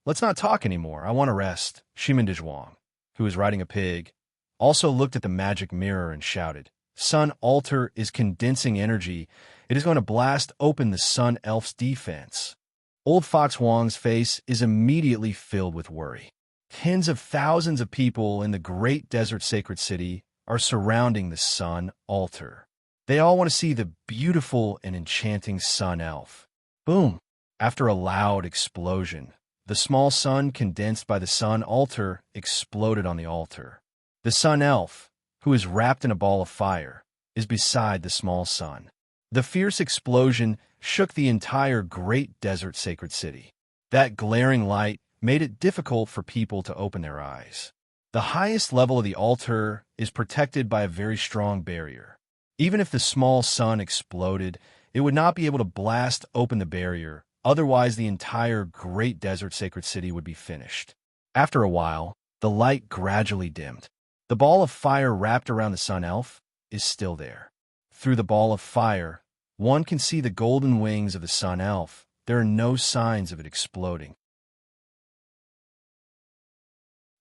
Speaker 1: Let's not talk anymore. I want to rest. Shimin Dezhuang, who was riding a pig, also looked at the magic mirror and shouted, Sun altar is condensing energy. It is going to blast open the sun elf's defense. Old Fox Wang's face is immediately filled with worry. Tens of thousands of people in the great desert sacred city are surrounding the sun altar. They all want to see the beautiful and enchanting sun elf. Boom! After a loud explosion, the small sun condensed by the sun altar exploded on the altar. The sun elf, who is wrapped in a ball of fire, is beside the small sun. The fierce explosion shook the entire great desert sacred city. That glaring light made it difficult for people to open their eyes. The highest level of the altar is protected by a very strong barrier. Even if the small sun exploded, it would not be able to blast open the barrier, otherwise the entire great desert sacred city would be finished. After a while, the light gradually dimmed. The ball of fire wrapped around the sun elf is still there. Through the ball of fire, one can see the golden wings of the sun elf. There are no signs of it exploding.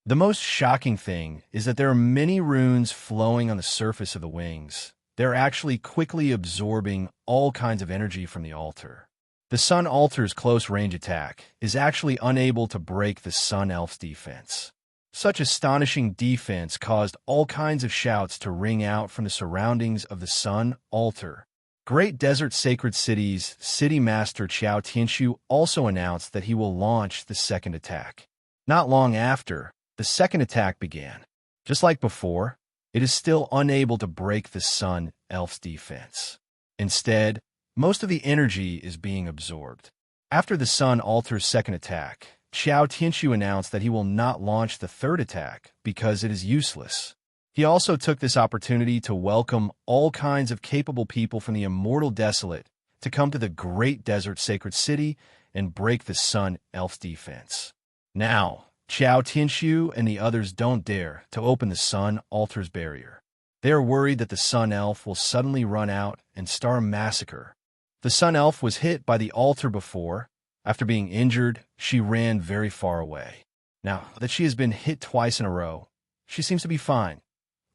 Speaker 1: The most shocking thing is that there are many runes flowing on the surface of the wings. They're actually quickly absorbing all kinds of energy from the altar. The sun altar's close-range attack is actually unable to break the sun elf's defense. Such astonishing defense caused all kinds of shouts to ring out from the surroundings of the sun altar. Great Desert Sacred City's City Master Qiao Tianshu also announced that he will launch the second attack. Not long after, the second attack began. Just like before, it is still unable to break the sun elf's defense. Instead, most of the energy is being absorbed. After the sun altar's second attack, Qiao Tianshu announced that he will not launch the third attack because it is useless. He also took this opportunity to welcome all kinds of capable people from the Immortal Desolate to come to the Great Desert Sacred City and break the sun elf's defense. Now, Qiao Tianshu and the others don't dare to open the sun altar's barrier. They are worried that the sun elf will suddenly run out and start a massacre. The sun elf was hit by the altar before. After being injured, she ran very far away. Now that she has been hit twice in a row, she seems to be fine.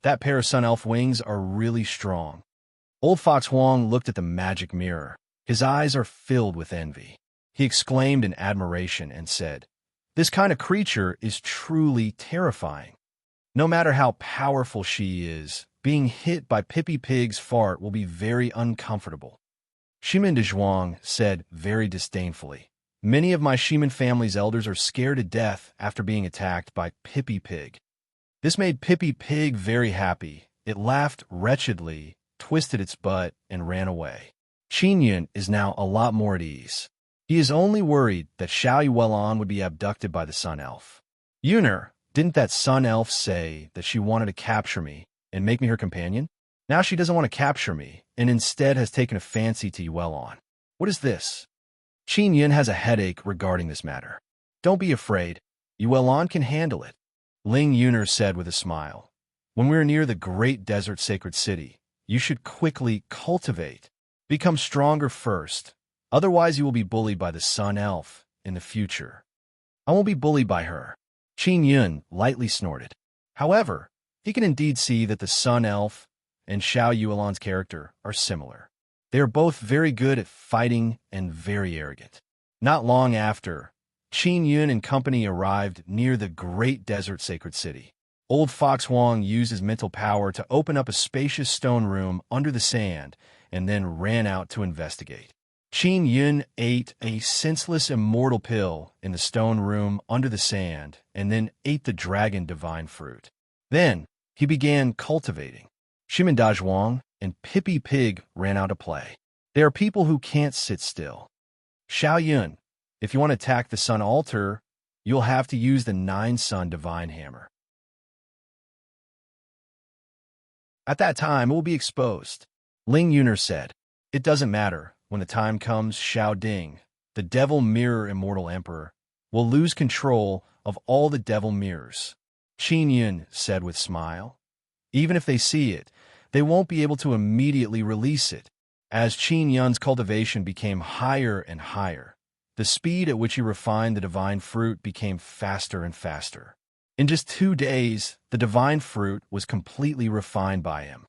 Speaker 1: That pair of sun elf wings are really strong. Old Fox Huang looked at the magic mirror. His eyes are filled with envy. He exclaimed in admiration and said, "This kind of creature is truly terrifying. No matter how powerful she is, being hit by Pippi Pig's fart will be very uncomfortable." Shimin de Zhuang said very disdainfully, "Many of my Shimin family's elders are scared to death after being attacked by Pippi Pig." This made Pippi Pig very happy. It laughed wretchedly, twisted its butt, and ran away. Qin Yun is now a lot more at ease. He is only worried that Xiao Yuelan would be abducted by the Sun Elf. "Yuner, didn't that Sun Elf say that she wanted to capture me and make me her companion? Now she doesn't want to capture me and instead has taken a fancy to Yuelan. What is this?" Qin Yun has a headache regarding this matter. "Don't be afraid. Yuelan can handle it," Ling Yuner said with a smile. "When we are near the great desert sacred city, you should quickly cultivate. Become stronger first. Otherwise, you will be bullied by the Sun Elf in the future." "I won't be bullied by her," Qin Yun lightly snorted. However, he can indeed see that the Sun Elf and Xiao Yuelan's character are similar. They are both very good at fighting and very arrogant. Not long after, Qin Yun and company arrived near the great desert sacred city. Old Fox Huang used his mental power to open up a spacious stone room under the sand and then ran out to investigate. Qin Yun ate a senseless immortal pill in the stone room under the sand and then ate the dragon divine fruit. Then he began cultivating. Shimin Dazhuang and Pippi Pig ran out to play. They are people who can't sit still. "Xiao Yun, if you want to attack the sun altar, you'll have to use the 9-sun divine hammer. At that time, it will be exposed," Ling Yuner said. "It doesn't matter. When the time comes, Xiao Ding, the Devil Mirror Immortal Emperor, will lose control of all the Devil Mirrors," Qin Yun said with smile. "Even if they see it, they won't be able to immediately release it." As Qin Yun's cultivation became higher and higher, the speed at which he refined the divine fruit became faster and faster. In just 2 days, the divine fruit was completely refined by him.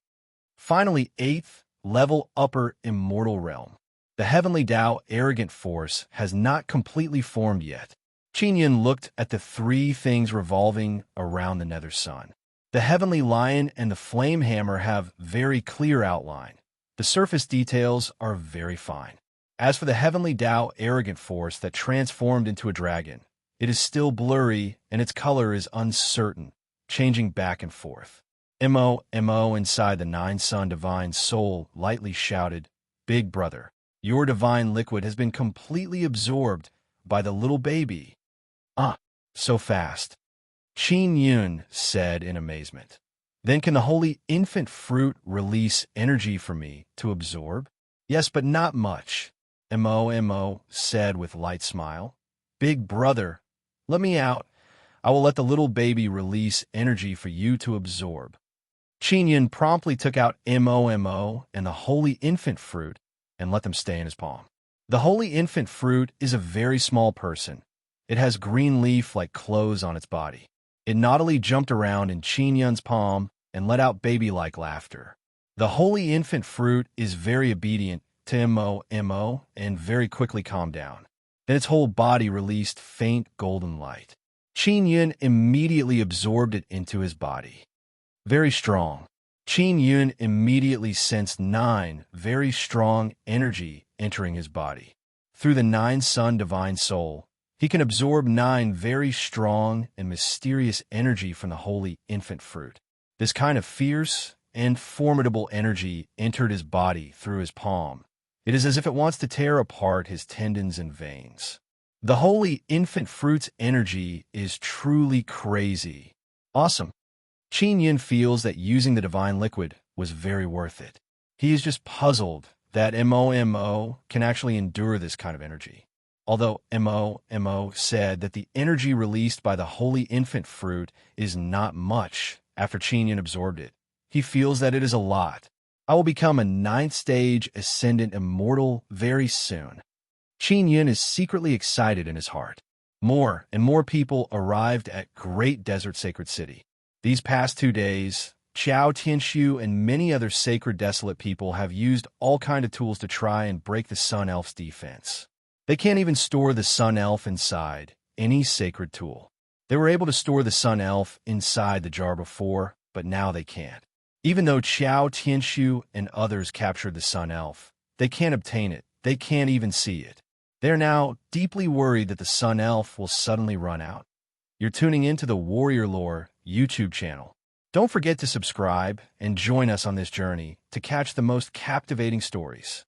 Speaker 1: Finally, 8th level upper immortal realm. The heavenly Tao arrogant force has not completely formed yet. Qin Yun looked at the 3 things revolving around the nether sun. The heavenly lion and the flame hammer have very clear outline. The surface details are very fine. As for the heavenly Tao arrogant force that transformed into a dragon, it is still blurry and its color is uncertain, changing back and forth. Mo inside the 9-sun divine soul lightly shouted, "Big brother, your divine liquid has been completely absorbed by the little baby." So fast," Qin Yun said in amazement. "Then can the holy infant fruit release energy for me to absorb?" "Yes, but not much," Mo said with light smile. "Big brother, let me out. I will let the little baby release energy for you to absorb." Qin Yun promptly took out Mo and the holy infant fruit and let them stay in his palm. The holy infant fruit is a very small person. It has green leaf-like clothes on its body. It naughtily jumped around in Qin Yun's palm and let out baby-like laughter. The holy infant fruit is very obedient to Mo and very quickly calmed down. Then its whole body released faint golden light. Qin Yun immediately absorbed it into his body. Very strong. Qin Yun immediately sensed 9 very strong energy entering his body. Through the 9-sun divine soul, he can absorb 9 very strong and mysterious energy from the holy infant fruit. This kind of fierce and formidable energy entered his body through his palm. It is as if it wants to tear apart his tendons and veins. The holy infant fruit's energy is truly crazy. Awesome. Qin Yun feels that using the divine liquid was very worth it. He is just puzzled that Mo can actually endure this kind of energy. Although Mo said that the energy released by the holy infant fruit is not much after Qin Yun absorbed it, he feels that it is a lot. "I will become a 9th stage ascendant immortal very soon." Qin Yun is secretly excited in his heart. More and more people arrived at Great Desert Sacred City. These past 2 days, Xiao Tianshu and many other sacred desolate people have used all kind of tools to try and break the Sun Elf's defense. They can't even store the Sun Elf inside any sacred tool. They were able to store the Sun Elf inside the jar before, but now they can't. Even though Xiao Tianshu and others captured the Sun Elf, they can't obtain it. They can't even see it. They're now deeply worried that the Sun Elf will suddenly run out. You're tuning into the Warrior Lore YouTube channel. Don't forget to subscribe and join us on this journey to catch the most captivating stories.